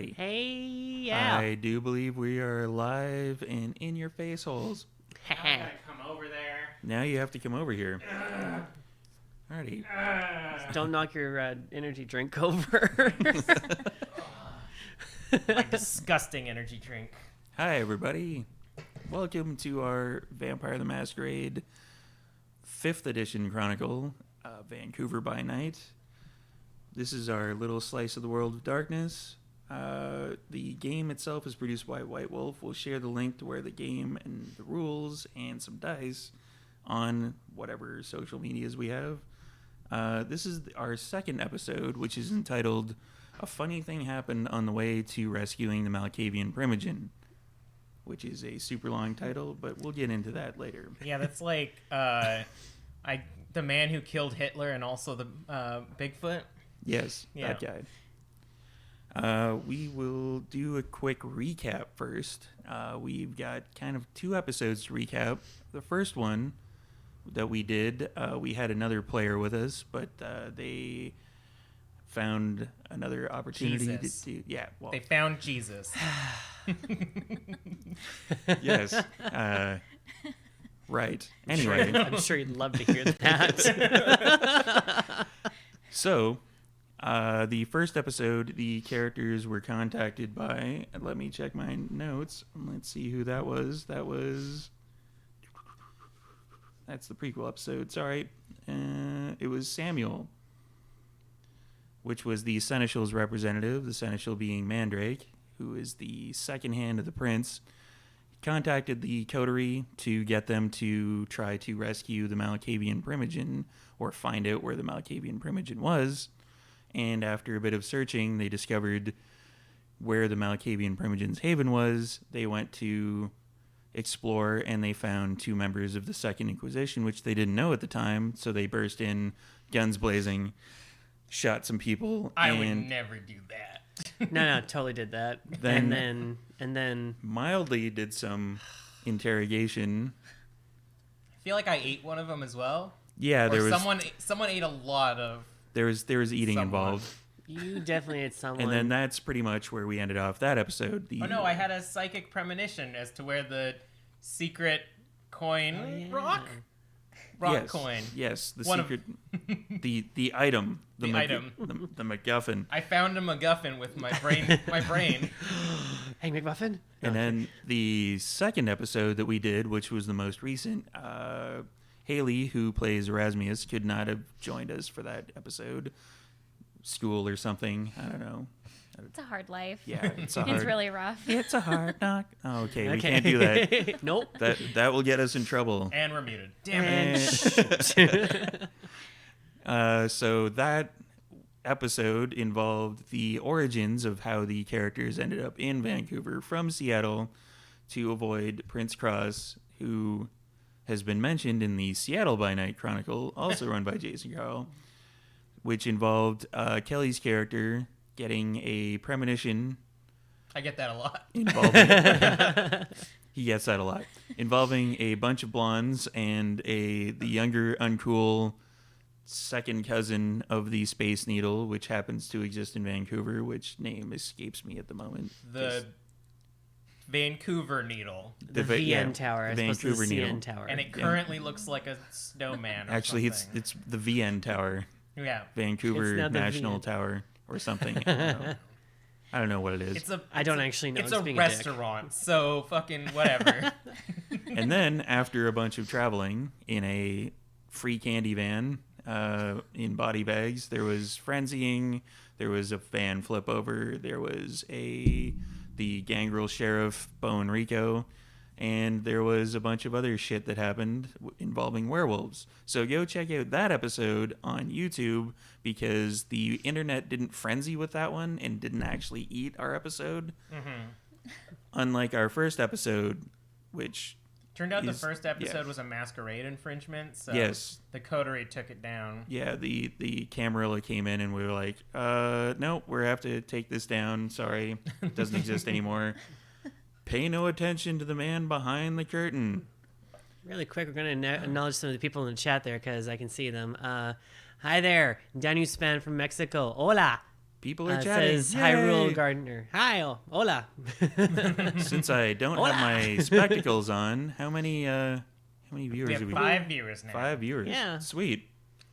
Hey, yeah. I do believe we are live and in your face holes. I gotta come over there. Now you have to come over here. Alrighty. Don't knock your energy drink over. My disgusting energy drink. Hi, everybody. Welcome to our Vampire the Masquerade 5th edition chronicle, Vancouver by Night. This is our little slice of the world of darkness. The game itself is produced by White Wolf. We'll share the link to where the game and the rules and some dice on whatever social medias we have. This is our second episode, which is entitled A Funny Thing Happened on the Way to Rescuing the Malkavian Primogen, which is a super long title, but we'll get into that later. Yeah, that's like the man who killed Hitler and also the Bigfoot. Yes, Yeah. that guy. We will do a quick recap first. We've got kind of 2 episodes to recap. The first one that we did, we had another player with us, but they found another opportunity Jesus. to do. Yeah, well, They found Jesus. yes. Right. Anyway, I'm sure you'd love to hear that. so the first episode, the characters were contacted by, let me check my notes. Let's see who that was. That's the prequel episode. Sorry. It was Samuel, which was the Seneschal's representative, the Seneschal being Mandrake, who is the second hand of the prince. Contacted the Coterie to get them to try to rescue the Malkavian Primogen, or find out where the Malkavian Primogen was. And after a bit of searching, they discovered where the Malkavian Primogen's haven was. They went to explore, and they found 2 members of the Second Inquisition, which they didn't know at the time. So they burst in, guns blazing, shot some people. I would never do that. No, totally did that. Then- And then mildly did some interrogation. I feel like I ate one of them as well. Yeah, Or there was someone ate a lot of. there was eating someone. involved. you definitely had someone. And then that's pretty much where we ended off that episode. Oh no, I had a psychic premonition as to where the secret coin rock yes, coin. Yes, the One of- secret, the item, The item. the MacGuffin. I found a MacGuffin with my brain. Hey, McMuffin? And then the second episode that we did, which was the most recent, Haley, who plays Erasmus, could not have joined us for that episode. School or something. I don't know. It's a hard life. Yeah, it's a hard. It's really rough. It's a hard knock. Oh, okay, we can't do that. Nope. That will get us in trouble. And we're muted. Damn it. So that episode involved the origins of how the characters ended up in Vancouver from Seattle to avoid Prince Cross, who has been mentioned in the Seattle by Night Chronicle, also run by Jason Carl, which involved Kelly's character getting a premonition. I get that a lot. Involving he gets that a lot. Involving a bunch of blondes and the younger, uncool second cousin of the Space Needle, which happens to exist in Vancouver, which name escapes me at the moment. The Vancouver Needle. The VN Tower. As opposed to Vancouver the Needle. CN Tower. And it currently looks like a snowman or Actually, something. it's the VN Tower, Yeah. Vancouver It's not the National VN. Tower or something. I don't know what it is. I don't actually know. It's It's a being a dick. restaurant, so fucking whatever. And then, after a bunch of traveling in a free candy van in body bags, there was frenzying, there was a van flip over, there was the gangrel sheriff, Bo Enrico, and there was a bunch of other shit that happened involving werewolves. So go check out that episode on YouTube, because the internet didn't frenzy with that one and didn't actually eat our episode. Mm-hmm. Unlike our first episode, which... Turned out the first episode was a Masquerade infringement, so Yes. the Coterie took it down. Yeah, the Camarilla came in and we were like, no, we have to take this down. Sorry, it doesn't exist anymore. Pay no attention to the man behind the curtain. Really quick, we're going to acknowledge some of the people in the chat there because I can see them. Hi there, Danu Span from Mexico. Hola. People are It chatting. says Yay! Hyrule Gardener. Hi, hola. Since I don't Hola. have my spectacles on, how many viewers We have have we 5 viewers now. 5 viewers. Yeah. Sweet.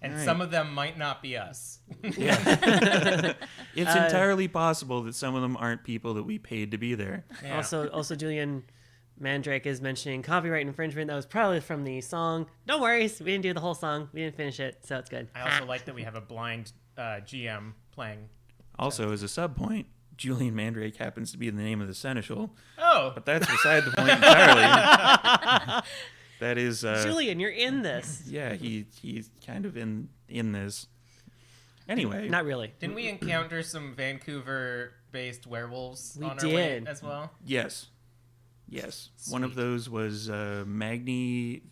And All right. some of them might not be us. Yeah. It's entirely possible that some of them aren't people that we paid to be there. Yeah. Also, Julian Mandrake is mentioning copyright infringement. That was probably from the song. No worries, we didn't do the whole song. We didn't finish it, so it's good. I also like that we have a blind GM playing. Also, as a sub point, Julian Mandrake happens to be the name of the seneschal, Oh, but that's beside the point entirely. That is Julian, you're in this. yeah, he's kind of in this. Anyway, Not really. didn't we encounter some Vancouver-based werewolves We on our way did. as well? yes. One of Sweet. those was Magni,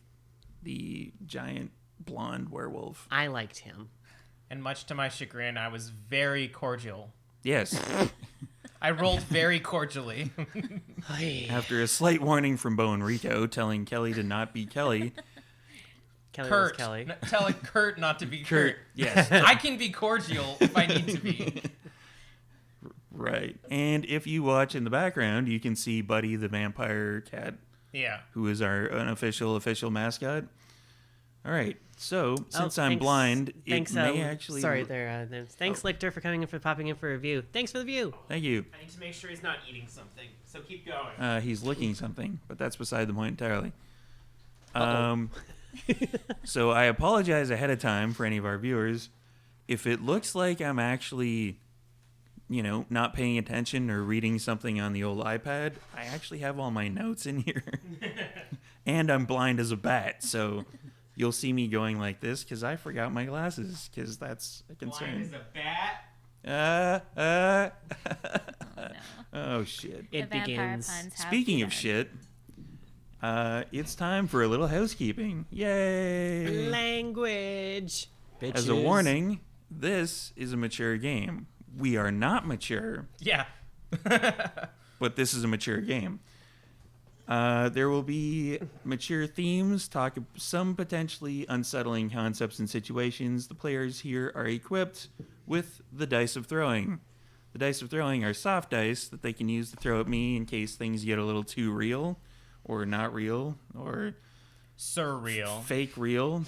the giant blonde werewolf. I liked him. And much to my chagrin, I was very cordial. Yes. I rolled very cordially. After a slight warning from Bo and Rico telling Kelly to not be Kelly. Kelly was Kurt, Kelly. telling Kurt not to be Kurt. Yes. I can be cordial if I need to be. Right. And if you watch in the background, you can see Buddy the vampire cat, Yeah. who is our unofficial mascot. All right. So, since I'm thanks- blind, thanks, it may actually... Sorry, thanks, Lichter, for coming in for popping in for a review. Thanks for the view. Thank you. I need to make sure he's not eating something, so keep going. He's licking something, but that's beside the point entirely. Uh-oh. So I apologize ahead of time for any of our viewers. If it looks like I'm actually, not paying attention or reading something on the old iPad, I actually have all my notes in here. And I'm blind as a bat, so you'll see me going like this because I forgot my glasses, because that's a concern. Blind as a bat? Oh, no. Oh, shit. It The vampire begins. puns have Speaking of begun. shit, it's time for a little housekeeping. Yay! Language. Bitches. As a warning, this is a mature game. We are not mature, Yeah. but this is a mature game. There will be mature themes, talk some potentially unsettling concepts and situations. The players here are equipped with the dice of throwing. The dice of throwing are soft dice that they can use to throw at me in case things get a little too real, or not real, or Surreal. fake real.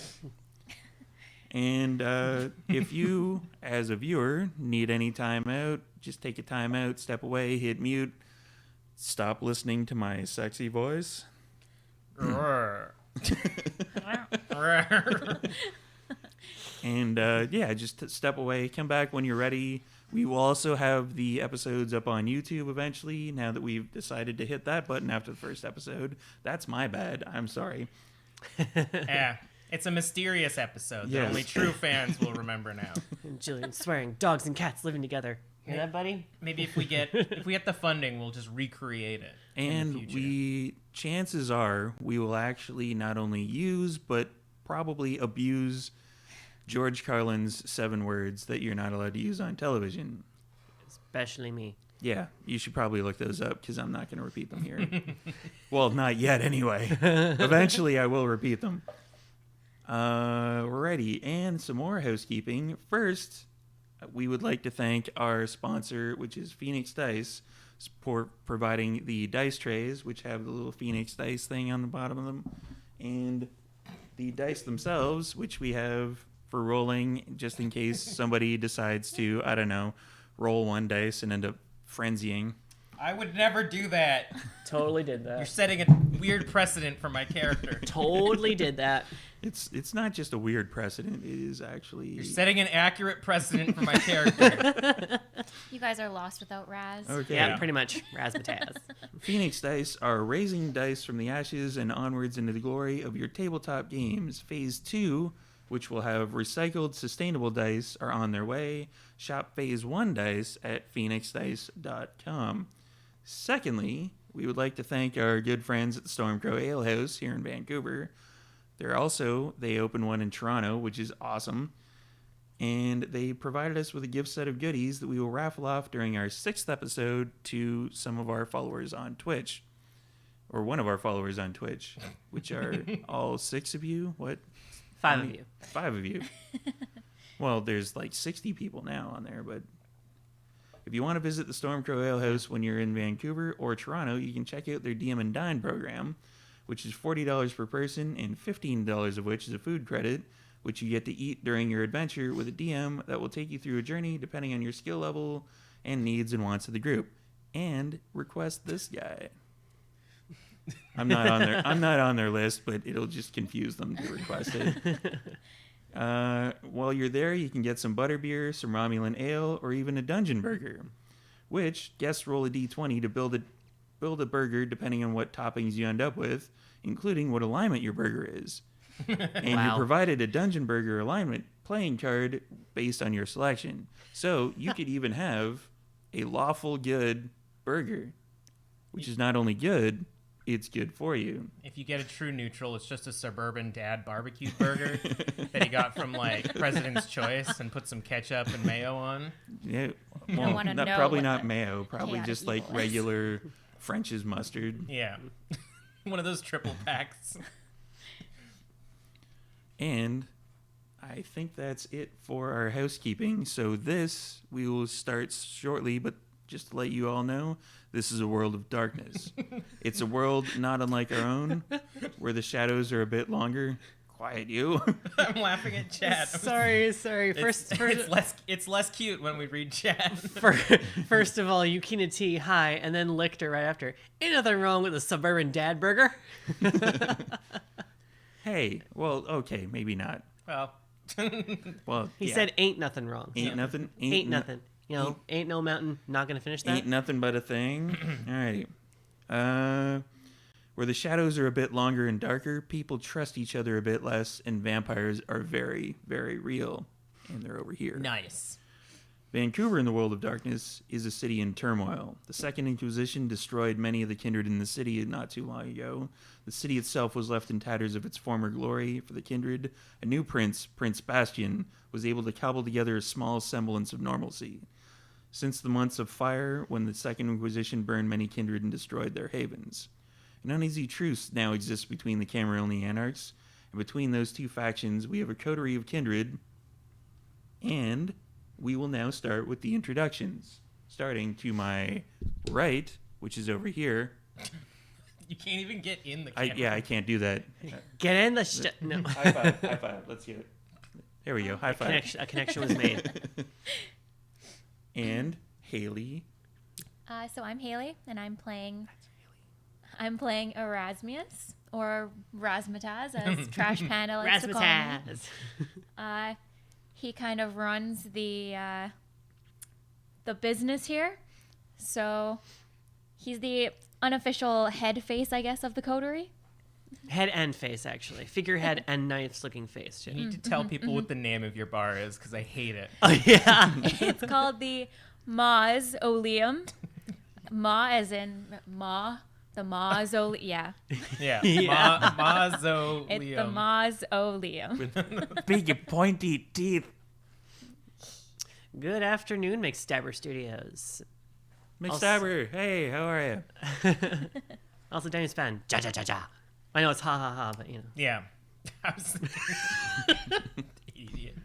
And if you, as a viewer, need any time out, just take a time out, step away, hit mute, stop listening to my sexy voice. Grrr. And just step away, come back when you're ready. We will also have the episodes up on YouTube eventually, now that we've decided to hit that button after the first episode. That's my bad. I'm sorry. Yeah. It's a mysterious episode that Yes. only true fans will remember now. And Julian swearing dogs and cats living together. Hear that, buddy? Maybe if we get the funding, we'll just recreate it. in the And future. chances are, we will actually not only use, but probably abuse George Carlin's 7 words that you're not allowed to use on television. Especially me. Yeah, you should probably look those up because I'm not going to repeat them here. Well, not yet anyway. Eventually I will repeat them. Ready, and some more housekeeping. First, we would like to thank our sponsor, which is Phoenix Dice, for providing the dice trays, which have the little Phoenix Dice thing on the bottom of them, and the dice themselves, which we have for rolling, just in case somebody decides to, I don't know, roll one dice and end up frenzying. I would never do that. Totally did You're that. setting a weird precedent for my character. Totally did that. It's not just a weird precedent, it is actually... You're setting an accurate precedent for my character. You guys are lost without Raz. Okay. Yeah, pretty much. Razzmatazz. Phoenix Dice are raising dice from the ashes and onwards into the glory of your tabletop games. Phase 2, which will have recycled, sustainable dice, are on their way. Shop Phase 1 dice at phoenixdice.com. Secondly, we would like to thank our good friends at the Stormcrow Ale House here in Vancouver. They opened one in Toronto, which is awesome. And they provided us with a gift set of goodies that we will raffle off during our 6th episode to some of our followers on Twitch. Or one of our followers on Twitch, which are all 6 of you. What? 5 of you. 5 of you. Well, there's like 60 people now on there, but If you want to visit the Stormcrow Ale House when you're in Vancouver or Toronto, you can check out their DM and Dine program, which is $40 per person and $15 of which is a food credit, which you get to eat during your adventure with a DM that will take you through a journey depending on your skill level and needs and wants of the group. And request this guy. I'm not on their list, but it'll just confuse them to request it. While you're there, you can get some butterbeer, some Romulan ale, or even a dungeon burger. Which guests roll a d20 to build a burger depending on what toppings you end up with, including what alignment your burger is. And Wow. you're provided a dungeon burger alignment playing card based on your selection. So you could even have a lawful good burger, which is not only good, it's good for you. If you get a true neutral, it's just a suburban dad barbecue burger that he got from like President's Choice and put some ketchup and mayo on. Yeah, don't well, wanna know probably what not the mayo, probably chaotic just like evil is. regular French's mustard. Yeah. One of those triple packs. And I think that's it for our housekeeping. So this we will start shortly, but just to let you all know, this is a world of darkness. It's a world not unlike our own, where the shadows are a bit longer. Quiet, you. I'm laughing at chat. Sorry. It's less cute when we read chat. First of all, Yukina T, hi, and then Lichter right after. Ain't nothing wrong with a suburban dad burger. Hey, well, okay, maybe not. Well, Well, He yeah. said ain't nothing wrong. ain't nothing. Ain't nothing. You know, ain't no mountain. Not gonna finish that. Ain't nothing but a thing. Alrighty. Where the shadows are a bit longer and darker, people trust each other a bit less, and vampires are very, very real. And they're over here. nice. Vancouver in the world of darkness is a city in turmoil. The Second Inquisition destroyed many of the kindred in the city not too long ago. The city itself was left in tatters of its former glory. For the kindred, a new prince, Prince Bastian, was able to cobble together a small semblance of normalcy. Since the months of fire, when the Second Inquisition burned many kindred and destroyed their havens. An uneasy truce now exists between the Camarilla Anarchs, and between those two factions we have a coterie of kindred, and we will now start with the introductions. Starting to my right, which is over here. You can't even get in the camera. I can't do that. Get in the no. High five, high five. Let's get it. There we go. High five. A connection was made. And Haley. So I'm Haley, and I'm playing Erasmus, or Razmataz, as Trash Panda likes to call him. Razzmatazz. He kind of runs the business here, so he's the unofficial head face, I guess, of the coterie. Head and face, actually. Figurehead and nice-looking face, too. You need to tell people what the name of your bar is, because I hate it. Oh, yeah. It's called the Mausoleum. Ma as in Ma, the Mausoleum. Yeah, Yeah. Yeah. Mausoleum. it's the Mausoleum. With big pointy teeth. Good afternoon, McStabber Studios. McStabber, hey, how are you? Also, Daniel's fan. Ja, ja, ja, ja. I know it's ha, ha, ha, but, you know. Yeah. I was idiot.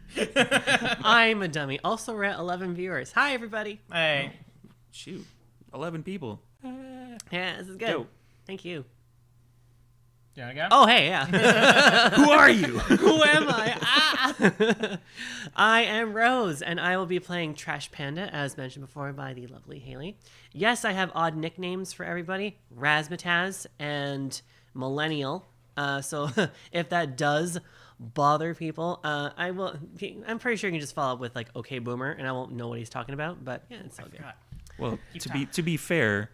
I'm a dummy. Also, we're at 11 viewers. Hi, everybody. Hey. Shoot, 11 people. Yeah, this is good. Go. Thank you. You wanna go? Oh, hey, yeah. Who are you? Who am I? Ah! I am Rose, and I will be playing Trash Panda, as mentioned before by the lovely Haley. Yes, I have odd nicknames for everybody. Razmataz and Millennial. So if that does bother people, I'm pretty sure you can just follow up with, like, okay, Boomer, and I won't know what he's talking about, but yeah, it's all good. God. Well, Keep to be fair,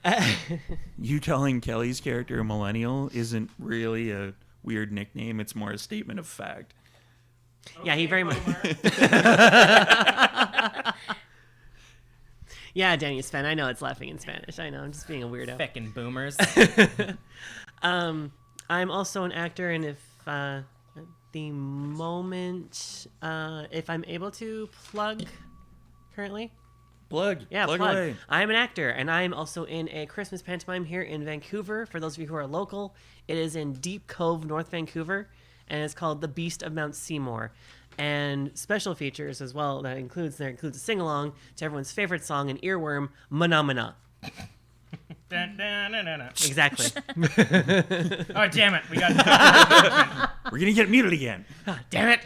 you calling Kelly's character a millennial isn't really a weird nickname. It's more a statement of fact. Yeah, he very much. Yeah, Danny Sven. I know it's laughing in Spanish. I know. I'm just being a weirdo. Feckin' boomers. I'm also an actor, and if at the moment, if I'm able to plug currently. Plug. Yeah, plug plug. away. I'm an actor, and I'm also in a Christmas pantomime here in Vancouver. For those of you who are local, it is in Deep Cove, North Vancouver, and it's called The Beast of Mount Seymour. And special features as well that includes a sing-along to everyone's favorite song, an earworm, Mana Mana. Dun, dun, dun, dun, dun. Exactly. Oh, damn it. We got We're gonna get muted again. Damn it.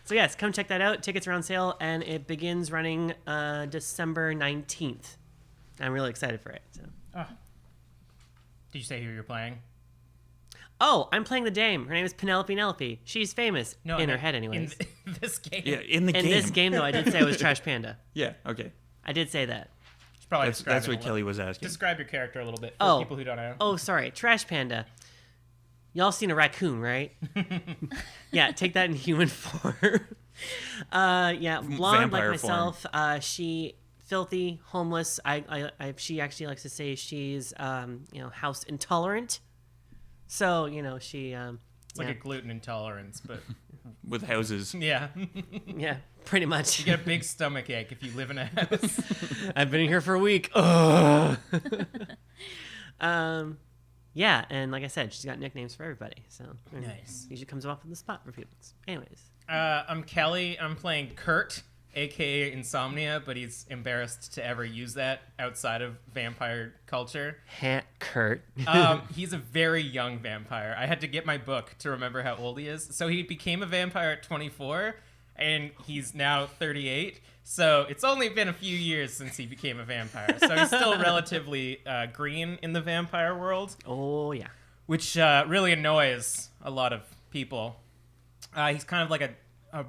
So yes, come check that out. Tickets are on sale, and it begins running December 19th. I'm really excited for it. So. Oh. Did you say who you're playing? Oh, I'm playing the dame. Her name is Penelope. She's famous in her head, anyways. In this game. Yeah, in the In game. this game, though, I did say it was Trash Panda. Yeah. Okay. I did say that. Should probably That's describe it a what little. Kelly was asking. Describe your character a little bit for people who don't know. Oh, sorry. Trash Panda. Y'all seen a raccoon, right? Yeah, take that in human form. Yeah, blonde like Vampire myself. She filthy, homeless. She actually likes to say she's house intolerant. So she It's like a gluten intolerance, but With houses. yeah. yeah, pretty much. You get a big stomach ache if you live in a house. I've been here for a week. Ugh. Yeah, and like I said, she's got nicknames for everybody. So Nice. Usually comes off on the spot for people. Anyways, I'm Kelly. I'm playing Kurt, aka Insomnia, but he's embarrassed to ever use that outside of vampire culture. Kurt. He's a very young vampire. I had to get my book to remember how old he is. So he became a vampire at 24, and he's now 38. So it's only been a few years since he became a vampire. So he's still relatively green in the vampire world. Oh yeah. Which really annoys a lot of people. He's kind of like a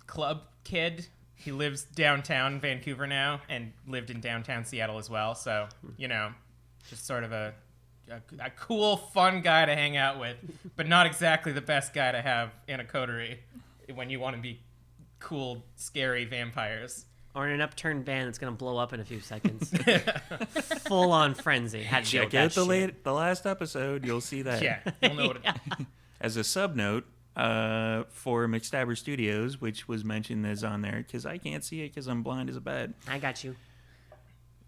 club kid. He lives downtown Vancouver now and lived in downtown Seattle as well. So, just sort of a cool, fun guy to hang out with, but not exactly the best guy to have in a coterie when you want to be cool, scary vampires. Or in an upturned band that's gonna blow up in a few seconds. Full on frenzy. Had to deal Check with out that shit. the last episode. You'll see that. Yeah, you'll know what As a sub note, for McStabber Studios, which was mentioned as on there, because I can't see it because I'm blind as a bat. I got you.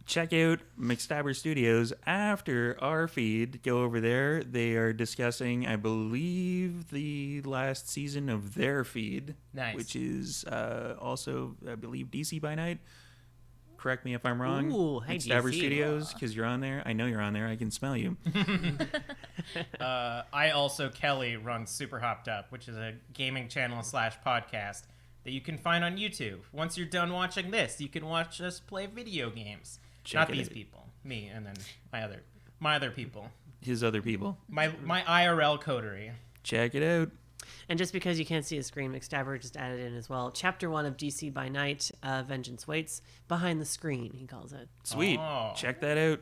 Check out McStabber Studios after our feed. Go over there. They are discussing, I believe, the last season of their feed. Nice. Which is also, I believe, DC by Night. Correct me if I'm wrong. Ooh, hey, McStabber DC. Studios, because you're on there. I know you're on there. I can smell you. I also, Kelly, run Super Hopped Up, which is a gaming channel / podcast that you can find on YouTube. Once you're done watching this, you can watch us play video games. Check Not it these out. people, me, and then my other people, His other people. my IRL coterie. Check it out. And just because you can't see a screen, McStabber just added in as well. Chapter 1 of DC by Night, Vengeance Waits, Behind the Screen, he calls it. Sweet. Oh. Check that out.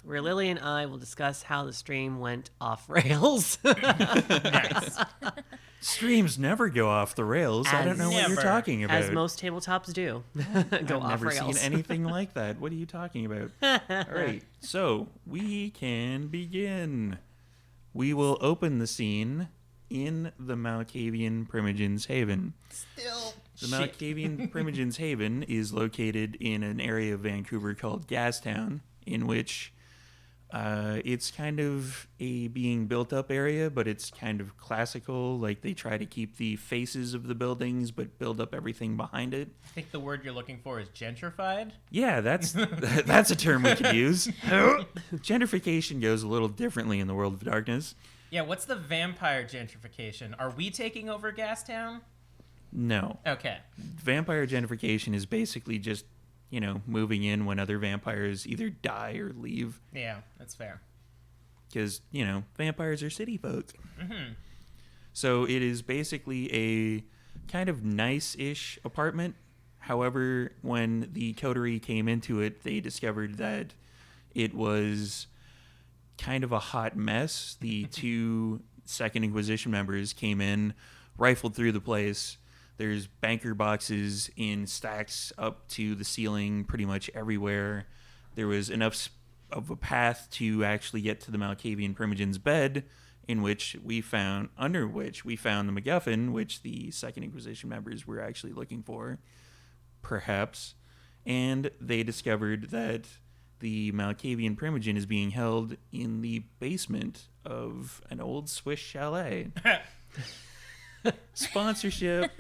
Where Lily and I will discuss how the stream went off rails. Nice. Streams never go off the rails. I don't know what you're Never. talking about. As most tabletops do. Go I've off never rails. seen anything like that. What are you talking about? All right, so we can begin. We will open the scene in the Malkavian Primogen's Haven. Still The Malkavian Primogen's Haven is located in an area of Vancouver called Gastown, in which it's kind of a being built up area, but it's kind of classical. Like they try to keep the faces of the buildings, but build up everything behind it. I think the word you're looking for is gentrified. Yeah, that's that's a term we could use. Gentrification goes a little differently in the world of darkness. Yeah, what's the vampire gentrification? Are we taking over Gastown? No. Okay. Vampire gentrification is basically just, moving in when other vampires either die or leave. Yeah, that's fair. Because, vampires are city folk. Mm-hmm. So it is basically a kind of nice-ish apartment. However, when the Coterie came into it, they discovered that it was kind of a hot mess. The two Second Inquisition members came in, rifled through the place. There's banker boxes in stacks up to the ceiling pretty much everywhere. There was enough of a path to actually get to the Malkavian Primogen's bed, under which we found the MacGuffin, which the Second Inquisition members were actually looking for, perhaps. And they discovered that the Malkavian Primogen is being held in the basement of an old Swiss chalet. Sponsorship.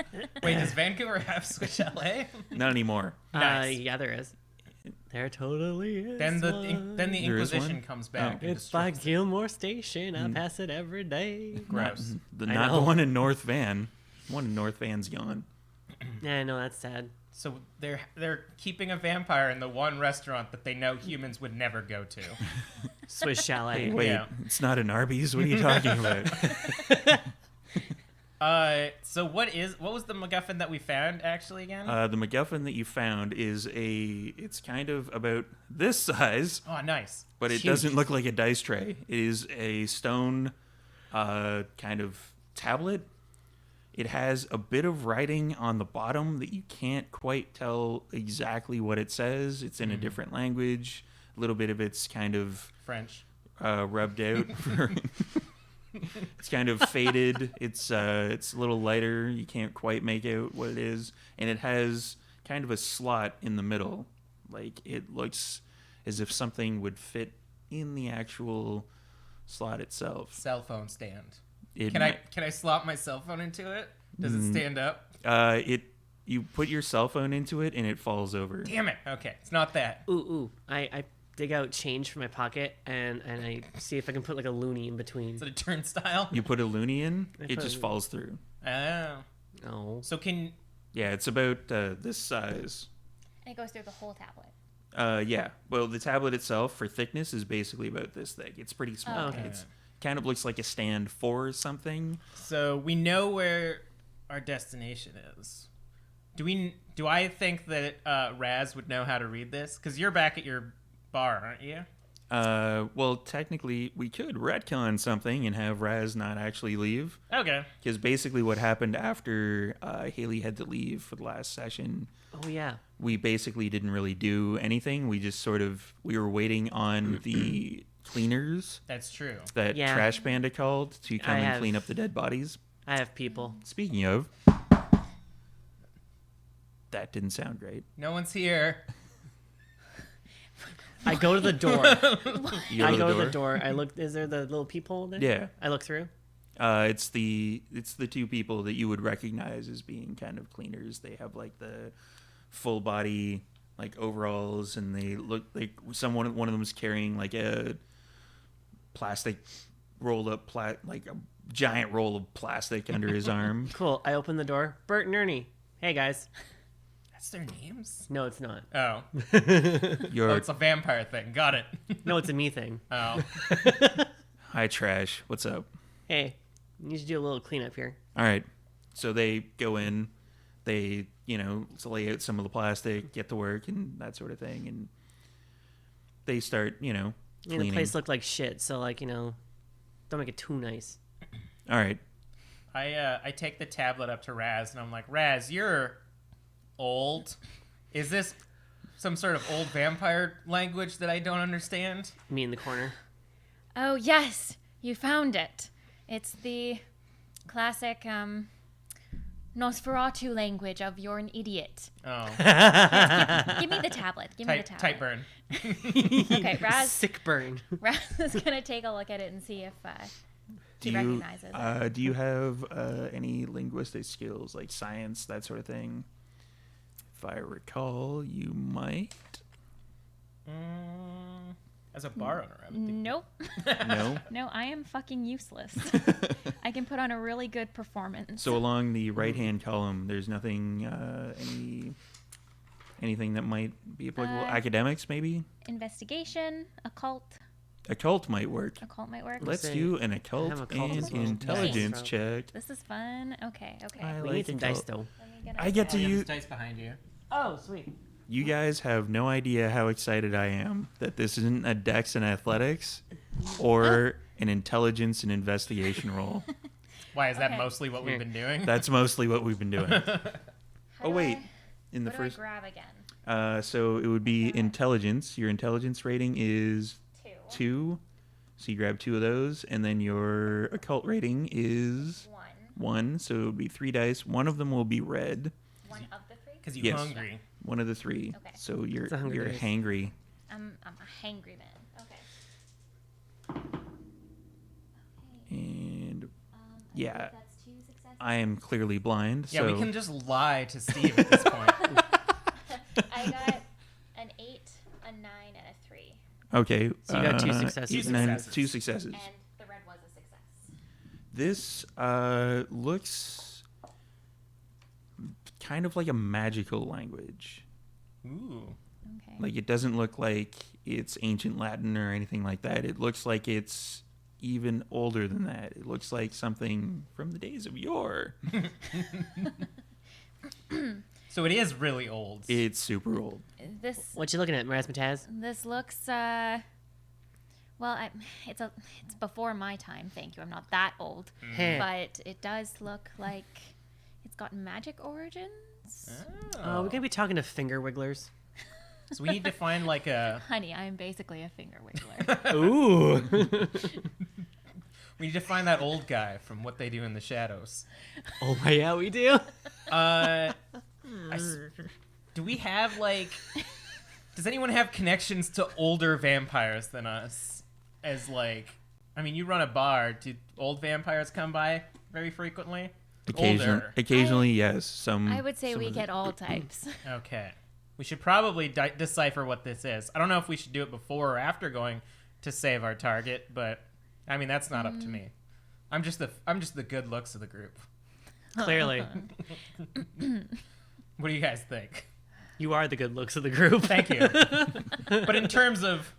Wait, does Vancouver have Swiss Chalet? Not anymore. Nice. Yeah, there is. There totally is. Then the one. then the There is Inquisition one? comes back. and It's by destroys it. Gilmore Station. I pass it every day. Gross. The, I not know. the one in North Van. One in North Van's gone. Yeah, I know that's sad. So they're keeping a vampire in the one restaurant that they know humans would never go to. Swiss Chalet. Wait, Yeah. it's not an Arby's? What are you talking about? So what was the MacGuffin that we found actually again? The MacGuffin that you found is it's kind of about this size, Oh, nice. but it Huge. doesn't look like a dice tray. It is a stone kind of tablet. It has a bit of writing on the bottom that you can't quite tell exactly what it says. It's in a different language. A little bit of it's kind of French. rubbed out. It's kind of faded. It's a little lighter. You can't quite make out what it is, and it has kind of a slot in the middle. Like it looks as if something would fit in the actual slot itself. Cell phone stand. It Can I slot my cell phone into it? Does it stand up? You put your cell phone into it and it falls over. Damn it. Okay, it's not that. Ooh. I dig out change from my pocket and I see if I can put like a loony in between. Is it a turnstile? You put a loony in, it put just a- falls through. Oh. Oh. So can Yeah, it's about this size. And it goes through the whole tablet. Yeah. Well, the tablet itself for thickness is basically about this thick. It's pretty small. Oh, okay. It's kind of looks like a stand for something. So we know where our destination is. Do I think that Raz would know how to read this? Because you're back at your bar, aren't you? Well, technically, we could retcon something and have Raz not actually leave. Okay. Because basically what happened after Haley had to leave for the last session, Oh yeah. we basically didn't really do anything. We just we were waiting on the cleaners That's true. that Yeah. Trash Panda called to come I and have- clean up the dead bodies. I have people. Speaking of, that didn't sound great. No one's here. I go to the door. You I to go to the door. I look. Is there the little peephole there? Yeah. I look through. It's the two people that you would recognize as being kind of cleaners. They have like the full body like overalls, and they look like one of them is carrying like a plastic rolled up like a giant roll of plastic under his arm. Cool. I open the door. Bert and Ernie. Hey guys. That's their names? No, it's not. Oh. You're Oh, it's a vampire thing. Got it. No, it's a me thing. Oh. hi Trash. What's up? Hey, you need to do a little cleanup here. All right. So they go in, they, lay out some of the plastic, get to work and that sort of thing. And they start, I mean, cleaning. the place looked like shit, so like don't make it too nice. All right. I take the tablet up to Raz and I'm like, Raz, you're old. Is this some sort of old vampire language that I don't understand? Me in the corner. Oh, yes, you found it. It's the classic Nosferatu language of you're an idiot. Oh. Give me the tablet. Give me the tablet. Tight burn. Okay, Raz Sick burn. is going to take a look at it and see if Do he you, recognizes it. do you have any linguistic skills like science, that sort of thing? If I recall, you might. As a bar owner, I would think. Nope. No. No, I am fucking useless. I can put on a really good performance. So along the right-hand column, there's nothing, anything that might be applicable. Academics, maybe. Investigation, occult. Occult might work. Occult might work. Let's say do an I occult have occult and as well. intelligence Nice. check. This is fun. Okay. I We like need some dice occult. though. Let me get I get to There's use. dice behind you. Oh, sweet. You guys have no idea how excited I am that this isn't a Dex and Athletics or an intelligence and investigation roll. Why, is that Okay. mostly what we've been doing? That's mostly what we've been doing. How Oh do wait, I- in the what do I first, grab again? so it would be intelligence. Your intelligence rating is 2, so you grab 2 of those, and then your occult rating is 1. So it would be 3 dice. One of them will be red. One of the 3. Because you're Yes. hungry. One of the 3. Okay. So you're It's a hungry dice. hangry. I'm a hangry man. Okay. And I yeah, believe that's 2 successes. I am clearly blind. Yeah, so we can just lie to Steve at this point. I got an 8, a 9, and a 3. Okay. So you got 2 successes. 8 Two and 9, successes. 2 successes. And the red was a success. This looks kind of like a magical language. Ooh. Okay. Like, it doesn't look like it's ancient Latin or anything like that. It looks like it's even older than that. It looks like something from the days of yore. So it is really old. It's super old. This What you looking at, Razzmatazz? looks well, it's before my time. Thank you. I'm not that old, Heh. but it does look like it's got magic origins. Oh, we're gonna be talking to finger wigglers. So we need to find like a. Honey, I'm basically a finger wiggler. Ooh. We need to find that old guy from What They Do in the Shadows. Oh yeah, we do. Do we have like? Does anyone have connections to older vampires than us? As like, I mean, you run a bar. Do old vampires come by very frequently? Older. Occasionally, yes. Some. I would say some we of the- get all types. Okay. We should probably decipher what this is. I don't know if we should do it before or after going to save our target, but I mean that's not up to me. I'm just the good looks of the group. Clearly, What do you guys think? you are the good looks of the group. Thank you. But in terms of,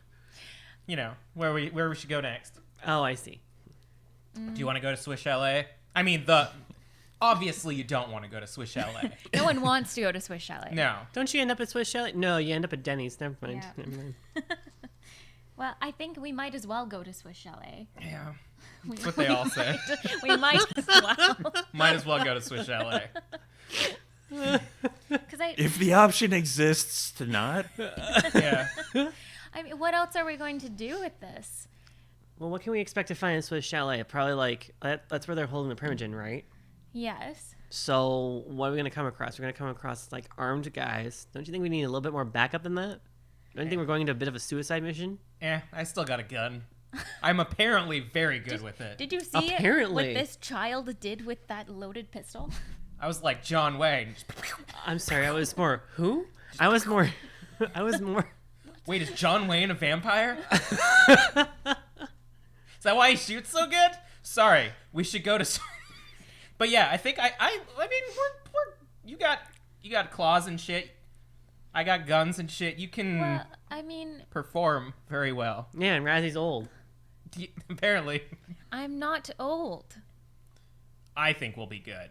where we should go next. Oh, I see. Do you want to go to Swish LA? I mean, obviously you don't want to go to Swish LA. No one wants to go to Swiss Chalet. No. Don't you end up at Swiss Chalet? No, you end up at Denny's. Never mind. Yeah. Never mind. Well, I think we might as well go to Swiss Chalet. Yeah. That's what they all say. We might as well. Might as well go to Swish LA. Because If the option exists to not, Yeah. I mean, what else are we going to do with this? Well, what can we expect to find in Swiss Chalet? Probably like that's where they're holding the Primogen, right? Yes. So what are we gonna come across? We're gonna come across like armed guys. Don't you think we need a little bit more backup than that? Don't you think we're going into a bit of a suicide mission? I still got a gun. I'm apparently very good with it. Did you see Apparently. what this child did with that loaded pistol? I was like John Wayne. I'm sorry. I was more who? I was more. Wait, is John Wayne a vampire? Is that why he shoots so good? Sorry, we should go to. But yeah, I think I mean we're you got claws and shit. I got guns and shit. You can Well, I mean, perform very well. Yeah, and Razzy's old. Apparently, I'm not old. I think we'll be good.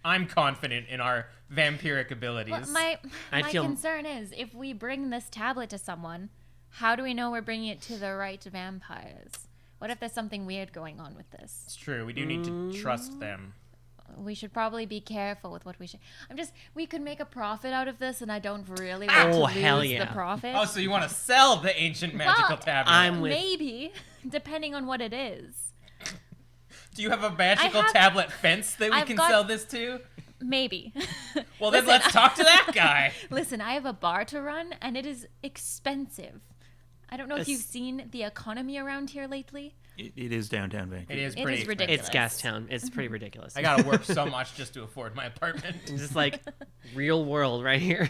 I'm confident in our vampiric abilities. Well, my I feel- concern is if we bring this tablet to someone, how do we know we're bringing it to the right vampires? What if there's something weird going on with this? It's true. We do need to trust them. We should probably be careful with what we should. We could make a profit out of this, and I don't really want to lose hell yeah. the profit. Oh, so you want to sell the ancient magical Well, tablet? I'm with. Maybe, depending on what it is. Do you have a magical I have- tablet fence that we I've can got- sell this to? Maybe. Well, then Listen, let's talk to that guy. Listen, I have a bar to run, and it is expensive. I don't know if Yes. you've seen the economy around here lately. it is downtown Vancouver. It is It pretty is expensive. ridiculous. It's Gastown. It's pretty ridiculous. I gotta work so much just to afford my apartment. It's just like real world right here.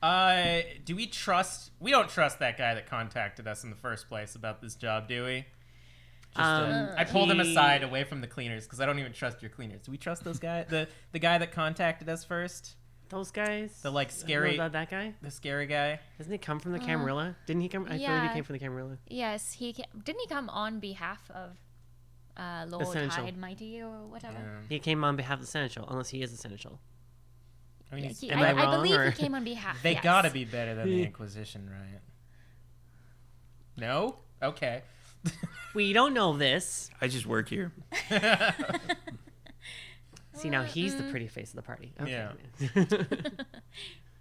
Do we trust? We don't trust that guy that contacted us in the first place about this job, do we? I pulled him aside away from the cleaners because I don't even trust your cleaners. Do we trust those guys? The guy that contacted us first, Those guys. the like Know scary, about that guy? the scary guy. Doesn't he come from the Camarilla? Didn't he come? I feel like yeah. he came from the Camarilla. Yes, didn't he come on behalf of Lord Essential. Hyde Mighty or whatever? He came on behalf of the Seneschal, unless he is the Seneschal. I mean, Yeah, he's- Am I I wrong, believe or- he came on behalf. they yes. gotta be better than the Inquisition, right? No? Okay. We don't know this. I just work here. See, now he's the pretty face of the party. Okay. Yeah.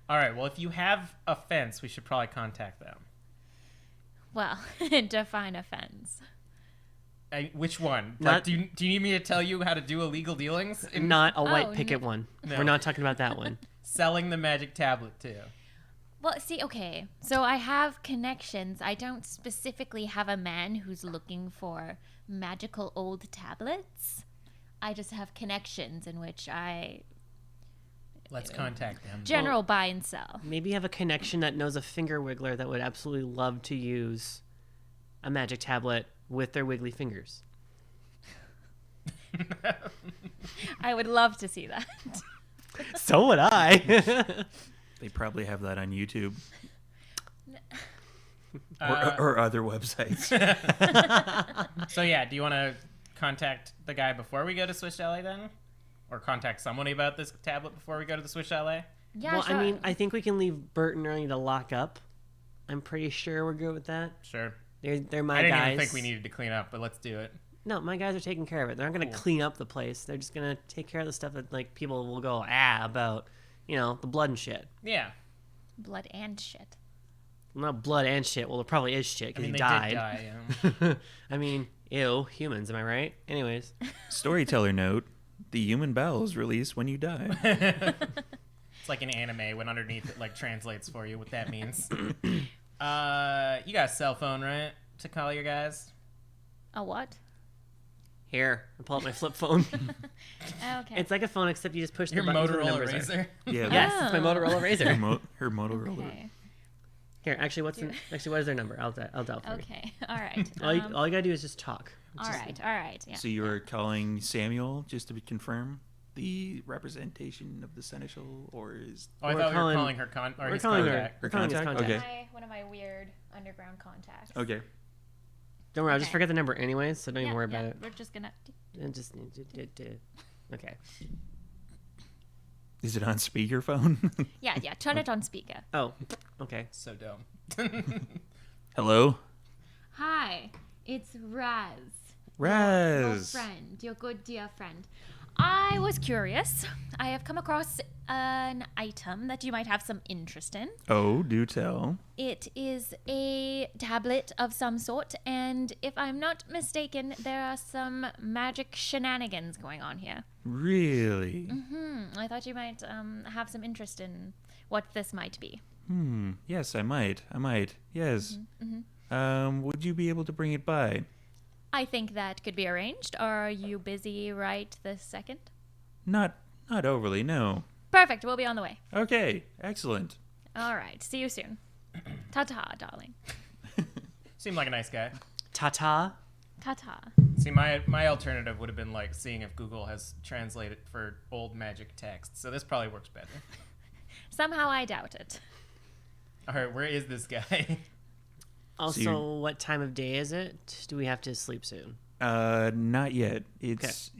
All right. Well, if you have a fence, we should probably contact them. Well, define offense. Which one? Not- Like, do you need me to tell you how to do illegal dealings? In Not a white Oh, picket one. No. We're not talking about that one. selling the magic tablet too. Well, see, okay. So I have connections. I don't specifically have a man who's looking for magical old tablets. I just have connections in which I Let's contact them. general buy and sell. Maybe you have a connection that knows a finger wiggler that would absolutely love to use a magic tablet with their wiggly fingers. I would love to see that. So would I. They probably have that on YouTube Uh, or other websites. So yeah, do you want to contact the guy before we go to Swiss Chalet then? Or contact somebody about this tablet before we go to the Swiss Chalet? Yeah, Well, sure. I mean, I think we can leave Bert and Ernie to lock up. I'm pretty sure we're good with that. Sure. They're my I didn't guys. even think we needed to clean up, but let's do it. No, my guys are taking care of it. They're not going to Cool. clean up the place. They're just going to take care of the stuff that like people will go about, the blood and shit. Yeah. Blood and shit. Well, not blood and shit. Well, it probably is shit I because mean, he they died. did die. Yeah. I mean, ew, humans. Am I right? Anyways, Storyteller note: the human bowels release when you die. It's like an anime when underneath it like translates for you what that means. You got a cell phone, right? To call your guys? A what? here, I pull out my flip phone. Okay. It's like a phone, except you just push Your the buttons where the Motorola numbers are. Razor? Yeah. Yes, it's my Oh. Motorola Razor. Her Motorola. Okay. Here, actually, what is their number? I'll dial for you. Okay. All right. All you gotta do is just talk. all right. All right. Yeah. So you were calling Samuel just to confirm the representation of the seneschal, or is Oh, I We're thought we were calling- calling her or We're his calling her. contact. We're calling his contact? contact. Okay. One of my weird underground contacts. okay? Don't worry, I'll just Okay. forget the number anyways, so don't even Yeah, worry yeah, about it. We're just gonna. And just okay. Is it on speakerphone? Yeah. Turn it on speaker. Oh, okay. So dumb. Hello, Hi, it's Raz. Your Raz. friend, your good dear friend. I was curious. I have come across an item that you might have some interest in. Oh, do tell. It is a tablet of some sort, and if I'm not mistaken, there are some magic shenanigans going on here. Really? I thought you might have some interest in what this might be. Yes, I might. Yes. Would you be able to bring it by? I think that could be arranged. Are you busy right this second? Not overly. No. Perfect. We'll be on the way. Okay. Excellent. All right. See you soon. Ta-ta, darling. Seemed like a nice guy. Ta-ta. Ta-ta. See, my alternative would have been like seeing if Google has translated for old magic text. So this probably works better. Somehow I doubt it. All right, where is this guy? Also, you're- what time of day is it? Do we have to sleep soon? Not yet. It's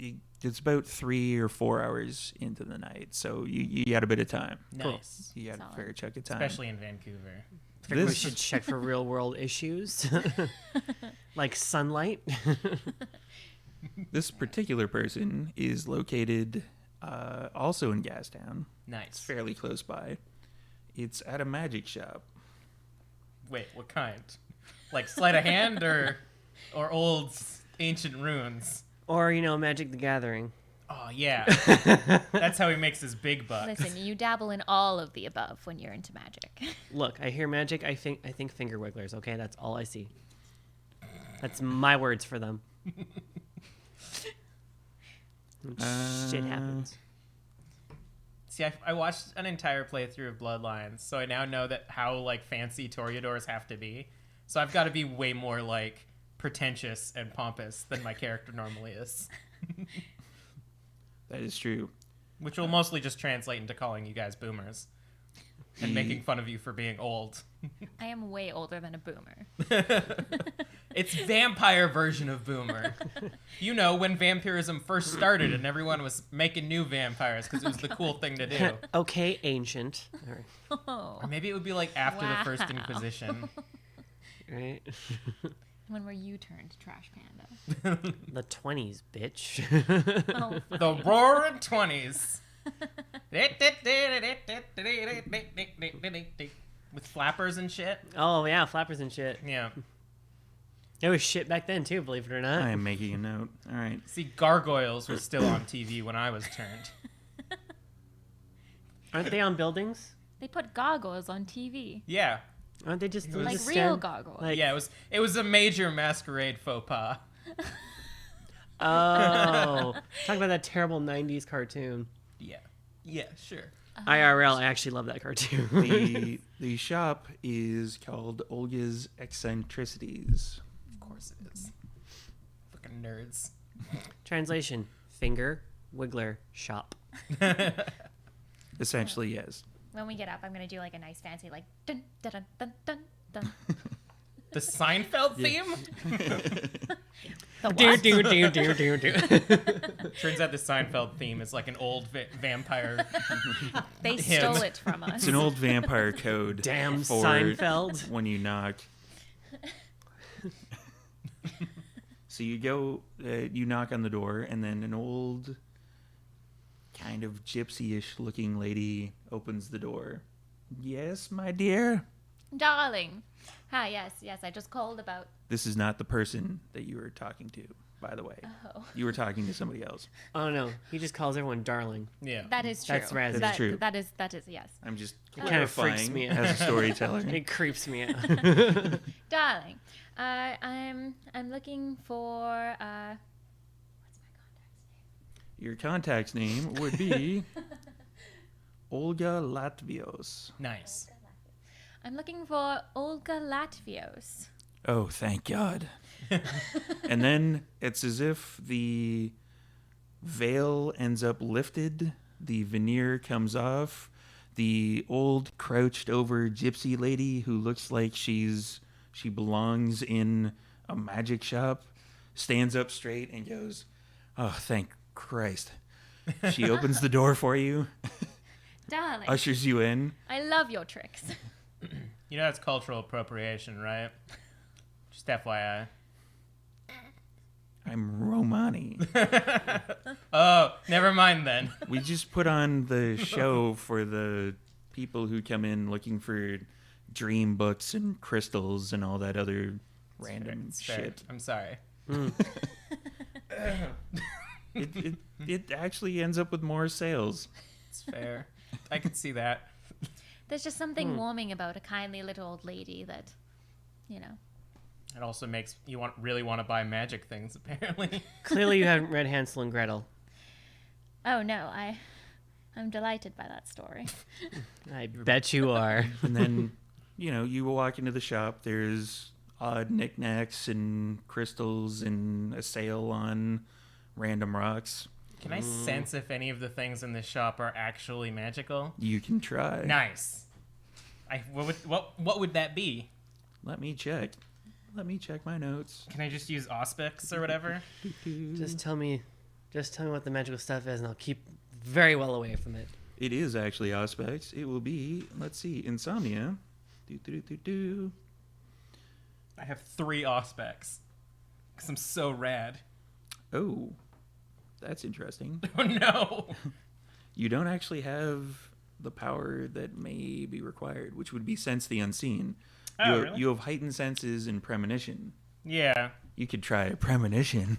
about 3 or 4 hours into the night, so you got a bit of time. Nice. You got a Solid. fair chunk of time. Especially in Vancouver. I think we This- should check for real world issues, like sunlight. This particular person is located also in Gastown. It's Nice. fairly close by. It's at a magic shop. Wait, what kind? Like sleight of hand or old ancient runes? Or, Magic the Gathering. Oh yeah. That's how he makes his big bucks. Listen, you dabble in all of the above when you're into magic. Look, I hear magic, I think finger wigglers, okay? That's all I see. That's my words for them. Shit happens. See, I watched an entire playthrough of Bloodlines, so I now know that how like fancy Toreadors have to be. So I've got to be way more like pretentious and pompous than my character normally is, That is true. which will mostly just translate into calling you guys boomers and making fun of you for being old. I am way older than a boomer. It's vampire version of boomer. You know, when vampirism first started and everyone was making new vampires because it was the cool thing to do. Okay, ancient. All right. Oh, Or maybe it would be like after the First Wow. Inquisition. Right? when were you turned Trash Panda? The 20s, bitch. Oh, The Roaring Twenties. With flappers and shit. Oh, yeah, flappers and shit. Yeah. There was shit back then, too, believe it or not. I am making a note. All right. See, Gargoyles was still on TV when I was turned. Aren't they on buildings? They put goggles on TV. Yeah. Aren't they just Like just real stand- goggles. like- Yeah, it was a major Masquerade faux pas. Oh, talk about that terrible '90s cartoon. Yeah. Yeah, sure. IRL, I actually love that cartoon. The shop is called Olga's Eccentricities. Of course it is. Fucking nerds. Translation: finger wiggler shop. Essentially, yes. When we get up, I'm gonna do like a nice fancy like dun dun dun dun dun dun. The Seinfeld theme? The Do what? do do do do do. Turns out the Seinfeld theme is like an old vampire. They Him. stole it from us. It's an old vampire code. Damn for Seinfeld. when you knock. So you knock on the door, and then an old, kind of gypsy-ish looking lady opens the door. Yes, my dear? Darling. Hi, yes, I just called about. This is not the person that you were talking to, by the way. Oh. You were talking to somebody else. Oh no, he just calls everyone darling. Yeah. That is true. That's Raz. That's true. That is, yes. I'm just kind of freaks clarifying me out. as a storyteller. It creeps me out. Darling, I'm looking for, what's my contact's name? Your contact's name would be Olga Latvios. Nice. I'm looking for Olga Latvios. Oh, thank God. And then it's as if the veil ends up lifted, the veneer comes off, the old crouched over gypsy lady who looks like she belongs in a magic shop stands up straight and goes, "Oh, thank Christ." She opens the door for you, Darling, ushers you in. I love your tricks. You know that's cultural appropriation, right? Just FYI. I'm Romani. Oh, never mind then. We just put on the show for the people who come in looking for dream books and crystals and all that other random It's fair. shit. I'm sorry. It actually ends up with more sales. It's fair. I could see that. There's just something warming about a kindly little old lady that, you know. It also makes you really want to buy magic things, apparently. Clearly, you haven't read Hansel and Gretel. Oh no, I'm delighted by that story. I bet you are. And then, you walk into the shop. There's odd knickknacks and crystals and a sale on random rocks. Can I sense if any of the things in this shop are actually magical? You can try. Nice. What would that be? Let me check. Let me check my notes. Can I just use auspics or whatever? Just tell me what the magical stuff is, and I'll keep very well away from it. It is actually Auspex. It will be, let's see, Insomnia. I have 3 auspics. Because I'm so rad. Oh, that's interesting. Oh no! You don't actually have the power that may be required, which would be Sense the Unseen. Oh, really? You have heightened senses and premonition. Yeah. You could try premonition.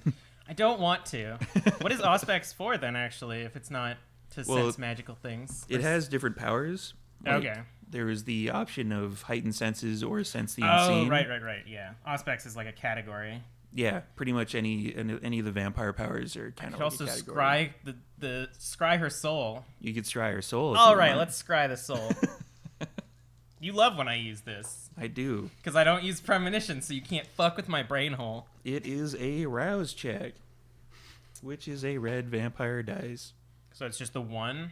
I don't want to. What is auspics for then, actually, if it's not to sense magical things? It has different powers. Like, Okay. There is the option of heightened senses or Sense the Oh, Unseen. right, yeah. Auspics is like a category. Yeah, pretty much any of the vampire powers are I kind of could like also a category. scry her soul. You could scry her soul. If All you right, want. let's scry the soul. You love when I use this. I do. Because I don't use premonition, so you can't fuck with my brain hole. It is a rouse check, which is a red vampire dice. So it's just the one?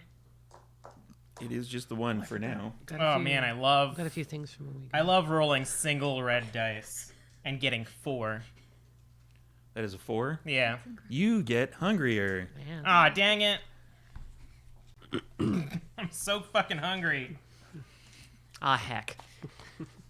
It is just the one for now. Oh man, I love got a few things from when we. I love rolling single red dice and getting 4. That is a 4. Yeah. You get hungrier. Man. Ah, dang it. I'm so fucking hungry. Ah, heck.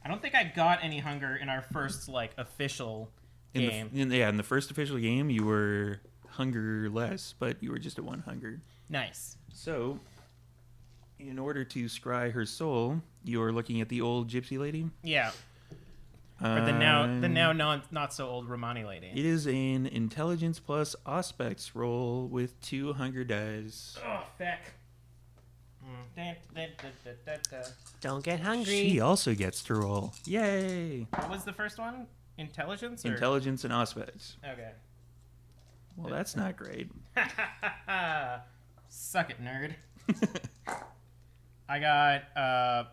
I don't think I got any hunger in our first official game. In the first official game, you were hungerless, but you were just at 1 hunger. Nice. So, in order to scry her soul, you are looking at the old gypsy lady. Yeah. Or the now not so old Romani lady. It is an intelligence plus aspects roll with 2 hunger dice. Oh, feck. Don't get hungry. She also gets to roll. Yay! What was the first one? Intelligence? Or? Intelligence and aspects. Okay. Well, that's not great. Suck it, nerd. I got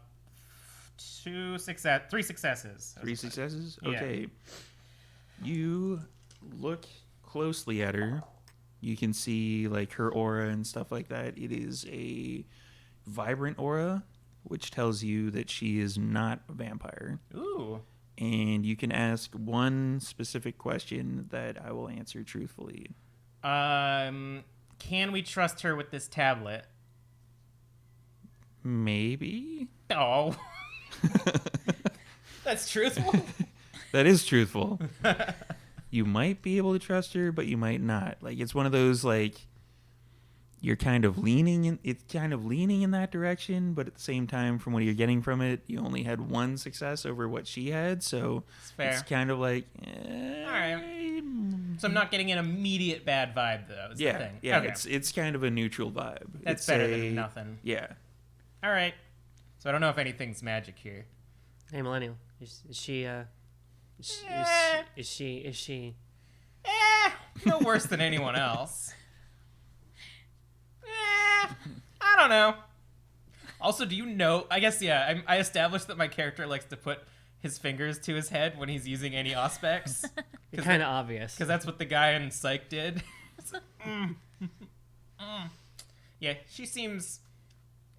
three successes. Three successes? Yeah. Okay. You look closely at her. You can see like her aura and stuff like that. It is a vibrant aura, which tells you that she is not a vampire. Ooh. And you can ask one specific question that I will answer truthfully. Can we trust her with this tablet? Maybe? Oh. That's truthful? That is truthful. You might be able to trust her, but you might not. Like, it's one of those, like, you're kind of leaning in, it's kind of leaning in that direction, but at the same time, from what you're getting from it, you only had one success over what she had, so It's fair. it's kind of like, All right. So I'm not getting an immediate bad vibe, though, is the yeah, thing. yeah, Okay. it's kind of a neutral vibe. That's It's better than nothing. Yeah. All right. So I don't know if anything's magic here. Hey, Millennial. Is she No worse than anyone else. I don't know. Also, do you know? I guess, yeah, I established that my character likes to put his fingers to his head when he's using any aspects. It's kind of obvious. Because that's what the guy in Psych did. It's like, Yeah, she seems...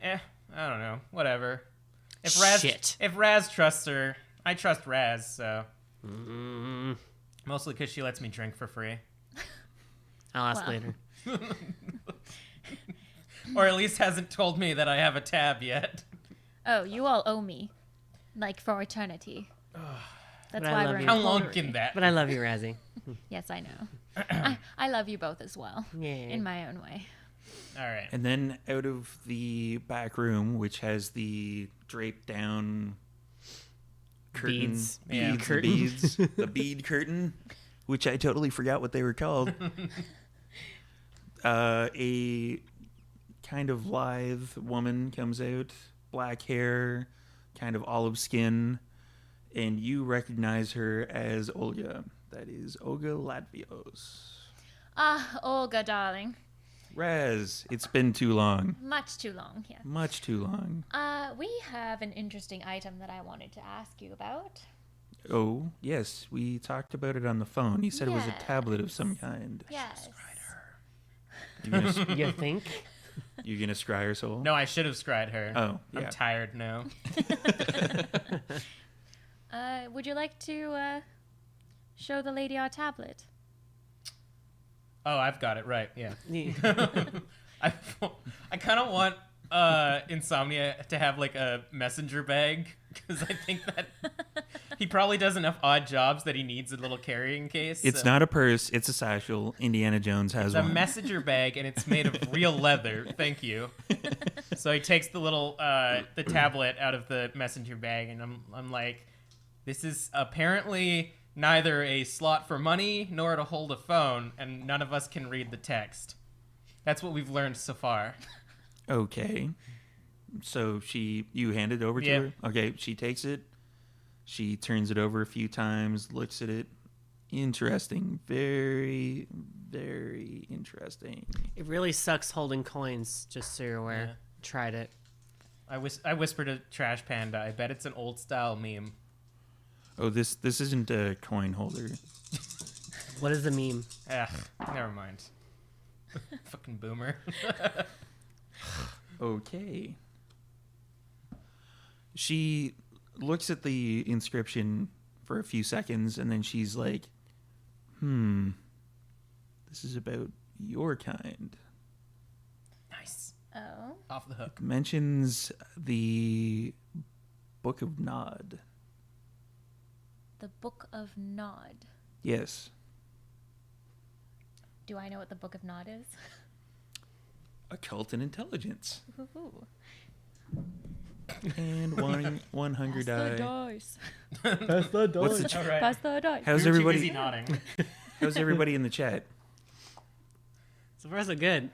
I don't know. Whatever. Shit. If Raz trusts her, I trust Raz, so... Mm, Mostly because she lets me drink for free. I'll ask Wow. later. Or at least hasn't told me that I have a tab yet. Oh, you all owe me. Like, for eternity. That's But I why love we're you. in How long Coterie. can that But I love you, Razzie. Yes, I know. I love you both as well. Yeah. In my own way. All right. And then out of the back room, which has the draped down curtain, Beads. Yeah. beads, Curtain. beads, the bead curtain, which I totally forgot what they were called. A kind of lithe woman comes out, black hair, kind of olive skin, and you recognize her as Olga. That is Olga Latvios. Ah, Olga, darling. Raz, it's been too long. Much too long, yeah. Much too long. We have an interesting item that I wanted to ask you about. Oh, yes, we talked about it on the phone. You said it was a Yes. tablet of some kind. Yes. You're gonna, You think? you're gonna scry her soul? No, I should have scried her. Oh, I'm yeah. tired now. Would you like to show the lady our tablet? Oh, I've got it right. Yeah. Yeah. I kind of want Insomnia to have like a messenger bag because I think that he probably does enough odd jobs that he needs a little carrying case. It's so- not a purse, it's a satchel. Indiana Jones has It's a one. messenger bag and it's made of real leather. Thank you. So he takes the little the tablet out of the messenger bag and I'm like, this is apparently neither a slot for money nor to hold a phone, and none of us can read the text. That's what we've learned so far. Okay. So you hand it over to Yeah. her? Okay, she takes it. She turns it over a few times, looks at it. Interesting. Very, very interesting. It really sucks holding coins, just so you're aware. Yeah. Tried it. I whispered to Trash Panda, I bet it's an old style meme. Oh, this isn't a coin holder. What is the meme? Ugh, never mind. Fucking boomer. Okay. She looks at the inscription for a few seconds and then she's like, this is about your kind. Nice. Oh. Off the hook. Mentions the Book of Nod. The Book of Nod. Yes. Do I know what the Book of Nod is? Occult and intelligence. Ooh. And one hungry Pass the die. dice. That's the door. What's the All right. Pass the dice. How's We were too everybody? busy nodding. How's everybody in the chat? So far, so good.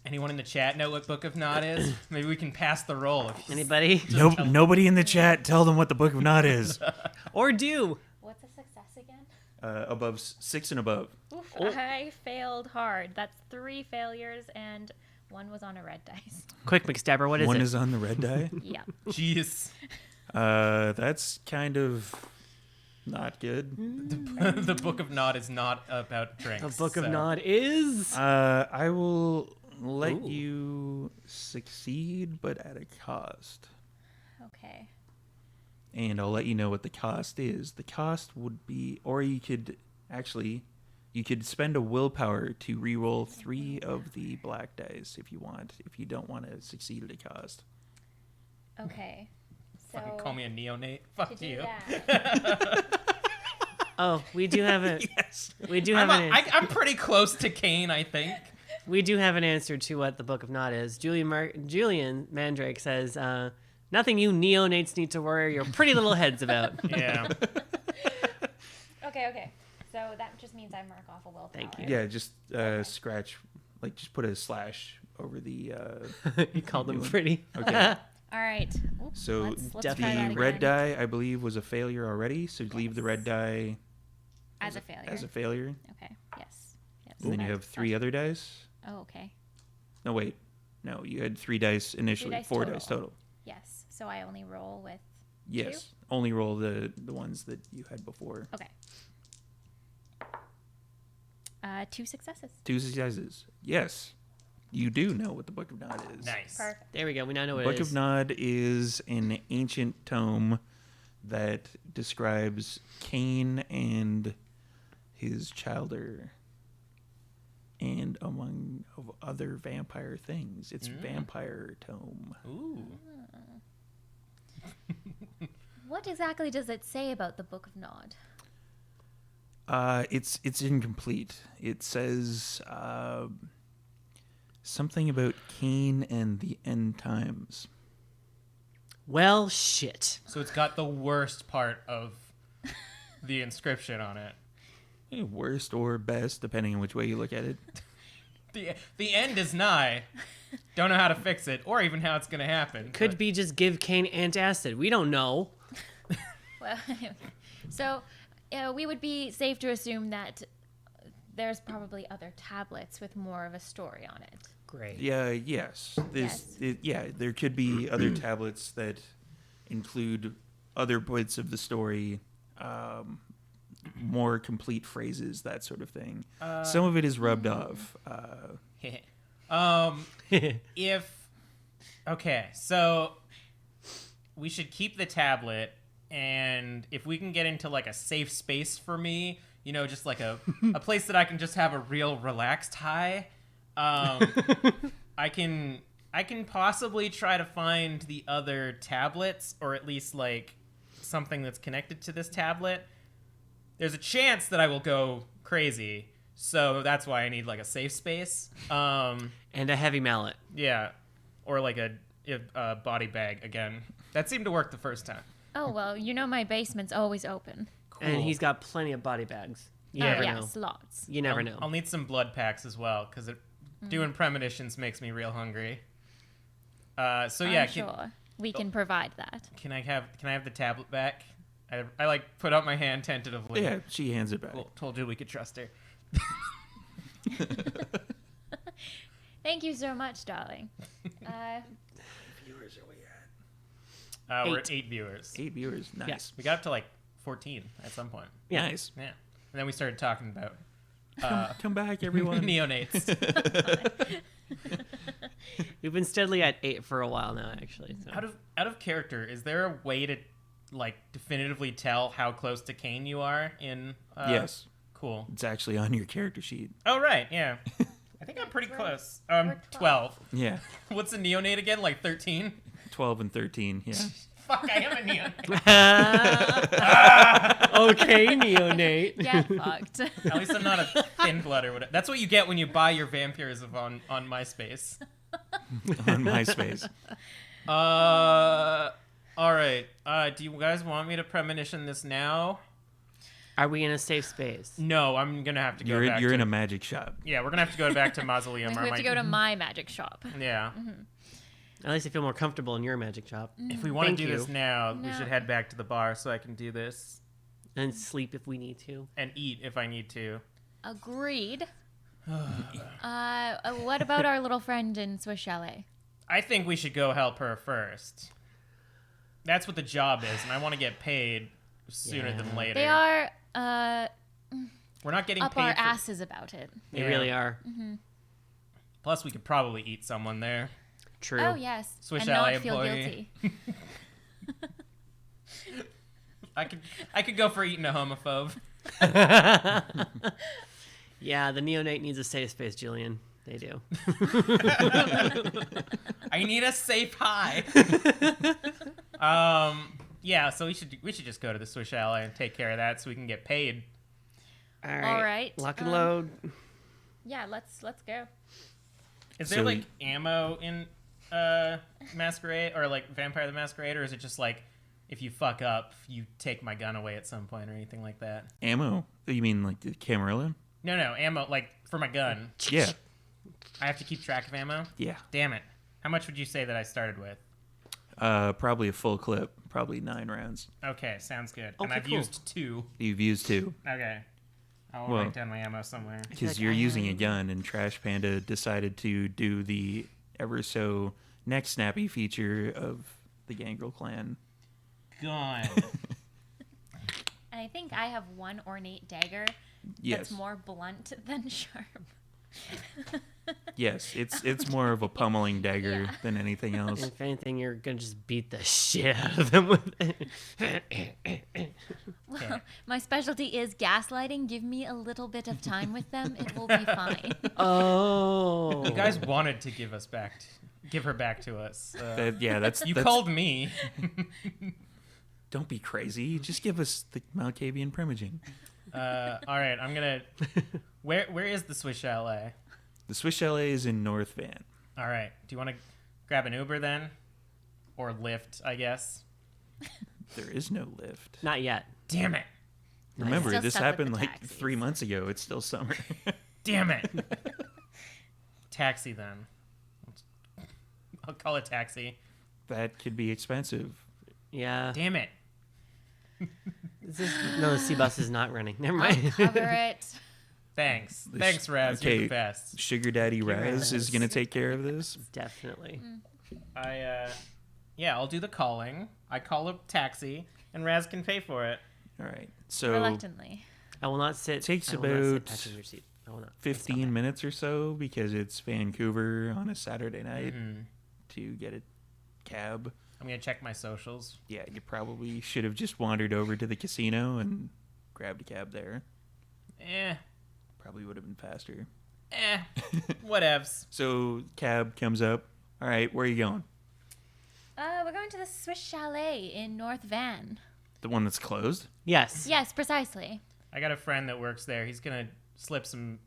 Anyone in the chat know what Book of Nod is? Maybe we can pass the roll. Anybody? Nope. Nobody in the chat. Tell them what the Book of Nod is. Or do. What's a success again? Above 6 and above. Oof, I failed hard. That's 3 failures and 1 was on a red dice. Quick, McStabber, what is One it? is on the red die. Yeah. Jeez. That's kind of not good. The Book of Nod is not about drinks. The Book of so- Nod is... I will let you succeed, but at a cost. Okay. And I'll let you know what the cost is. The cost would be, or you could spend a willpower to re-roll 3 of the black dice if you want, if you don't want to succeed at a cost. Okay. So Fucking call me a neonate. Fuck to do you. that, Oh, we do have a... Yes. We do have an answer. I'm pretty close to Kane, I think. We do have an answer to what the Book of Nod is. Julian Mandrake says, nothing you neonates need to worry your pretty little heads about. Yeah. okay. So that just means I mark off a willpower. Thank you. Yeah, just scratch, like just put a slash over the. You called them pretty. Okay. All right. Oops, So let's try definitely that the red again. die, I believe, was a failure already. So leave the red die As a failure. as a failure. Okay. Yes. And then you have That's 3 other dice. Oh, okay. No, wait. No, you had 3 dice initially. dice 4 total. dice total. Yes. So I only roll with. Yes. Only roll the ones that you had before. Okay. 2 successes. 2 successes. Yes. You do know what the Book of Nod is. Nice. Perfect. There we go. We now know what Book it is. of Nod is an ancient tome that describes Cain and his childer, and among of other vampire things. It's vampire tome. Ooh. What exactly does it say about the Book of Nod? It's incomplete. It says something about Cain and the end times. Well, shit. So it's got the worst part of the inscription on it. Worst or best, depending on which way you look at it. The end is nigh. Don't know how to fix it, or even how it's gonna happen. Could but- be just give Cain antacid. We don't know. Well, so we would be safe to assume that there's probably other tablets with more of a story on it. Great. Yeah, yes. Yes. There could be other tablets that include other bits of the story, more complete phrases, that sort of thing. Some of it is rubbed off. Okay, so we should keep the tablet, and if we can get into like a safe space for me, you know, just like a place that I can just have a real relaxed high, I can possibly try to find the other tablets, or at least like something that's connected to this tablet. There's a chance that I will go crazy, so that's why I need like a safe space. And a heavy mallet. Yeah, or like a body bag again. That seemed to work the first time. Oh, well, you know my basement's always open. Cool. And he's got plenty of body bags. You never know. Yes, lots. You never know. I'll need some blood packs as well, because doing premonitions makes me real hungry. So yeah, I'm sure we can provide that. can I have the tablet back? I like put out my hand tentatively. Yeah, she hands it back. Cool. Told you we could trust her. Thank you so much, darling. Viewers are we at? We're at 8 viewers. 8 viewers. Nice. Yes. We got up to like 14 at some point. Yeah. Nice. Yeah, and then we started talking about Come back, everyone. neonates. We've been steadily at 8 for a while now, actually. So. Out of character, is there a way to like definitively tell how close to Cain you are in? Yes. Cool. It's actually on your character sheet. Oh right, yeah. I think I'm pretty close. we're 12. Yeah. What's a neonate again? Like 13? 12 and 13. Yeah. Fuck, I am a neonate. Okay, neonate. Get fucked. At least I'm not a thin blood or whatever. That's what you get when you buy your vampirism on MySpace. On MySpace. All right. Do you guys want me to premonition this now? Are we in a safe space? No, I'm gonna have to go back. You're in a magic shop. Yeah, we're gonna have to go back to Mausoleum. We have to go to my magic shop. Yeah. At least I feel more comfortable in your magic shop. If we want to Thank do you. this now, we No. should head back to the bar so I can do this And sleep if we need to. and eat if I need to. Agreed. What about our little friend in Swiss Chalet? I think we should go help her first. That's what the job is, and I want to get paid sooner than later. They are We're not getting up paid our for- asses about it. They Yeah. really are. Plus, we could probably eat someone there. True. Oh yes, Swiss and Chalet not feel employee. guilty. I could go for eating a homophobe. Yeah, the neonate needs a safe space, Jillian. They do. I need a safe high. Yeah, so we should just go to the Swiss Chalet and take care of that so we can get paid. All right. All right, Lock and load. Yeah, let's go. Is there So like ammo in Masquerade or like Vampire the Masquerade, or is it just like if you fuck up, you take my gun away at some point or anything like that? Ammo? You mean like the Camarilla? No, ammo like for my gun. Yeah. I have to keep track of ammo. Yeah. Damn it! How much would you say that I started with? Probably a full clip. Probably 9 rounds. Okay, sounds good. And Okay, I've cool. used 2. You've used 2. Okay, I'll Well- write down my ammo somewhere. Because like you're I using a already- gun, and Trash Panda decided to do the ever so neck snappy feature of the Gangrel clan. Gun. And I think I have one ornate dagger Yes. that's more blunt than sharp. Yes, it's more of a pummeling dagger Yeah. than anything else. If anything, you're gonna just beat the shit out of them with it. Well, my specialty is gaslighting. Give me a little bit of time with them. It will be fine. Oh. You guys wanted to give her back to us. That's You that's- called me. Don't be crazy. Just give us the Malkavian Primogen. All right, I'm gonna. Where is the Swiss Chalet? The Swiss Chalet is in North Van. All right. Do you want to grab an Uber then, or Lyft? I guess. There is no lift. Not yet. Damn it! Remember, Still this stuck with happened the like taxis. 3 months ago. It's still summer. Damn it! Taxi then. I'll call it taxi. That could be expensive. Yeah. Damn it! No, the sea bus is not running. Never I'll mind. cover it. Thanks, Raz. You're okay. the best. Sugar Daddy Raz Raz. is going to take care of this. Definitely. Yeah, I'll do the calling. I call a taxi, and Raz can pay for it. All right. So Reluctantly. I will not sit. Takes I will not sit about passenger seat. I will not. 15 minutes or so because it's Vancouver on a Saturday night to get a cab. I'm gonna check my socials. Yeah, you probably should have just wandered over to the casino and grabbed a cab there. Probably would have been faster. Whatevs. So cab comes up. All right, where are you going? We're going to the Swiss Chalet in North Van. The one that's closed? Yes. Yes, precisely. I got a friend that works there. He's gonna slip some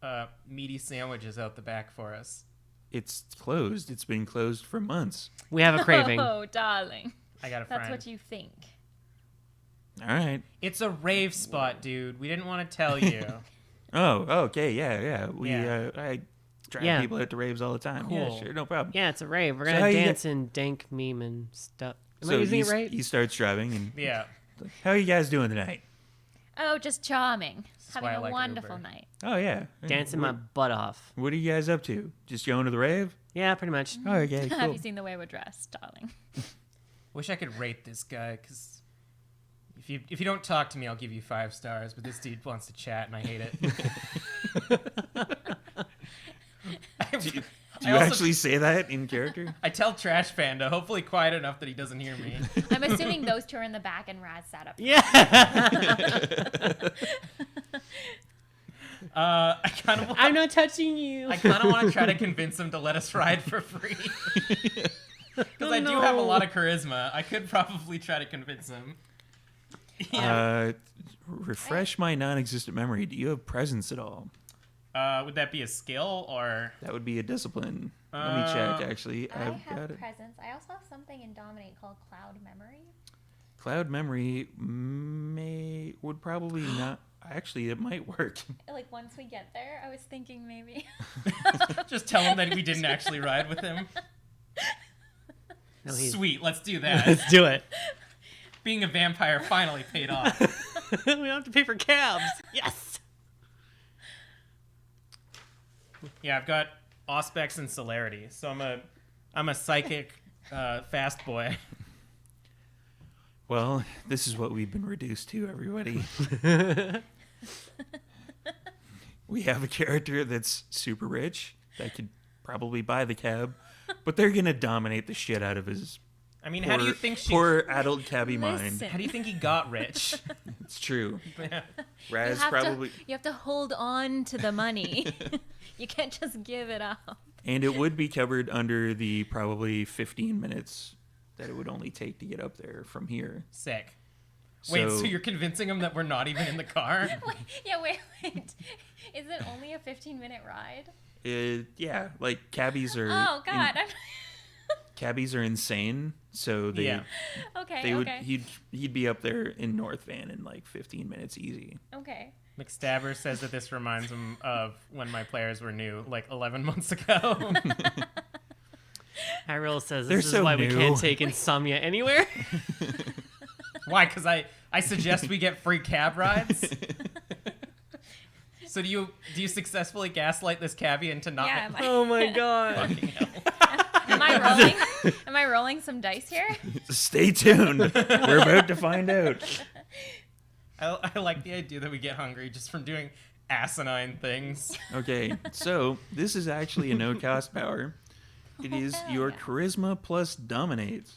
meaty sandwiches out the back for us. It's closed. It's been closed for months. We have a craving. Oh, darling. I got a friend. That's what you think. All right. It's a rave spot, dude. We didn't want to tell you. Oh, okay. Yeah. Yeah. I drive Yeah. people out to raves all the time. Cool. Yeah, sure. No problem. Yeah, it's a rave. We're So gonna how you dance and dank meme and stuff. Am I So using it right? he starts driving and Yeah. how are you guys doing tonight? Oh, just charming. is Having why I a like wonderful Uber. night. Oh yeah. Dancing my butt off. What are you guys up to? Just going to the rave? Yeah, pretty much. Oh, okay, Have cool. you seen the way we're dressed, darling? Wish I could rate this guy, because if you don't talk to me, I'll give you 5 stars. But this dude wants to chat, and I hate it. Do you actually say that in character? I tell Trash Panda, hopefully quiet enough that he doesn't hear me. I'm assuming those two are in the back and Raz sat up. Yeah. I kind of I'm not touching you. I kind of want to try to convince him to let us ride for free. Because I do have a lot of charisma. I could probably try to convince him. Refresh my non-existent memory. Do you have presence at all? Would that be a skill or? That would be a discipline. Let me check, actually. I I've got have it. presence. I also have something in Dominate called Cloud Memory. Cloud memory would probably not. Actually, it might work. Like once we get there, I was thinking maybe. Just tell him that we didn't actually ride with him. No, he's- Sweet, let's do that. Let's do it. Being a vampire finally paid off. We don't have to pay for cabs. Yes. Yeah, I've got Auspex and Celerity, so I'm a psychic fast boy. Well, this is what we've been reduced to, everybody. We have a character that's super rich that could probably buy the cab, but they're gonna dominate the shit out of his I mean, how do you think she? poor adult cabbie mind. Listen. How do you think he got rich? It's true. Yeah. Raz you have probably, to, you have to hold on to the money. You can't just give it up. and it would be covered under the probably 15 minutes that it would only take to get up there from here. Sick. Wait, so you're convincing him that we're not even in the car? Wait. Is it only a 15-minute ride? Yeah, like cabbies are. Oh God. Cabbies are insane, so they Yeah. Okay. would Okay. he'd be up there in North Van in like 15 minutes easy. Okay. McStabber says that this reminds him of when my players were new, like 11 months ago. Hyrule says They're this is so why we new. can't take Insomnia anywhere. Why? Because I suggest we get free cab rides. So do you successfully gaslight this cabbie into not? Yeah. Oh my god. Fucking hell. Am I rolling? Am I rolling some dice here? Stay tuned. We're about to find out. I like the idea that we get hungry just from doing asinine things. Okay, so this is actually a no-cost power. It is hell your yeah. charisma plus dominate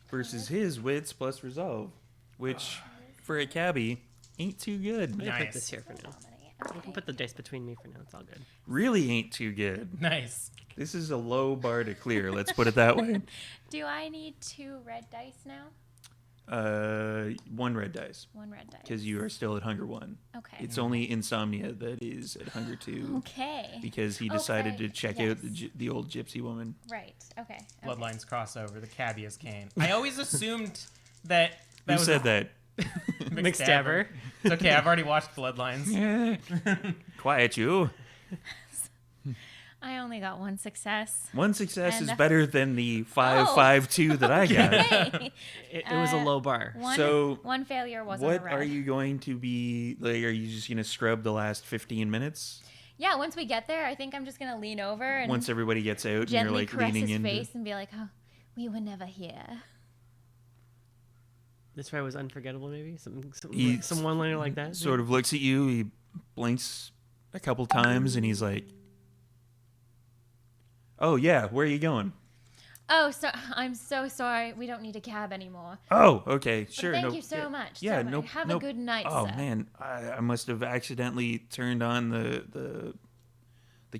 versus his wits plus resolve, which for a cabbie ain't too good. I'm gonna Nice. put this here for now. You can put the dice between me for now. It's all good. Really ain't too good. Nice. This is a low bar to clear. Let's put it that way. Do I need 2 red dice now? 1 red dice. 1 red dice. Because you are still at hunger 1. Okay. It's only Insomnia that is at hunger 2 Okay. because he decided Okay, to check yes. out the old gypsy woman. Right. Okay. Bloodlines crossover. The cabbie is Kane. I always assumed that Who was said that? McStabber. It's okay. I've already watched Bloodlines. Quiet you. I only got 1 success. 1 success And is that's- better than the 5-5-2 that I got. Hey. It was a low bar. So, one failure wasn't What a red. are you going to be like? Are you just going to scrub the last 15 minutes Yeah, once we get there, I think I'm just gonna lean over and once everybody gets out and you're gently like caress leaning his into? face and be like, "Oh, we were never here." This ride was unforgettable, maybe? He Some one-liner like that? Sort of looks at you. He blinks a couple times and he's like, "Oh yeah, where are you going?" Oh, so I'm so sorry. We don't need a cab anymore. Oh, okay, sure. Thank no, you so much. Yeah, so much. no. Have no, a good night, Oh sir. man, I must have accidentally turned on the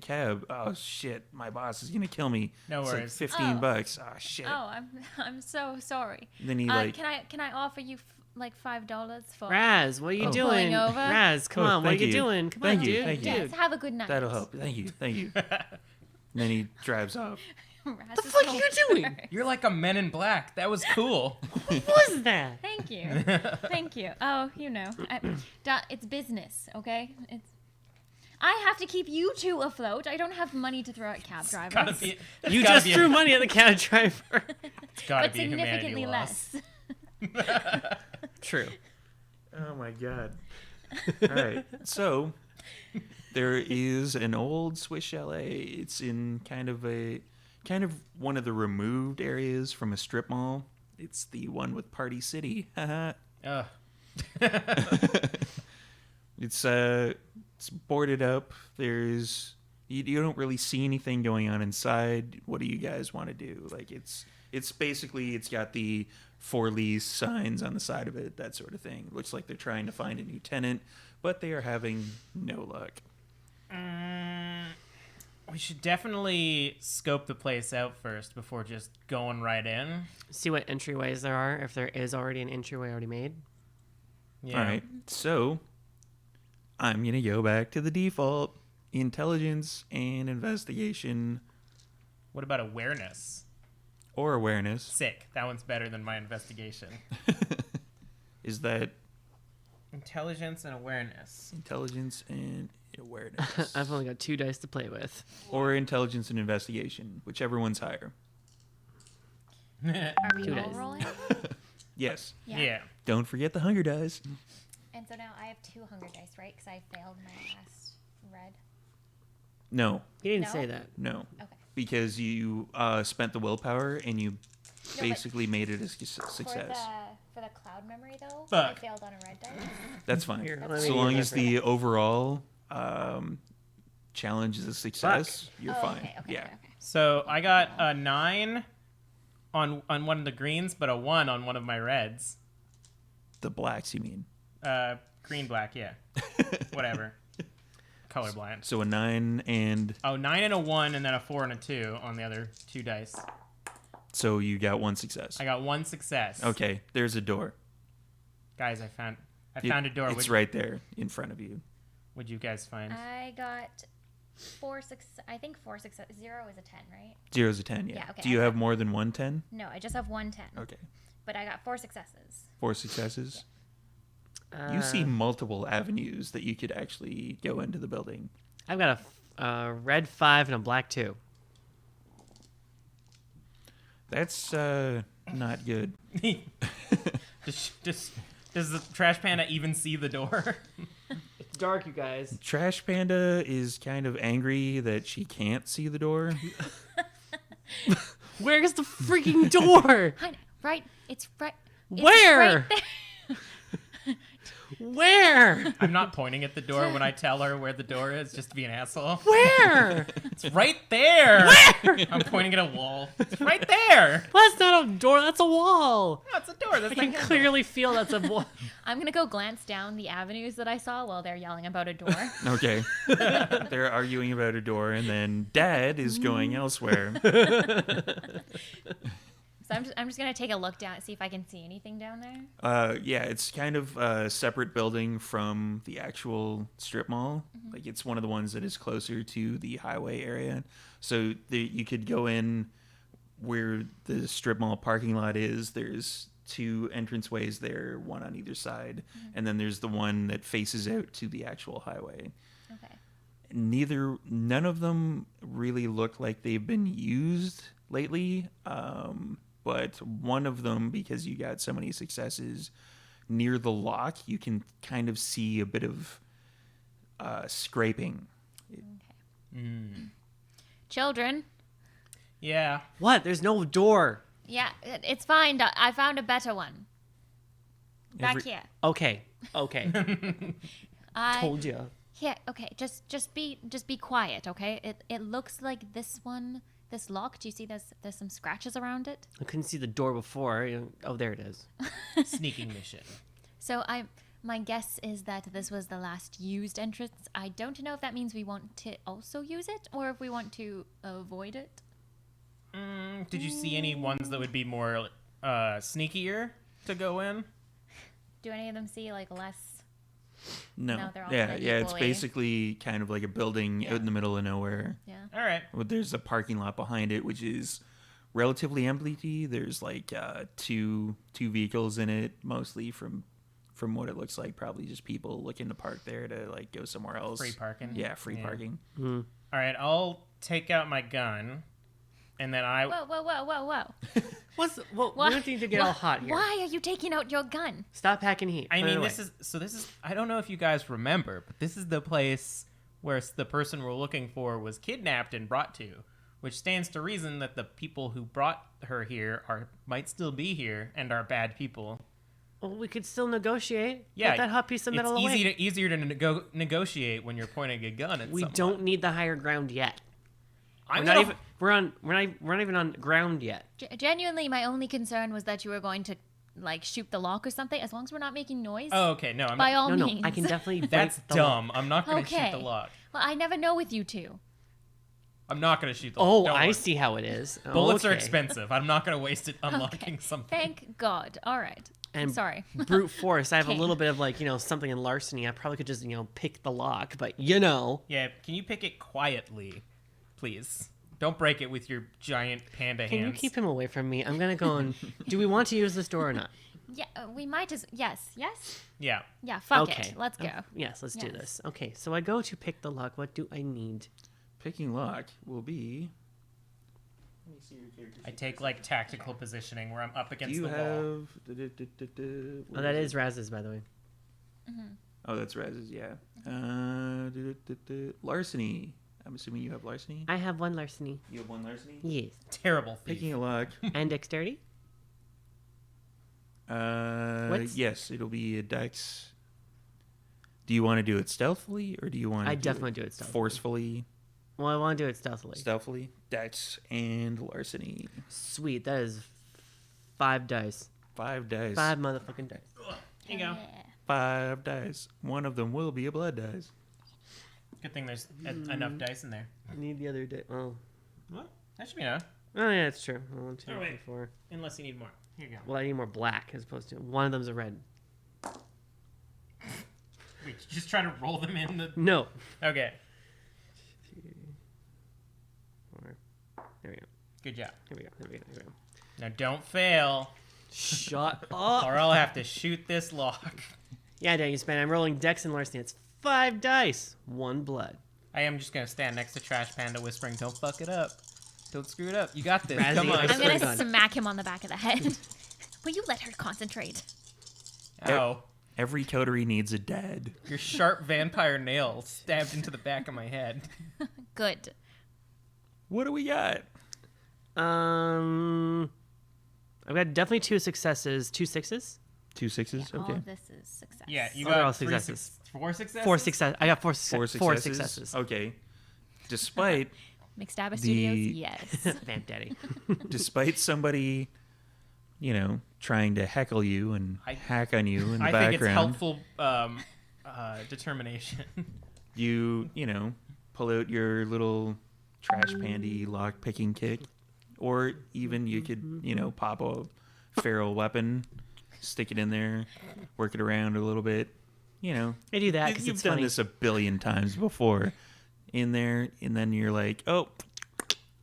cab. Oh shit, my boss is gonna kill me. No It's like worries. $15. Oh shit. Oh, I'm so sorry. And then he Can I offer you like $5 for? Raz, what are you Oh. doing? Pulling over? Raz, come Oh, on, what are thank you you. doing? Come Thank on, you, dude. thank you. Yes. Have a good night. That'll help. Thank you. Thank you. And then he drives off. What the fuck are you doing? You're like a Men in Black. That was cool. What was that? Thank you. Thank you. Oh, it's business, okay? I have to keep you two afloat. I don't have money to throw at cab drivers. Gotta be. it's You gotta just be threw money at the cab driver. It's gotta but be a humanity significantly loss. less. True. Oh my god. All right. So there is an old Swiss chalet. It's in kind of one of the removed areas from a strip mall. It's the one with Party City. Haha. Ugh. It's boarded up. There's you don't really see anything going on inside. What do you guys want to do? Like it's basically it's got the for lease signs on the side of it, that sort of thing. Looks like they're trying to find a new tenant, but they are having no luck. We should definitely scope the place out first before just going right in. See what entryways there are, if there is already an entryway already made. Yeah. All right. So I'm going to go back to the default intelligence and investigation What about awareness? or awareness. Sick. That one's better than my investigation. Is that Intelligence and awareness. Intelligence and awareness. I've only got 2 dice to play with. Or intelligence and investigation, whichever one's higher. Are we 2 all dice. rolling? Yes. Yeah. Don't forget the hunger dice. And so now I have 2 hunger dice, right? Because I failed my last red. No, He didn't No? say that. no. Okay. Because you spent the willpower and you but basically made it a success. For the cloud memory though, Fuck. I failed on a red dice. That's fine. Here, let me So long use as that for the overall challenge is a success, you're Oh, fine. okay, Yeah. okay. So I got a 9 on one of the greens, but a 1 on one of my reds. The blacks, you mean? Green, black, yeah. Whatever. Colorblind. So a 9 and Oh, 9 and a 1, and then a 4 and a 2 on the other 2 dice. so you got 1 success. I got 1 success. Okay, there's a door. Guys, I found You- a door. It's right there in front of you. What'd you guys find? I got 4 success. I think 4 success. 0 is a 10, right? 0's a 10, yeah. Yeah, okay, Do you I have got- more than 1 10? No, I just have 1 10. Okay. But I got 4 successes. 4 successes. You see multiple avenues that you could actually go into the building. I've got a red 5 and a black 2. That's not good. Does the trash panda even see the door? It's dark, you guys. Trash Panda is kind of angry that she can't see the door. Where's the freaking door? Right? It's right. It's Where? Right there. Where? I'm not pointing at the door when I tell her where the door is, just to be an asshole. Where? It's right there. I'm pointing at a wall. It's right there. That's not a door. That's a wall. No, it's a door. That's I the can handle. clearly feel that's a wall. I'm gonna go glance down the avenues that I saw while they're yelling about a door. Okay. They're arguing about a door, and then Dad is going elsewhere. So I'm just gonna take a look down, see if I can see anything down there. Yeah, it's kind of a separate building from the actual strip mall. Like, it's one of the ones that is closer to the highway area. So you could go in where the strip mall parking lot is. There's 2 entranceways there, one on either side. And then there's the one that faces out to the actual highway. Okay. None of them really look like they've been used lately. But one of them, because you got so many successes, near the lock, you can kind of see a bit of scraping. Children. Yeah. What? There's no door. Yeah, it's fine. I found a better one. Back here. Okay. Okay. I Told you. Here, okay. Just be quiet, okay? It looks like this one, this lock. Do you see there's some scratches around it? I couldn't see the door before. Oh, there it is. Sneaking mission. So my guess is that this was the last used entrance. I don't know if that means we want to also use it or if we want to avoid it. Did you see any ones that would be more sneakier to go in? Do any of them see like less? No. No, they're all Yeah, kinda yeah. It's equally- basically kind of like a building out in the middle of nowhere. Yeah. All right. Well, there's a parking lot behind it, which is relatively empty. There's like two vehicles in it, mostly from what it looks like. Probably just people looking to park there to like go somewhere else. Free parking. Yeah, free parking. All right. I'll take out my gun, and then I. Whoa. We don't need to get all hot here. Why are you taking out your gun? Stop packing heat. I Put it mean, away. this is. I don't know if you guys remember, but this is the place where the person we're looking for was kidnapped and brought to, which stands to reason that the people who brought her here might still be here and are bad people. Well, we could still negotiate. Yeah, Put that hot piece of metal it's away. easier to negotiate when you're pointing a gun at We someone. don't need the higher ground yet. I'm We're not gonna- even. We're not even on ground yet. Genuinely, my only concern was that you were going to like shoot the lock or something. As long as we're not making noise, Oh, okay. No, I'm by not. all No, means. I can definitely. break That's the lock. dumb. I'm not going to shoot Okay. the lock. Well, I never know with you two. I'm not going to shoot the lock. Oh, Don't I worry. see how it is. Bullets are Okay. expensive. I'm not going to waste it unlocking Okay. something. Thank God. All right. I'm And sorry. brute force. I have Okay. a little bit of like something in larceny. I probably could just pick the lock, but Yeah, can you pick it quietly, please? Don't break it with your giant panda Can hands. you keep him away from me? I'm gonna go and. Do we want to use this door or not? Yeah, we might as yes. Yeah. Yeah, fuck Okay. it. Let's go. Yes, let's do Yes. this. Okay, so I go to pick the lock. What do I need? Picking lock will be. Let me see your character. I take like tactical positioning where I'm up Do against you the wall. have? Oh, that is Raz's, by the way. Oh, that's Raz's. Yeah. Larceny. I'm assuming you have larceny. I have one larceny. You have one larceny. Yes. Terrible thief. Picking a lock. And dexterity? What's- Yes, it'll be a dex. Do you want to do it stealthily, or do you want to? I definitely do it stealthily. Forcefully, Well, I want to do it stealthily. stealthily. Dex and larceny. Sweet. That is 5 dice. 5 dice. 5 motherfucking dice. Here you go. Yeah. 5 dice. One of them will be a blood dice. Good thing there's enough dice in there. I need the other dice. Oh. What? That should be enough. Oh, yeah, it's true. 1, 2, Oh, 3, wait. 4. Unless you need more. Here you go. Well, I need more black as opposed to one of them's a red. Wait, you just try to roll them in the. No. Okay. 4. There we go. Good job. Here we go. Here we go. Here we go. Now don't fail, Shut up. or I'll have to shoot this lock. Yeah, dang, you spent. I'm rolling dex and larceny. It's 5 dice. 1 blood. I am just gonna stand next to Trash Panda, whispering, "Don't fuck it up. Don't screw it up. You got this. Razzie, Come on." I I'm swear to gonna God. smack him on the back of the head. Will you let her concentrate? Ow. Every coterie needs a dad. Your sharp vampire nail stabbed into the back of my head. Good. What do we got? I've got definitely 2 successes. 2 6s? 2 6s. All Okay. of this is success. Yeah, you Oh, they're all got successes. 4 successes. 4 success. I got 4 4 4 successes. successes. Okay. Despite McStabber Studios, The- yes. Vamp Daddy. despite somebody, trying to heckle you and hack on you in the I think it's background, helpful determination. you pull out your little trash pandy lock picking kit, or even you could pop a feral weapon, stick it in there, work it around a little bit. I do that because You've it's done funny. this a billion times before in there, and then you're like, oh,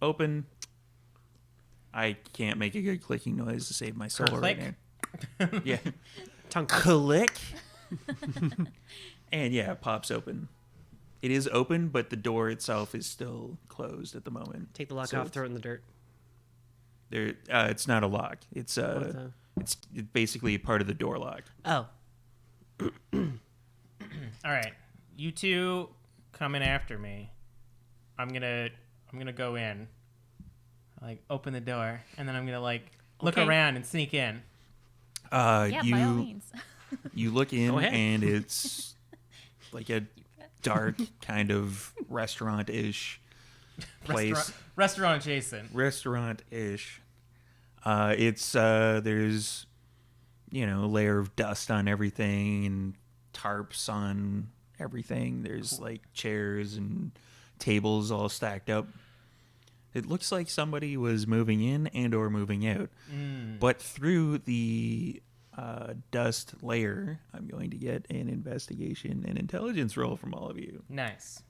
open. I can't make a good clicking noise to save my soul right Click. now. Yeah. Tongue Click. And yeah, it pops open. It is open, but the door itself is still closed at the moment. Take the lock So off, throw it in the dirt. There, it's not a lock. It's What's that? it's basically part of the door lock. Oh. All right, you two coming after me. I'm gonna go in, like open the door, and then I'm gonna like look Okay. around and sneak in. Yeah, by all means. You look in, Go ahead. and it's like a dark kind of restaurant-ish place. Restaurant Jason. Restaurant-ish. It's there's a layer of dust on everything and tarps on everything. There's like chairs and tables all stacked up. It looks like somebody was moving in and or moving out. But through the dust layer, I'm going to get an investigation and intelligence roll from all of you. Nice.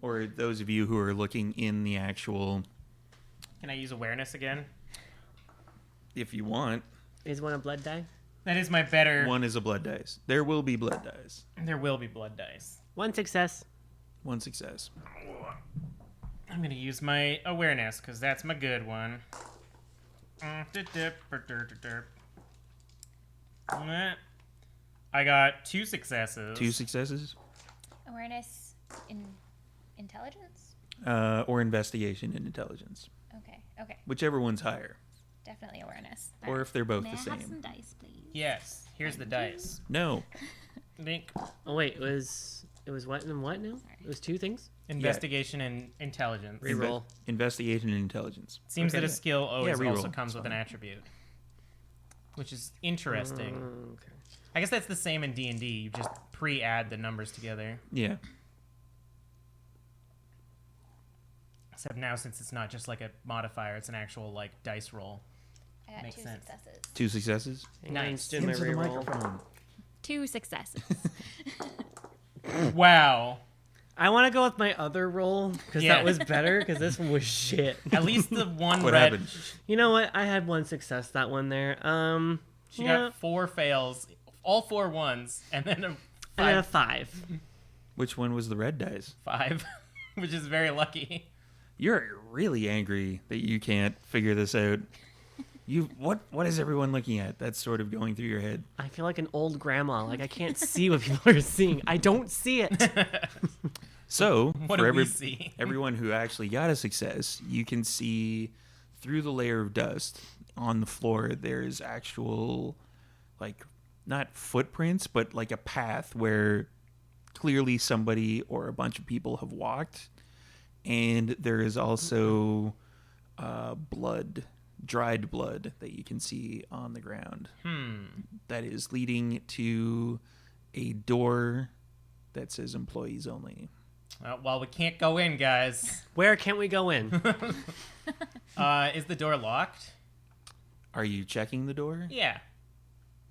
Or those of you who are looking in the actual, Can I use awareness again? if you want. Is one a blood die? That is my better. One is a blood dice. There will be blood dice. There will be blood dice. 1 success. 1 success. I'm gonna use my awareness because that's my good one. I got 2 successes. 2 successes. Awareness in intelligence? Or investigation and intelligence. Okay. Whichever one's higher. Definitely awareness. Or if they're both May the I have same. some dice, please? Yes. Here's the dice. No. Dink. Oh, wait. It was what and what now? It was 2 things? Investigation and intelligence. Reroll. Investigation and intelligence. Seems that Okay. a skill always reroll. also comes It's with an fine. attribute, which is interesting. Okay. I guess that's the same in D&D. You just pre-add the numbers together. Yeah. Except now, since it's not just like a modifier, it's an actual like dice roll. I got Makes 2 sense. successes. 2 successes. Hang Nice. on, just doing my reroll. 2 successes. Wow. I want to go with my other roll because Yeah. that was better because this one was shit. At least the one What red. happened? You know what? I had 1 success that one there. She Yeah. got 4 fails, all 4 ones, and then a And a 5, 5. Which one was the red dice? 5 which is very lucky. You're really angry that you can't figure this out. What is everyone looking at? That's sort of going through your head. I feel like an old grandma. Like, I can't see what people are seeing. I don't see it. So, What for do we see? everyone who actually got a success, you can see through the layer of dust on the floor, there's actual, like, not footprints, but like a path where clearly somebody or a bunch of people have walked. And there is also blood, dried blood, that you can see on the ground. That is leading to a door that says employees only. Well, we can't go in, guys. Where can we go in? Is the door locked? Are you checking the door? Yeah.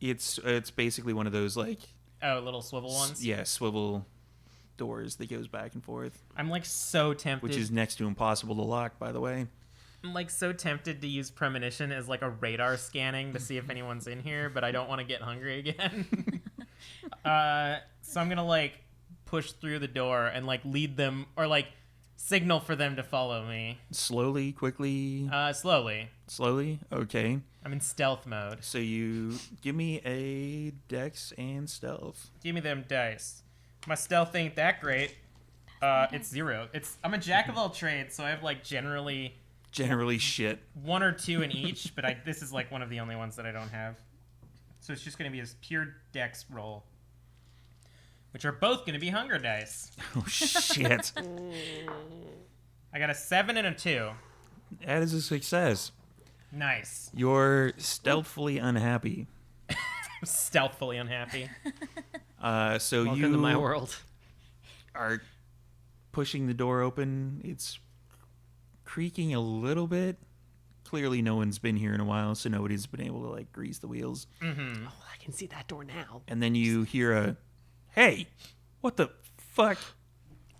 It's basically one of those, like, Oh, little swivel ones? yeah, swivel doors that goes back and forth, I'm like so tempted. which is next to impossible to lock, by the way. I'm like so tempted to use premonition as like a radar scanning to see if anyone's in here, but I don't want to get hungry again. So I'm gonna like push through the door and like lead them or like signal for them to follow me. Slowly, quickly, Slowly. slowly. Okay. I'm in stealth mode. So you give me a dex and stealth. Give me them dice. My stealth ain't that great. It's 0. I'm a jack of all trades, so I have like generally Generally shit. 1 or 2 in each, but this is like one of the only ones that I don't have. So it's just going to be a pure dex roll, which are both going to be hunger dice. Oh shit. I got a 7 and a 2. That is a success. Nice. You're stealthily unhappy. I'm stealthfully unhappy. So Welcome you to my world. are pushing the door open. It's creaking a little bit. Clearly no one's been here in a while, so nobody's been able to like grease the wheels. Oh, I can see that door now. And then you hear a, "Hey, what the fuck?"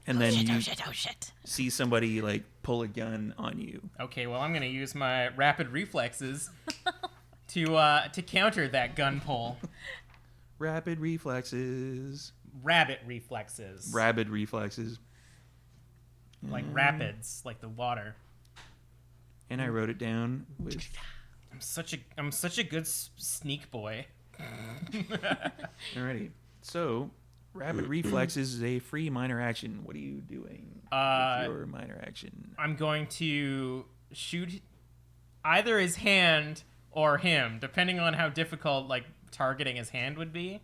And then you Oh shit. see somebody like pull a gun on you. Okay, well, I'm going to use my rapid reflexes to counter that gun pull. Rapid reflexes. Rabbit reflexes. Rabid reflexes. Like rapids, like the water. And I wrote it down with I'm such a good sneak boy. Alrighty. So, rapid reflexes is a free minor action. What are you doing with your minor action? I'm going to shoot either his hand or him, depending on how difficult like targeting his hand would be.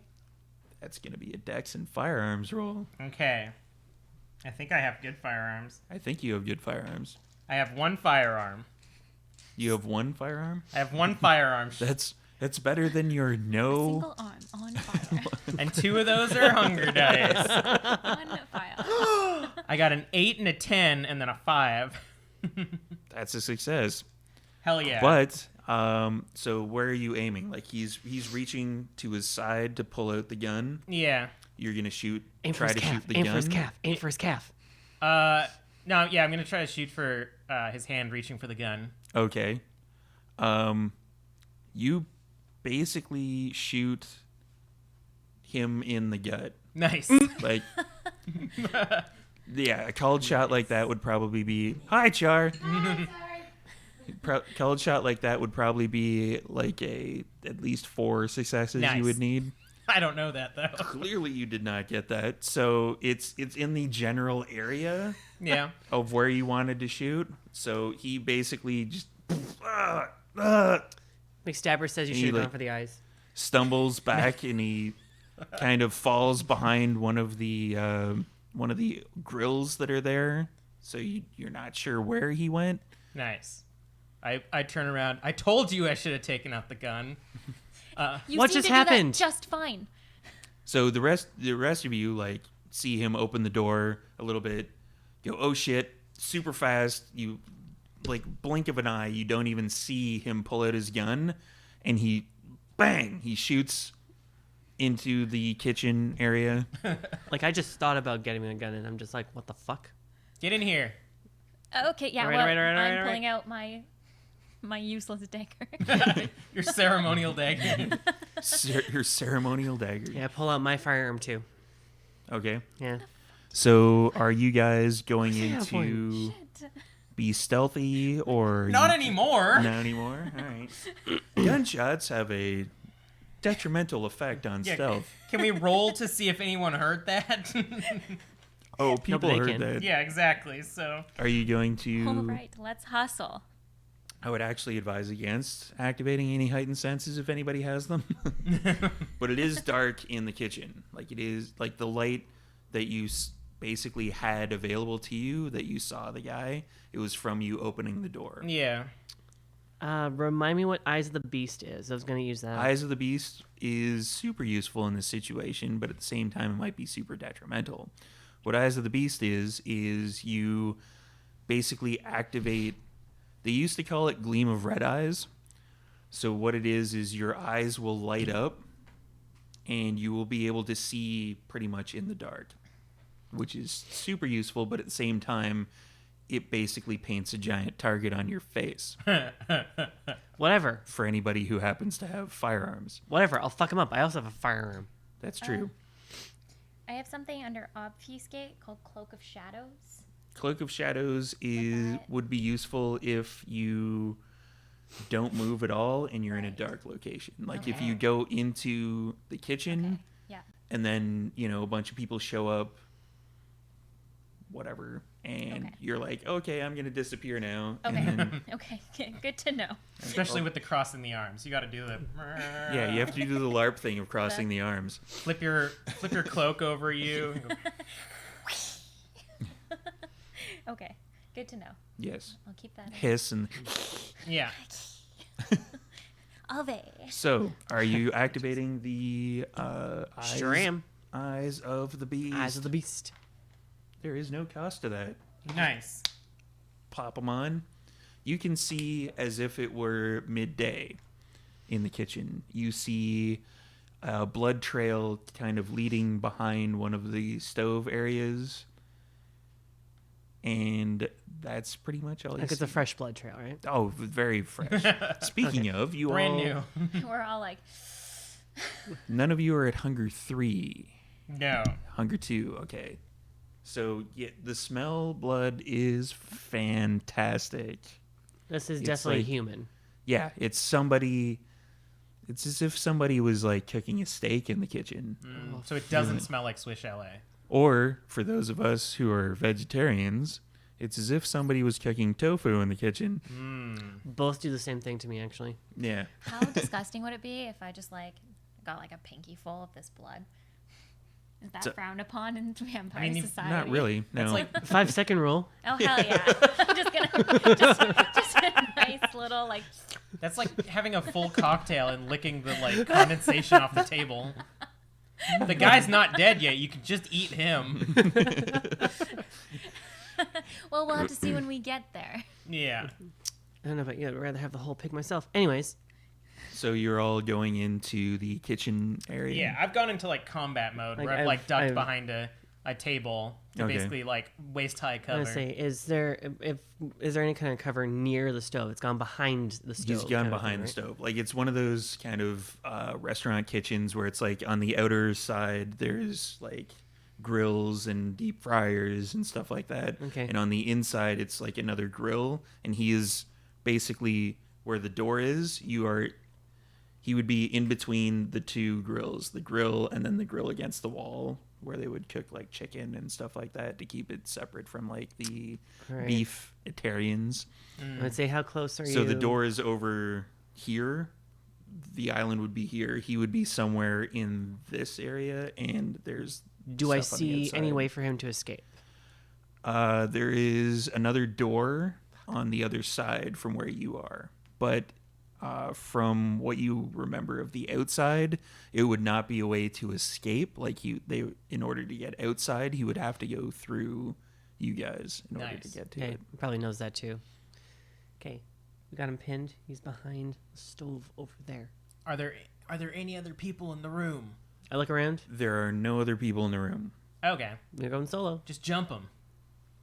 That's going to be a dex and firearms roll. Okay. I think I have good firearms. I think you have good firearms. I have 1 firearm. You have 1 firearm? I have 1 firearm. That's better than your no. Single arm on fire. And 2 of those are hunger dice. On fire. I got an 8 and a 10 and then a 5. That's a success. Hell yeah. But so where are you aiming? Like he's reaching to his side to pull out the gun. Yeah. You're gonna shoot. Aim for try his to calf. shoot the Aim gun. for his calf. Aim for his calf. No, yeah, I'm going to try to shoot for his hand reaching for the gun. Okay. You basically shoot him in the gut. Nice. Like, yeah, a called shot like that would probably be, "Hi, Char." Called shot like that would probably be like at least 4 successes Nice. you would need. I don't know that, though. Clearly, you did not get that. So it's in the general area Yeah. of where you wanted to shoot. So he basically just McStabber says you He, should have like- gone for the eyes. stumbles back and he kind of falls behind one of the grills that are there. So you're not sure where he went. Nice. I turn around. I told you I should have taken out the gun. You What seem just to do that happened? just fine. So the rest of you like see him open the door a little bit, go, "Oh shit," super fast. You like blink of an eye, you don't even see him pull out his gun, and he shoots into the kitchen area. Like, I just thought about getting a gun, and I'm just like, what the fuck? Get in here. Okay, yeah, All right, well, all right, all right, all I'm right. pulling out my My useless dagger. Your ceremonial dagger. Your ceremonial dagger. Yeah, pull out my firearm too. Okay. Yeah. So, are you guys going have into Shit. be stealthy or Not anymore. Not anymore. All right. Gunshots have a detrimental effect on Yeah, stealth. Can we roll to see if anyone heard that? Oh, people they heard can. that. Yeah, exactly. So Are you going to? All right, let's hustle. I would actually advise against activating any heightened senses if anybody has them. But it is dark in the kitchen. Like it is like the light that you basically had available to you that you saw the guy. It was from you opening the door. yeah. Remind me what Eyes of the Beast is. I was going to use that. Eyes of the Beast is super useful in this situation, but at the same time, it might be super detrimental. What Eyes of the Beast is you basically activate. They used to call it Gleam of Red Eyes. So what it is your eyes will light up, and you will be able to see pretty much in the dark, which is super useful. But at the same time, it basically paints a giant target on your face Whatever. for anybody who happens to have firearms. Whatever. I'll fuck him up. I also have a firearm. That's true. I have something under obfuscate called Cloak of Shadows. Cloak of Shadows would be useful if you don't move at all and you're in a Right. dark location. Like if Okay. you go into the kitchen Okay. Yeah. and then, a bunch of people show up, whatever, and Okay. you're like, okay, I'm going to disappear now. Okay. And then, Okay. Good to know. Especially with the crossing the arms, you got to do the. yeah, you have to do the LARP thing of crossing the arms. flip your cloak over you. And go, Okay. Good to know. Yes. I'll keep that. Hiss and... yeah. Ave. So, are you activating the Sure am. Eyes of the Beast? Eyes of the Beast. There is no cost to that. Nice. Pop them on. You can see as if it were midday in the kitchen. You see a blood trail kind of leading behind one of the stove areas. And that's pretty much all you Like see. it's a fresh blood trail, right? Oh, very fresh. Speaking of, you Brand all... new. We're all like, None of you are at Hunger 3. No. Hunger 2, okay. So, yeah, the smell blood is fantastic. This is It's definitely like- human. Yeah, it's somebody... It's as if somebody was, like, cooking a steak in the kitchen. So it doesn't smell like Swiss chalet. Or, for those of us who are vegetarians, it's as if somebody was cooking tofu in the kitchen. Both do the same thing to me, actually. Yeah. how disgusting would it be if I just got like a pinky full of this blood? Is that So- frowned upon in vampire you- society? Not really, no. It's like 5-second rule. Oh hell yeah! I'm just gonna just a nice little like. that's like having a full cocktail and licking the like condensation off the table. The guy's not dead yet. You can just eat him. Well, we'll have to see when we get there. Yeah. I don't know about you. I'd rather have the whole pig myself. Anyways, So you're all going into the kitchen area? Yeah, I've gone into like combat mode Like, where I've I've- like ducked I've- behind a table to Okay. basically like waist high I cover. want to say, is there any kind of cover near the stove? It's gone behind the stove. He's kind gone of behind thing, the right? stove. Like it's one of those kind of restaurant kitchens where it's like on the outer side there's like grills and deep fryers and stuff like that. Okay. And on the inside it's like another grill, and he is basically where the door is. He would be in between the two grills, the grill and then the grill against the wall where they would cook like chicken and stuff like that to keep it separate from like the Right. beef-itarians. I'd say, how close are you? So the door is over here. The island would be here. He would be somewhere in this area, and there's. Do I stuff on the see any outside. way for him to escape? There is another door on the other side from where you are, but from what you remember of the outside, it would not be a way to escape. Like in order to get outside, he would have to go through you guys in order to Nice. get to Okay, it. he probably knows that too. Okay, we got him pinned. He's behind the stove over there. Are there any other people in the room? I look around. There are no other people in the room. Okay, We're going solo. just jump them.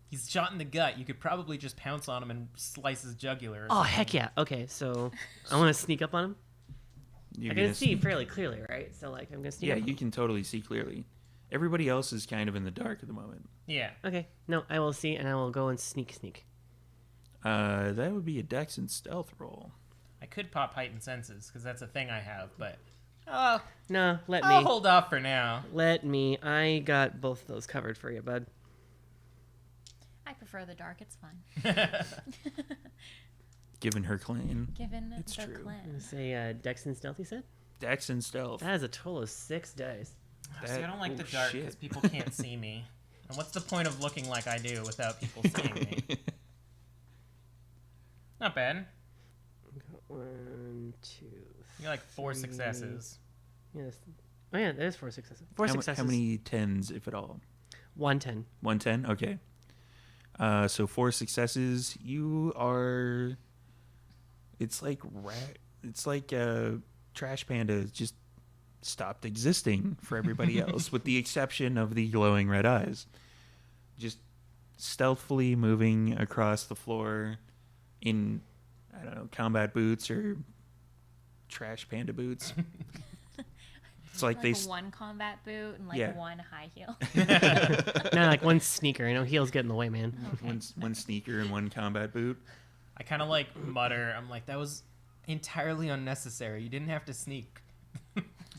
He's shot in the gut. You could probably just pounce on him and slice his jugular. Or Oh, something. heck yeah. Okay, so I want to sneak up on him. You're I gonna can see fairly clearly, right? So, like, I'm going to sneak Yeah, up. you can totally see clearly. Everybody else is kind of in the dark at the moment. Yeah. Okay, no, I will see, and I will go and sneak. That would be a Dex and Stealth roll. I could pop heightened senses because that's a thing I have, but No, let I'll me. hold off for now. Let me. I got both of those covered for you, bud. I prefer the dark. It's fine. Given her clan. Given It's the true. clan. Say Dex and Stealth, you said? Dex and Stealth. That is a total of 6 dice. See, I don't like oh, the dark shit. because people can't see me. And what's the point of looking like I do without people seeing me? Not bad. 1, 2, You got like 4 successes. yes. Oh, yeah, there's 4 successes. 4 successes. How many 10s, if at all? 110. 110? Okay. So 4 successes. You are... It's like... It's like Trash Panda just stopped existing for everybody else, with the exception of the glowing red eyes. Just stealthily moving across the floor in, I don't know, combat boots or Trash Panda boots. It's like they... one combat boot and like Yeah. one high heel. No, like one sneaker. Heels get in the way, man. one sneaker and one combat boot. I kind of like mutter. I'm like, that was entirely unnecessary. You didn't have to sneak.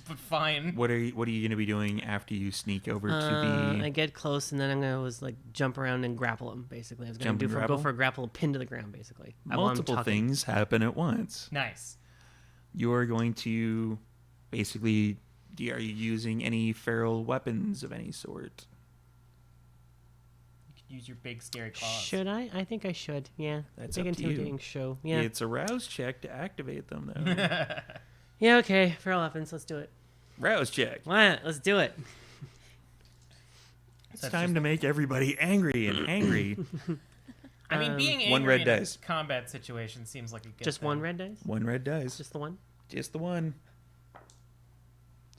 But fine. What are you going to be doing after you sneak over to I the... get close, and then I'm gonna like jump around and grapple him. Basically, I was gonna Jump and go grapple? for a grapple, pin to the ground. Basically, while I'm Multiple talking. things happen at once. Nice. You're going to basically... Are you using any feral weapons of any sort? You could use your big scary claws. Should I? I think I should. Yeah. That's big up to you. intimidating show. Yeah. It's a rouse check to activate them, though. Yeah. Okay. Feral weapons. Let's do it. Rouse check. What? Let's do it. It's That's time just- to make everybody angry and angry. I mean, being angry one red in dice. a combat situation seems like a good Just thing. one red dice. One red dice. Just the one. Just the one.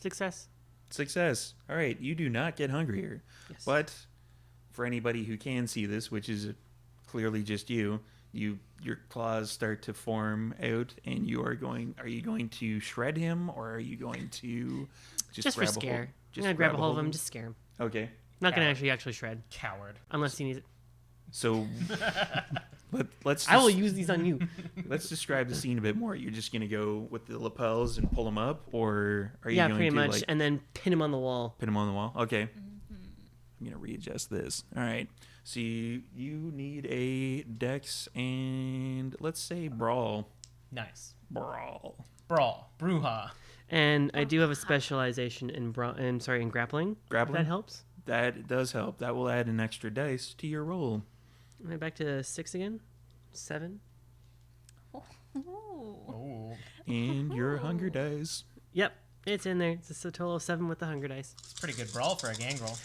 Success. Success. All right, you do not get hungrier. Yes. But for anybody who can see this, which is clearly just you, your claws start to form out, and are you going to shred him, or are you going to just for grab a scare. hold? I'm gonna grab a hold of him. Just scare him. Okay. Not gonna Coward. actually shred, Coward. unless he needs it. So let's I will use these on you. let's describe the scene a bit more. You're just gonna go with the lapels and pull him up, or are you Yeah, going pretty to much, like and then pin him on the wall. pin him on the wall? Okay. I'm gonna readjust this. All right. So you need a dex and let's say brawl. Nice. Brawl. Brawl. Bruja. And I do have a specialization in in grappling. If Grappling? that helps. That does help. That will add an extra dice to your roll. Am I back to 6 again? 7. Ooh. Ooh. And your hunger dice. Yep, it's in there. It's a total of 7 with the hunger dice. It's a pretty good brawl for a gangrel.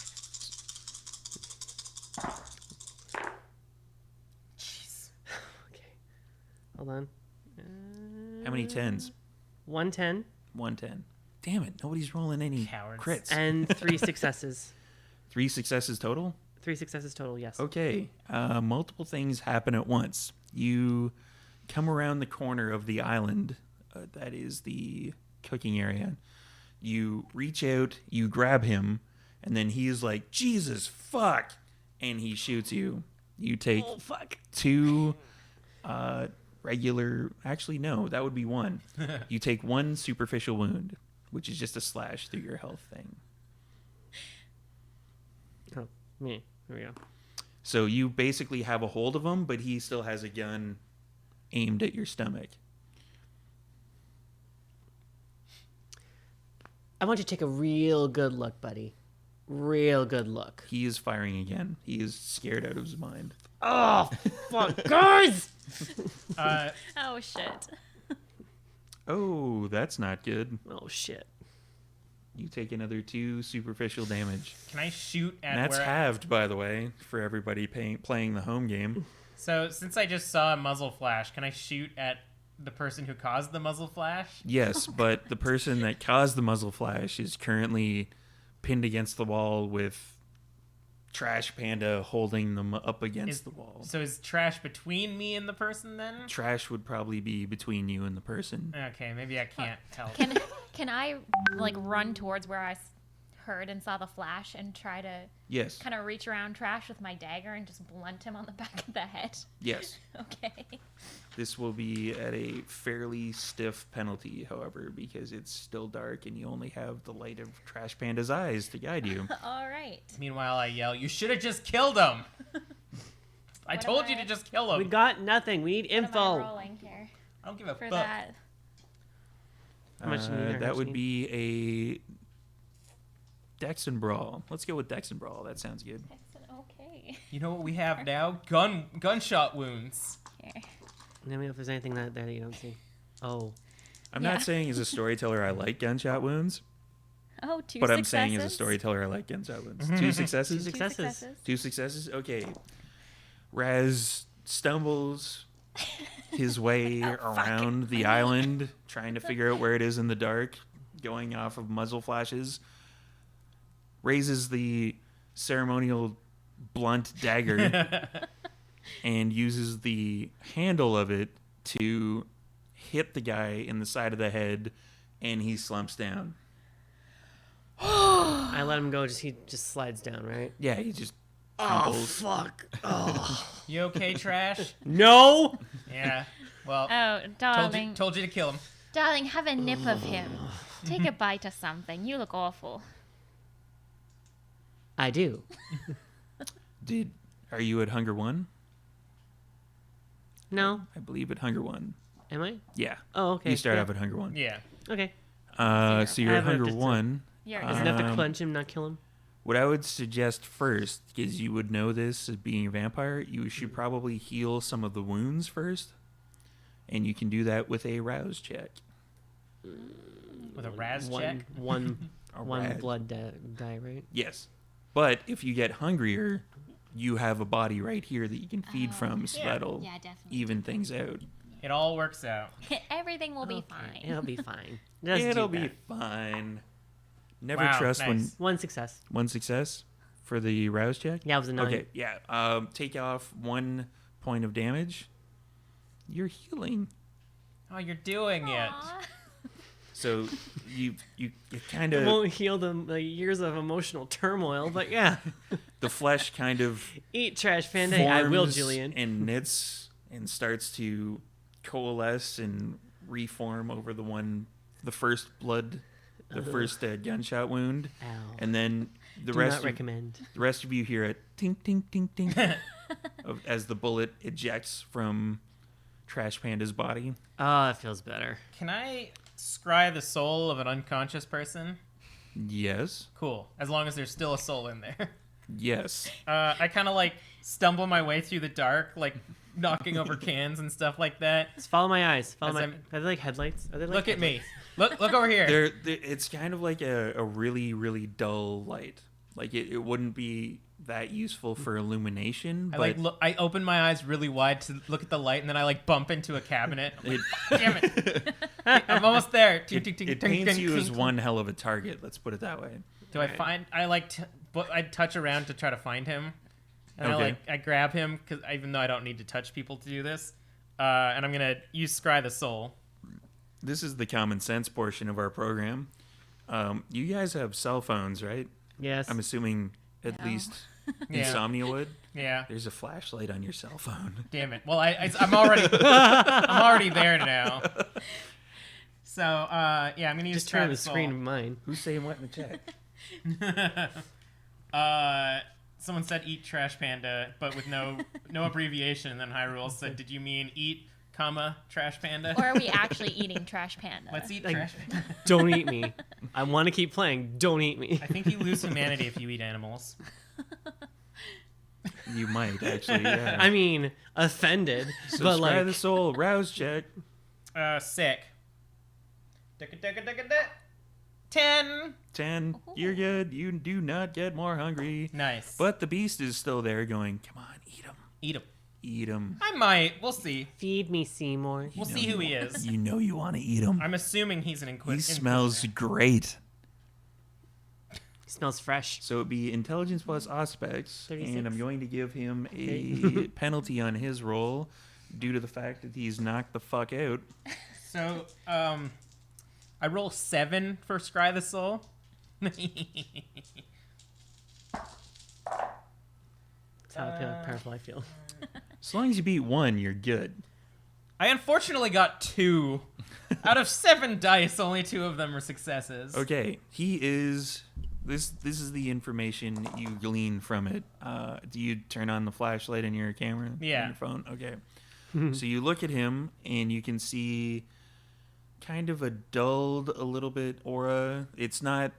Jeez. Okay, hold on. How many tens? 110 110. Damn it! Nobody's rolling any Cowards. crits. and 3 successes. 3 successes total. 3 successes total. Yes. Okay. Multiple things happen at once. You come around the corner of the island. That is the cooking area. You reach out, you grab him, and then he is like, Jesus, fuck! And he shoots you. You take Oh fuck! 2 regular... Actually, no, that would be 1. You take 1 superficial wound, which is just a slash through your health thing. Oh, me. There we go. So you basically have a hold of him, but he still has a gun aimed at your stomach. I want you to take a real good look, buddy. Real good look. He is firing again. He is scared out of his mind. Oh fuck, guys! Oh shit. Oh, that's not good. Oh shit. You take another 2 superficial damage. Can I shoot at And that's where? halved, by the way, for everybody playing the home game. So since I just saw a muzzle flash, can I shoot at the person who caused the muzzle flash? Yes, but the person that caused the muzzle flash is currently pinned against the wall with Trash Panda holding them up against the wall. So is trash between me and the person then? Trash would probably be between you and the person. Okay, maybe I can't help. Can I like run towards where I heard and saw the flash and try to Yes. kind of reach around Trash with my dagger and just blunt him on the back of the head? Yes. Okay. This will be at a fairly stiff penalty, however, because it's still dark and you only have the light of Trash Panda's eyes to guide you. All right. Meanwhile, I yell, "You should have just killed him!" I What told am you I- to just kill him. We got nothing. We need What am I info. rolling here I don't give a for fuck. that? How much do you need, or how that much would you be a Dex and Brawl. Let's go with Dex and Brawl. That sounds good. Excellent. Okay. You know what we have now? Gunshot wounds. Here. Let me know if there's anything there that you don't see. Oh. I'm Yeah. not saying as a storyteller I like gunshot wounds, Oh, two but I'm successes. saying as a storyteller I like gunshot wounds. 2 successes? Two Two successes. 2 successes? Okay. Raz stumbles his way around the island, trying to figure out where it is in the dark, going off of muzzle flashes, raises the ceremonial blunt dagger, and uses the handle of it to hit the guy in the side of the head, and he slumps down. I let him go. He just slides down, right? Yeah, he just Oh, crumbles. fuck. Oh. You okay, Trash? No! Yeah. Well, Oh, darling. told you to kill him. Darling, have a nip of him. Take a bite of something. You look awful. I do. Are you at Hunger 1? No? I believe at Hunger 1. Am I? Yeah. Oh, okay. You start yeah. off at Hunger 1. Yeah. Okay. So you're I at have Hunger just a- 1. You're Is it enough to Um, punch him, not kill him? What I would suggest first, because you would know this as being a vampire, you should probably heal some of the wounds first. And you can do that with a rouse check. With a Raz check. One A one rad. blood die, right? Yes. But if you get hungrier, you have a body right here that you can feed from, so Yeah. that'll Yeah, definitely. even things out. It all works out. Everything will be Okay, fine. It'll be fine. Just It'll do be that. fine. Never Wow, trust when nice. One success. one success for the rouse check. Yeah, it was a 9. Okay, yeah. Take off 1 point of damage. You're healing. Oh, you're doing it. Aw. So you kind It of won't heal the years of emotional turmoil, but yeah. the flesh kind of Eat trash panda. I will, forms Julian. and knits and starts to coalesce and reform over the first blood, the first gunshot wound, Ow. and then the Do rest not recommend. the rest of you hear a tink tink tink tink as the bullet ejects from Trash Panda's body. Oh, it feels better. Can I scry the soul of an unconscious person? Yes, Cool. As long as there's still a soul in there. yes. I kind of like stumble my way through the dark, like knocking over cans and stuff like that. Just follow my eyes. Follow As my. I'm- Are they like headlights? Are they like Look at me. headlights? Look over here. It's kind of like a really, really dull light. Like it wouldn't be that useful for illumination, I but like look. I open my eyes really wide to look at the light, and then I like bump into a cabinet. I'm like, it, damn it! I'm almost there. Ting, ting, ting, it ting, paints ting, you ting, as ting. one hell of a target. Let's put it that way. Do I find? I like. But I touch around to try to find him, and Okay. I grab him because even though I don't need to touch people to do this, and I'm gonna use scry the soul. This is the common sense portion of our program. You guys have cell phones, right? Yes. I'm assuming at No. least Yeah. Insomnia would. Yeah. There's a flashlight on your cell phone. Damn it. Well, I'm already there now. So yeah, I'm gonna use Just turn scry the soul. screen of mine. Who's saying what in the chat? Someone said eat trash panda, but with no abbreviation. And then Hyrule said, "Did you mean eat, comma trash panda?" Or are we actually eating Trash Panda? Let's eat Like- trash panda. Don't eat me. I want to keep playing. Don't eat me. I think you lose humanity if you eat animals. You might actually. Yeah. I mean, offended, so but scry like, the soul. Rouse check. Sick. 10. 10. You're good. You do not get more hungry. Nice. But the beast is still there, going, "Come on, eat him, Eat him. eat him." I might. We'll see. feed me, Seymour. We'll see who he is. You know you want to eat him. I'm assuming he's an He inquisitor. smells great. Smells fresh. So it'd be intelligence plus aspects, 36. and I'm going to give him a penalty on his roll due to the fact that he's knocked the fuck out. So, I roll 7 for Scry the Soul. That's how powerful I feel. As long as you beat 1, you're good. I unfortunately got 2. Out of 7 dice, only 2 of them are successes. Okay, he is... This is the information you glean from it. Do you turn on the flashlight in your camera? Yeah. On your phone? Okay. So you look at him, and you can see kind of a dulled, a little bit aura. It's not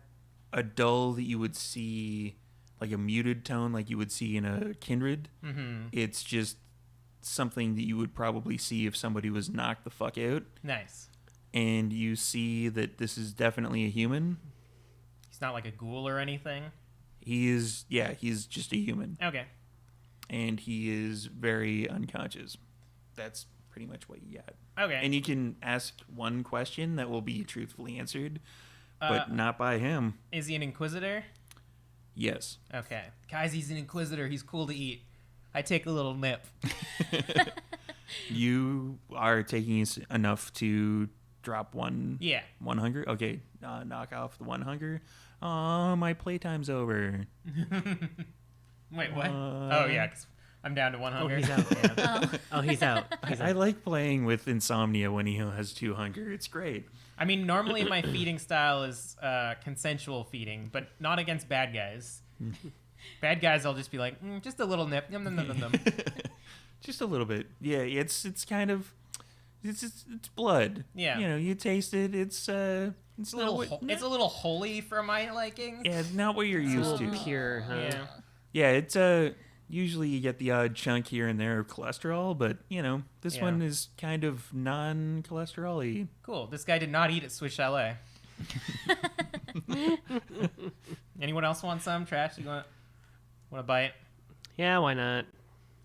a dull that you would see, like a muted tone like you would see in a kindred. Mm-hmm. It's just something that you would probably see if somebody was knocked the fuck out. Nice. And you see that this is definitely a human. He's not like a ghoul or anything. He's just a human. Okay. And he is very unconscious. That's pretty much what you got. Okay. And you can ask one question that will be truthfully answered, but not by him. Is he an Inquisitor? Yes. Okay. Guys, he's an Inquisitor. He's cool to eat. I take a little nip. You are taking enough to drop one hunger? Okay. Knock off the one hunger. Oh, my playtime's over. Wait, what? Oh, yeah, 'cause I'm down to 1 hunger. He's out. Yeah. Oh, he's out. I like playing with Insomnia when he has 2 hunger. It's great. I mean, normally my feeding style is consensual feeding, but not against bad guys. Bad guys, I'll just be like, just a little nip. Yum, yum, yum, yum, yum. Just a little bit. Yeah, it's kind of it's blood. Yeah. You know, you taste it. It's a little It's a little holy for my liking. yeah, not what you're A used little to. pure, huh? Yeah. Yeah, it's usually you get the odd chunk here and there of cholesterol, but you know, this Yeah. one is kind of non-cholesterol-y. Cool. This guy did not eat at Swiss Chalet. Anyone else want some? Trash? You want a bite? Yeah, why not?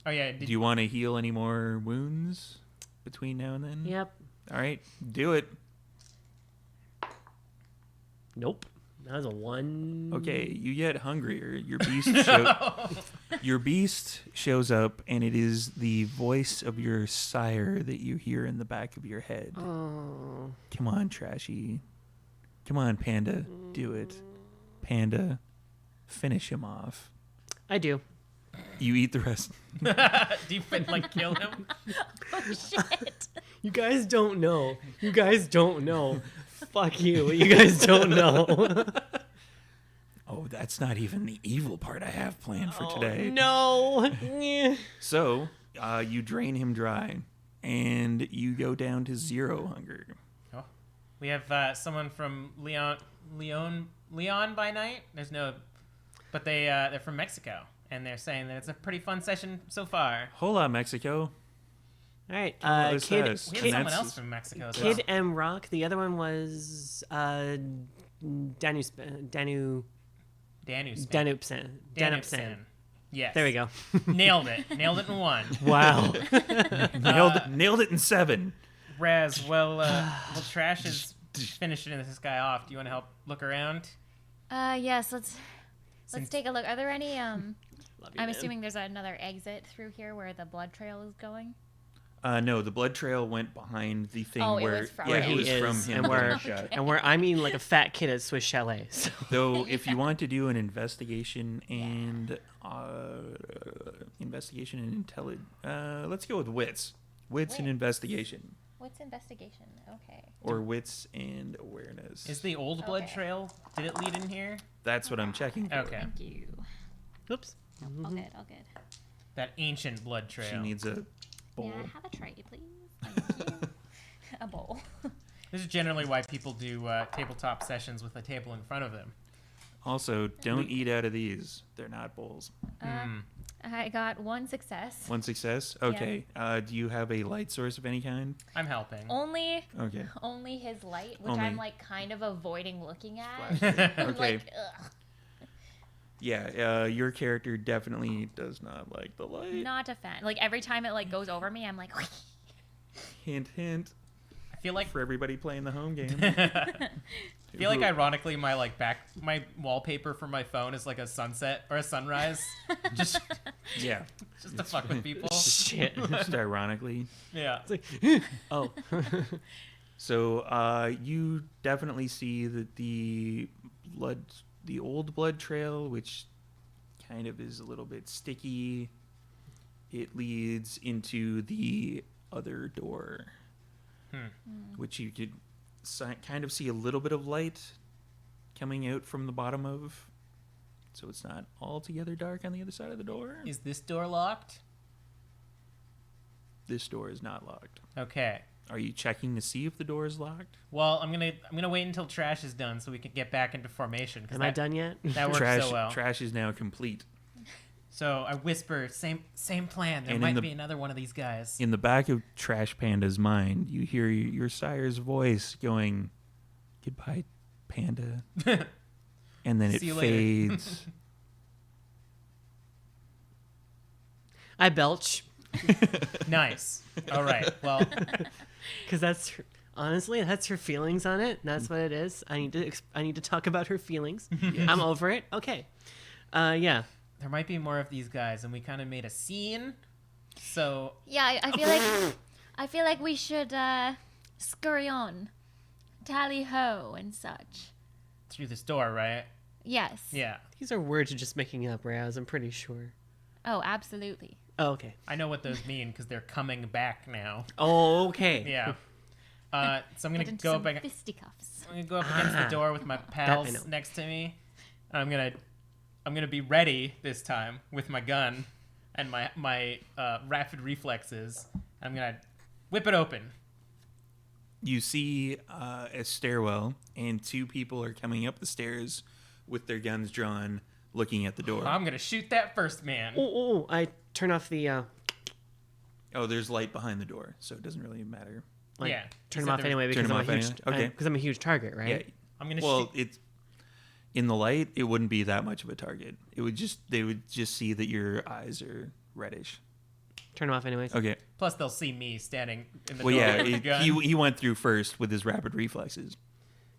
Oh, yeah. Do you want to heal any more wounds between now and then? Yep. All right, do it. Nope. That was a 1. Okay, you get hungrier. Your beast shows up, and it is the voice of your sire that you hear in the back of your head. Oh. Come on, Trashy. Come on, Panda. Do it. Panda, finish him off. I do. You eat the rest. Do you like kill him? Oh shit. You guys don't know. You guys don't know. Fuck you. You guys don't know. Oh, that's not even the evil part I have planned for today. No. So, you drain him dry, and you go down to 0 hunger. Oh. We have someone from Leon by night. There's no, but they're from Mexico, and they're saying that it's a pretty fun session so far. Hola, Mexico. All right. what it Kid, says. We And have someone that's- else from Mexico as well. Kid M Rock. The other one was Danupsan. Danupsan. Yes. There we go. Nailed it. Nailed it in 1. Wow. Nailed it in 7. Raz, well, Trash is finishing this guy off. Do you want to help look around? Yes, let's Since- take a look. Are there any Love you, I'm man. assuming there's another exit through here where the blood trail is going. No, the blood trail went behind the thing Oh, it where was from yeah, him. it was He is, from him and we're- getting shot. And where I mean like a fat kid at Swiss Chalet. So. Though, if you want to do an investigation and intelligence, let's go with wits. Wits and Wits. investigation, What's investigation? Okay. or wits and awareness. Is the old blood Okay. trail, did it lead in here? That's what I'm checking for. Okay. Thank you. Oops. All good. All good. That ancient blood trail. She needs a bowl. May I have a tray, please? Thank you. A bowl. This is generally why people do tabletop sessions with a table in front of them. Also, don't eat out of these. They're not bowls. I got 1 success. One success. Okay. Do you have a light source of any kind? I'm helping. Only Okay. his light, which Only. I'm like kind of avoiding looking at. I'm Okay. like, ugh. Yeah. Your character definitely does not like the light. Not a fan. Like every time it like goes over me, I'm like, Hint, hint. I feel like For everybody playing the home game. I feel like ironically my wallpaper for my phone is like a sunset or a sunrise. just Yeah. just to fuck with people. Shit. Just ironically. Yeah. Oh. So you definitely see that the old blood trail, which kind of is a little bit sticky, it leads into the other door, which you could kind of see a little bit of light coming out from the bottom of. So it's not altogether dark on the other side of the door. Is this door locked? This door is not locked. Okay. Are you checking to see if the door is locked? Well, I'm gonna wait until trash is done so we can get back into formation. Am I done yet? That works Trash, so well. trash is now complete. So I whisper, same plan. There And in might the- be another one of these guys. In the back of Trash Panda's mind, you hear your sire's voice going, "Goodbye, Panda," and then it See you later. fades. I belch Nice. All right. Well, because honestly that's her feelings on it. That's what it is. I need to talk about her feelings. I'm over it. Okay. Yeah. there might be more of these guys, and we kind of made a scene. So Yeah, I feel like we should scurry on, tally ho and such. through this door, right? Yes. Yeah. These are words you're just making up, Raz. I'm pretty sure. Oh, absolutely. Oh, okay. I know what those mean because they're coming back now. Oh, okay. Yeah. So I'm Get gonna into go some up. fisticuffs. I'm gonna go up against the door with my pals know. next to me. I'm gonna be ready this time with my gun and my rapid reflexes. I'm gonna whip it open. You see a stairwell, and two people are coming up the stairs with their guns drawn, looking at the door. I'm gonna shoot that first man. Oh, I turn off the Oh, there's light behind the door, so it doesn't really matter. like, Yeah. turn You them said off there was- anyway Turn because them I'm a off huge anyway? Okay. because I'm a huge target, right? Yeah. I'm gonna Well, shoot. it's in the light. It wouldn't be that much of a target. They would just see that your eyes are reddish. Turn them off anyways. Okay. Plus, they'll see me standing in the Well, door yeah, with the gun, he went through first with his rapid reflexes.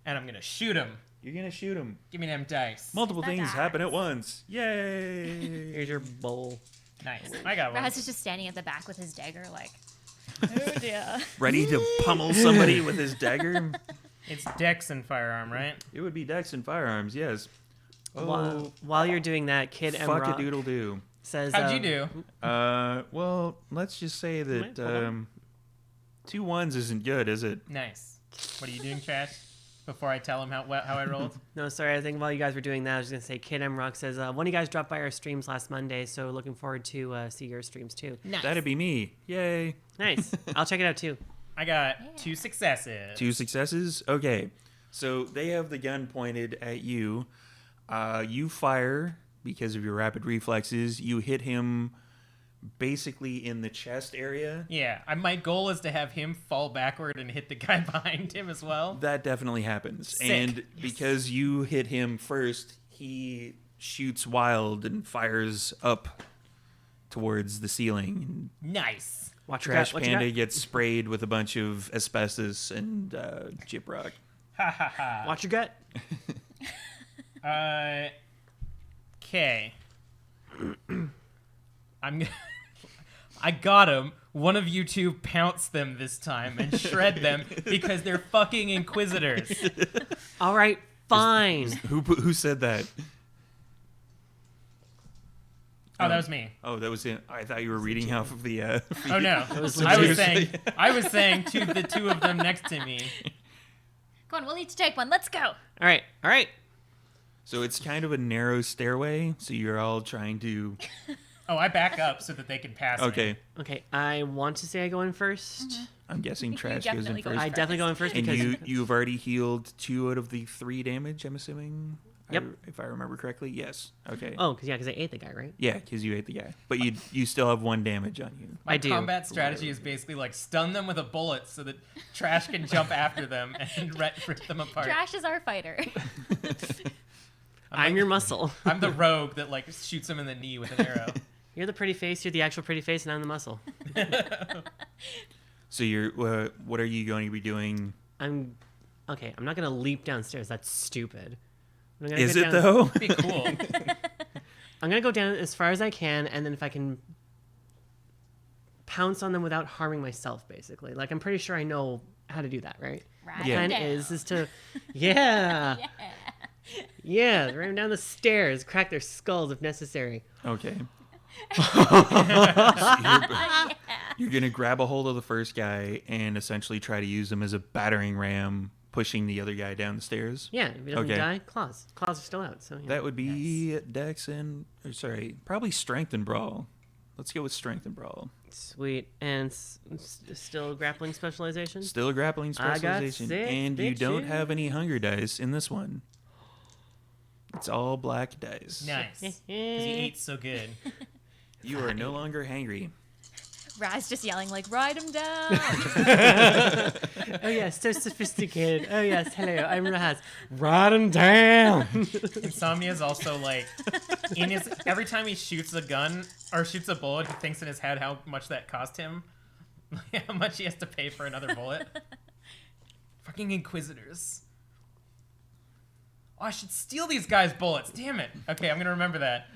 and I'm gonna shoot him. You're gonna shoot him. Give me them dice. Multiple That things dice. happen at once. Yay! Here's your bowl. Nice. I got one. Raz is just standing at the back with his dagger, like, oh dear. Ready to pummel somebody with his dagger. It's Dex and firearm, right? It would be dex and firearms, yes. While you're doing that, Kid M. fuck Rock a doodle do. says, How'd you do? Well, let's just say that Hold on. 2 1s isn't good, is it? Nice. What are you doing, Trash? Before I tell him how I rolled. No, sorry. I think while you guys were doing that, I was gonna say, Kid M. Rock says, one of you guys dropped by our streams last Monday, so looking forward to see your streams too. Nice. That'd be me. Yay! Nice. I'll check it out too. I got 2 successes. 2 successes. Okay, so they have the gun pointed at you. You fire because of your rapid reflexes. You hit him basically in the chest area. Yeah, my goal is to have him fall backward and hit the guy behind him as well. That definitely happens. Sick. And because you hit him first, he shoots wild and fires up towards the ceiling. Nice. Watch your Trash gut. What you Panda got? gets sprayed with a bunch of asbestos and gyprock. Ha ha ha. Watch your gut. Okay. I got him. One of you two pounce them this time and shred them because they're fucking inquisitors. All right, fine. Who said that? Oh, that was me. Oh, that was it. I thought you were reading half of the. Oh no, was I was legit. saying to the two of them next to me. Come on, we'll each take one. Let's go. All right. So it's kind of a narrow stairway. So you're all trying to. Oh, I back up so that they can pass me. Okay, Okay, I want to say I go in 1st. I'm guessing You Trash goes in definitely go first. I definitely go in first And because you've already healed 2 out of the 3 damage. I'm assuming. Yep. If I remember correctly, yes. Okay. oh, because I ate the guy, right? Yeah, because you ate the guy, but you still have 1 damage on you. My I do. combat strategy is basically like stun them with a bullet so that Trash can jump after them and rip them apart. Trash is our fighter. I'm your muscle. I'm the rogue that like shoots him in the knee with an arrow. You're the pretty face. You're the actual pretty face, and I'm the muscle. So you're what are you going to be doing? I'm Okay, I'm not gonna leap downstairs. That's stupid. I'm gonna Is go it down- though? Be cool. I'm gonna go down as far as I can, and then if I can pounce on them without harming myself, basically. Like, I'm pretty sure I know how to do that, right? Right The plan down. is to, yeah, yeah, run down the stairs, crack their skulls if necessary. Okay. You're gonna grab a hold of the first guy and essentially try to use him as a battering ram, pushing the other guy down the stairs. Yeah, if he doesn't Okay. die, claws are still out. So That would be Dex and probably Strength and Brawl. Let's go with Strength and Brawl. sweet. And still grappling specialization. Still a grappling I got specialization, 6, and you don't bitches. have any hunger dice in this one. It's all black dice. Nice. Because he ate so good. You are no longer hangry. Raz just yelling like, "Ride him down!" Oh yes, so sophisticated. Oh yes, hello, I'm Raz. Write him down. Insomnia is also like every time he shoots a gun or shoots a bullet, he thinks in his head how much that cost him, how much he has to pay for another bullet. Fucking Inquisitors. Oh, I should steal these guys' bullets. Damn it. Okay, I'm gonna remember that.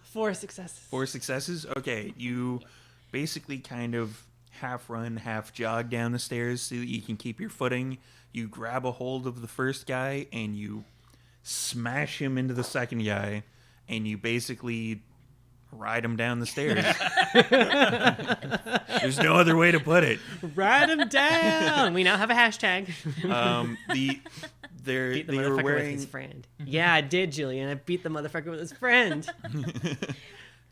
4 successes. 4 successes. Okay, you basically kind of half run, half jog down the stairs so that you can keep your footing. You grab a hold of the first guy and you smash him into the second guy, and you basically ride him down the stairs. There's no other way to put it. Write him down. We now have a hashtag. Beat the They were motherfucker with wearing. his friend. Yeah, I did, Julian. I beat the motherfucker with his friend.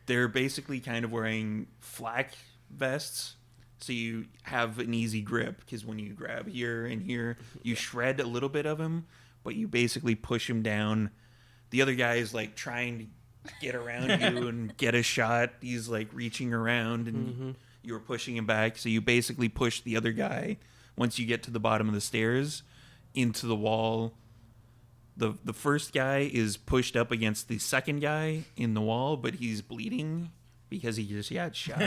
They're basically kind of wearing flak vests, so you have an easy grip, because when you grab here and here, you shred a little bit of him, but you basically push him down. The other guy is like trying to get around you and get a shot. He's like reaching around, and you're pushing him back, so you basically push the other guy, once you get to the bottom of the stairs, into the wall. The first guy is pushed up against the second guy in the wall, but he's bleeding because he just got shot.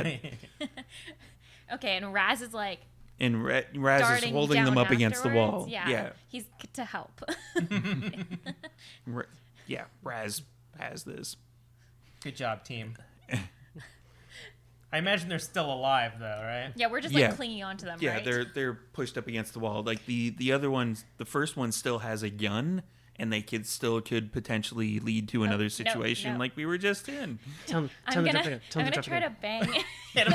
Okay, and Raz is like And Raz is darting holding down them up against the wall. afterwards. Yeah, he's to help. Yeah, Raz has this. Good job, team. I imagine they're still alive, though, right? Yeah, we're just Yeah. like clinging onto them, Yeah, right? they're pushed up against the wall. Like the other ones, the first one still has a gun, and they could potentially lead to another situation no. like we were just in. Tell him I'm to gonna, drop it. Tell I'm him to gonna drop try it. to bang. Hit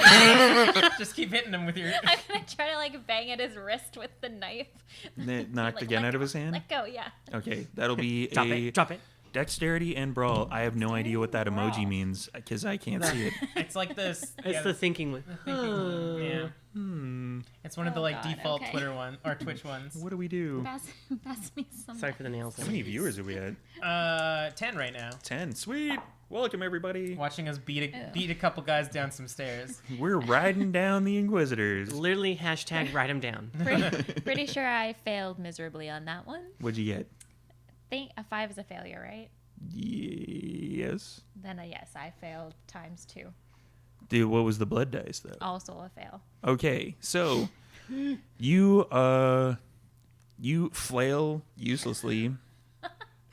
him. Just keep hitting him with your... I'm gonna try to like bang at his wrist with the knife. Knock the Like, gun let out of go, his hand. Let go, yeah. Okay, that'll be Drop a it. Drop it. dexterity and brawl. I have no idea what that emoji Brawl. means because I can't see it. It's like this. It's the thinking one. Yeah. It's one of the Oh, like God, default okay. Twitter one or Twitch ones. What do we do? Pass me some. Sorry for the nails. How many viewers are we at? 10 right now. 10. Sweet. Welcome everybody. Watching us beat a couple guys down some stairs. We're riding down the Inquisitors. Literally hashtag write him down. Pretty sure I failed miserably on that one. What'd you get? Think a 5 is a failure, right? Yes. Then yes, I failed times 2. Dude, what was the blood dice though? Also a fail. Okay, so you flail uselessly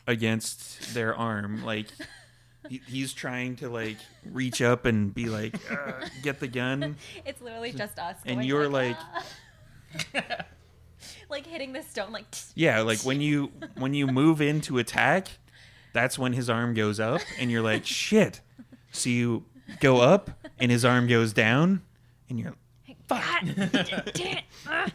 against their arm. Like he's trying to like reach up and be like, get the gun, It's literally just us. and going you're like, "Ah." Like hitting the stone, like. yeah, like when you move in to attack, that's when his arm goes up, and you're like, shit. So you go up, and his arm goes down, and you're God, damn it. Ah.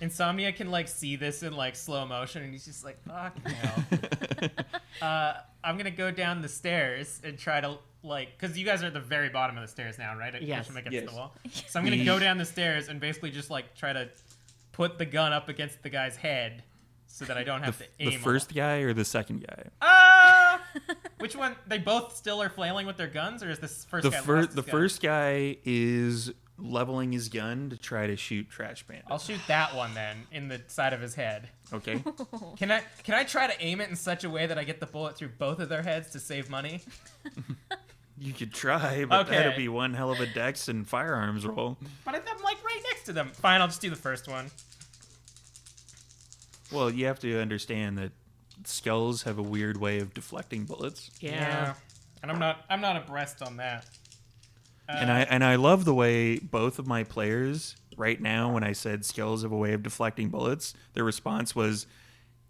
Insomnia can like see this in like slow motion, and he's just like, "Fuck no." I'm gonna go down the stairs and try to like, because you guys are at the very bottom of the stairs now, right? Yes. Push him against Yes. the wall. So I'm gonna go down the stairs and basically just like try to put the gun up against the guy's head, so that I don't have to aim. the first guy or the second guy. Which one? They both still are flailing with their guns, or is this first The guy? first first guy is leveling his gun to try to shoot Trash Panda. I'll shoot that one then in the side of his head. Okay. Can I try to aim it in such a way that I get the bullet through both of their heads to save money? You could try, but Okay. that'd be one hell of a dex and firearms roll. But I'm like right next to them. Fine, I'll just do the first one. Well, you have to understand that skulls have a weird way of deflecting bullets. Yeah. And I'm not abreast on that. And I love the way both of my players right now, when I said skills have a way of deflecting bullets, their response was,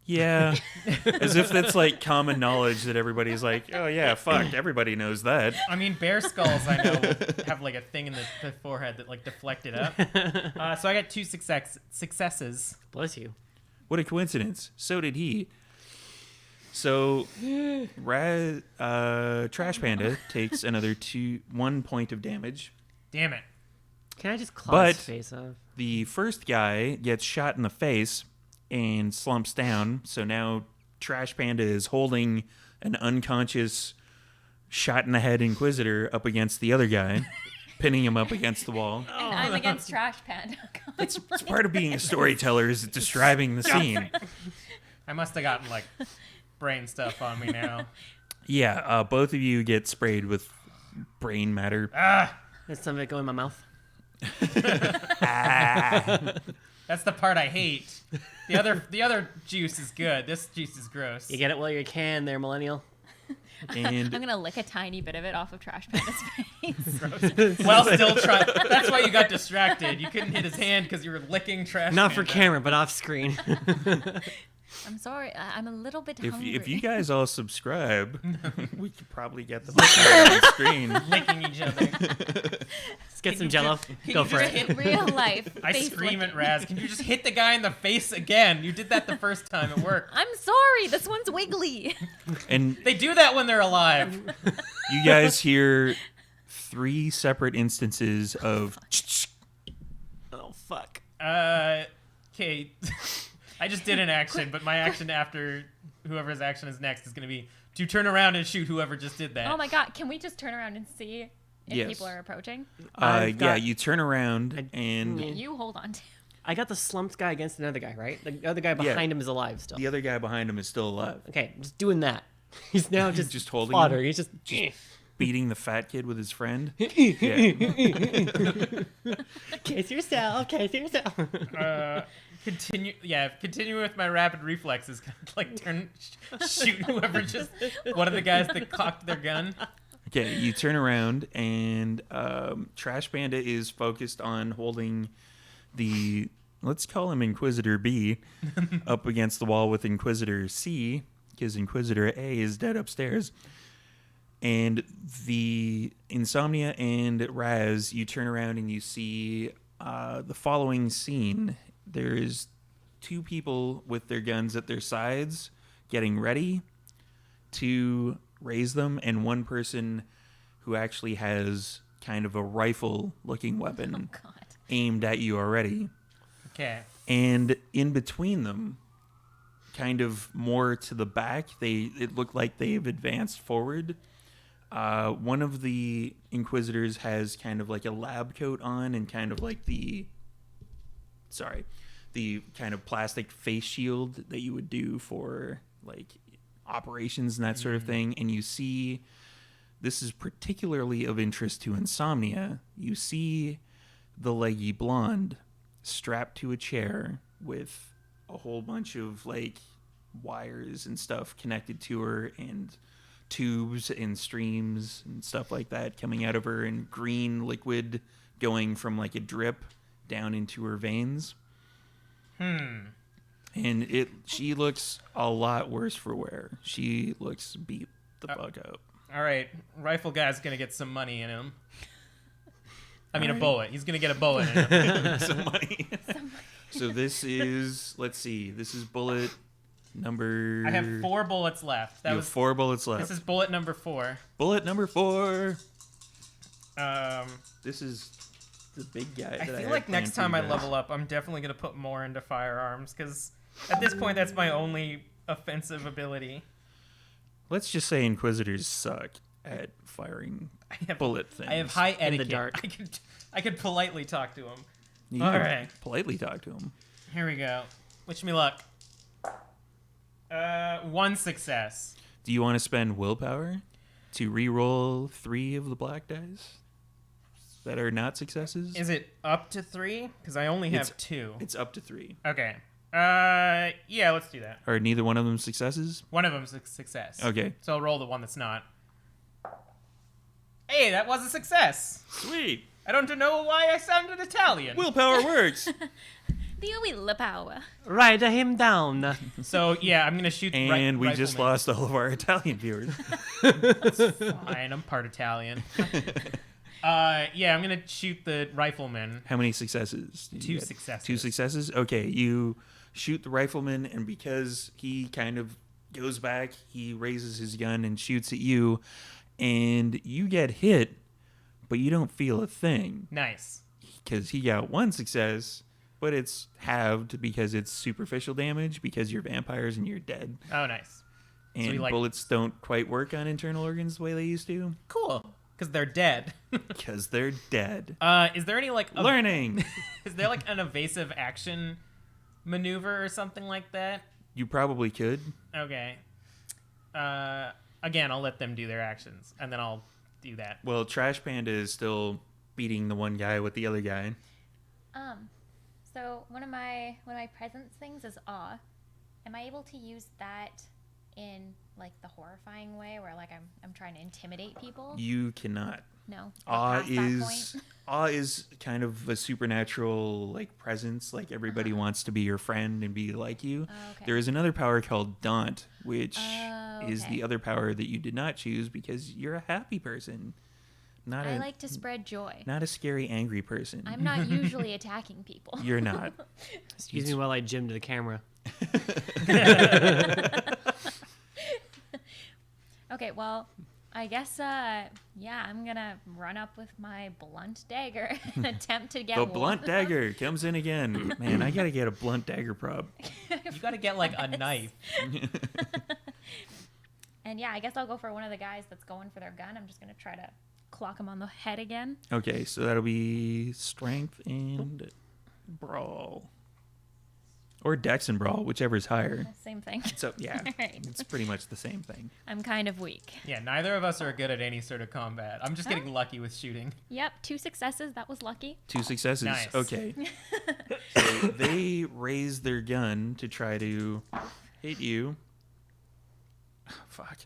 yeah, as if that's like common knowledge that everybody's like, oh yeah, fuck, everybody knows that. I mean, bear skulls, I know, have like a thing in the forehead that like deflect it up. So I got 2 successes. Bless you. What a coincidence. So did he. So, Trash Panda takes another 1 point of damage. Damn it. Can I just claw But- his face off? The first guy gets shot in the face and slumps down. So now Trash Panda is holding an unconscious shot in the head Inquisitor up against the other guy, pinning him up against the wall. And I'm against Trash Panda. It's part of being a storyteller is describing the scene. I must have gotten like brain stuff on me now. Yeah, both of you get sprayed with brain matter. There's some of it go in my mouth. That's the part I hate. The other juice is good. This juice is gross. You get it while you can there, millennial. And I'm gonna lick a tiny bit of it off of Trash Panda's face. Well, still try. That's why you got distracted. You couldn't hit his hand because you were licking Trash Not for Panda. camera, but off screen. I'm sorry, I'm a little bit if hungry. you guys all subscribe, we could probably get them on screen. Licking each other. Let's get some you jello. can Go you for just it. In real life. I face scream licking. at Raz. Can you just hit the guy in the face again? You did that the first time. It worked. I'm sorry, this one's wiggly. And They do that when they're alive. you guys hear 3 separate instances of Oh, fuck. Okay. I just did an action, but my action after whoever's action is next is going to be to turn around and shoot whoever just did that. Oh my god, can we just turn around and see if Yes. people are approaching? I've got- you turn around and Yeah. You hold on to. I got the slumped guy against another guy, right? The other guy behind him is alive still. the other guy behind him is still alive, Okay, just doing that. He's now just Just holding fodder. him? He's just beating the fat kid with his friend. Yeah. Case yourself. Case yourself. Continue with my rapid reflexes. Like shoot whoever just one of the guys that cocked their gun. Okay, you turn around and Trash Panda is focused on holding the, let's call him Inquisitor B, up against the wall with Inquisitor C, because Inquisitor A is dead upstairs. And the Insomnia and Raz, you turn around and you see the following scene. There's 2 people with their guns at their sides getting ready to raise them, and 1 person who actually has kind of a rifle-looking weapon God. aimed at you already. Okay. And in between them, kind of more to the back, it looked like they've advanced forward. One of the Inquisitors has kind of like a lab coat on and kind of like the kind of plastic face shield that you would do for like operations and that sort of thing. And you see, this is particularly of interest to Insomnia, you see the leggy blonde strapped to a chair with a whole bunch of like wires and stuff connected to her, and tubes and streams and stuff like that coming out of her, and green liquid going from like a drip down into her veins. And she looks a lot worse for wear. She looks beat the fuck up. All right. Rifle guy's gonna get some money in him. I mean, a bullet. He's gonna get a bullet in him. Some money. So this is, let's see, this is bullet number... I have 4 bullets left. You have 4 bullets left. This is bullet number 4. Bullet number 4. Um, This is the big guy. I that feel had like planned next for you time I guys. level up, I'm definitely gonna put more into firearms because at this point, that's my only offensive ability. Let's just say Inquisitors suck at firing bullet things. I have high etiquette. the dark. I could politely talk to him. You All can right. politely talk to him. Here we go. Wish me luck. 1 success. Do you want to spend willpower to re-roll 3 of the black dice that are not successes? Is it up to 3? Because I only have 2. It's up to 3. Okay. Yeah, let's do that. Are neither one of them successes? One of them's a success. Okay. So I'll roll the one that's not. Hey, that was a success. Sweet. I don't know why I sounded Italian. Willpower works. The willpower. Write him down. So yeah, I'm gonna shoot. And we just rifleman. lost all of our Italian viewers. Fine, I'm part Italian. Yeah, I'm gonna shoot the rifleman. How many successes? Did you Two get? successes. 2 successes? Okay, you shoot the rifleman, and because he kind of goes back, he raises his gun and shoots at you, and you get hit, but you don't feel a thing. Nice. Because he got 1 success, but it's halved because it's superficial damage because you're vampires and you're dead. Oh, nice. And he, like- bullets don't quite work on internal organs the way they used to Cool. Because they're dead. because they're dead. Is there any like Learning. Is there like an evasive action maneuver or something like that? You probably could. Okay. Again, I'll let them do their actions, and then I'll do that. Well, Trash Panda is still beating the one guy with the other guy. So one of my presence things is awe. Am I able to use that in like the horrifying way where like I'm trying to intimidate people? You cannot. No. Awe Past that is point? awe is kind of a supernatural like presence. Like everybody wants to be your friend and be like you. Oh, okay. There is another power called Daunt, which Oh, is okay. the other power that you did not choose because you're a happy person, not I a like to spread joy. not a scary angry person. I'm not usually attacking people. You're not. Excuse me while I gym to the camera. Okay, well, I guess yeah, I'm gonna run up with my blunt dagger and attempt to get The one. blunt dagger comes in again. Man, I gotta get a blunt dagger prop. You got to get like a knife. And yeah, I guess I'll go for one of the guys that's going for their gun. I'm just gonna try to clock him on the head again. Okay, so that'll be strength and brawl. Or dex and brawl, whichever's higher. Same thing. So yeah, Alright. it's pretty much the same thing. I'm kind of weak. Yeah, neither of us are good at any sort of combat. I'm just getting lucky with shooting. Yep, 2 successes. That was lucky. 2 successes. Nice. Okay. So they raise their gun to try to hit you. Fuck.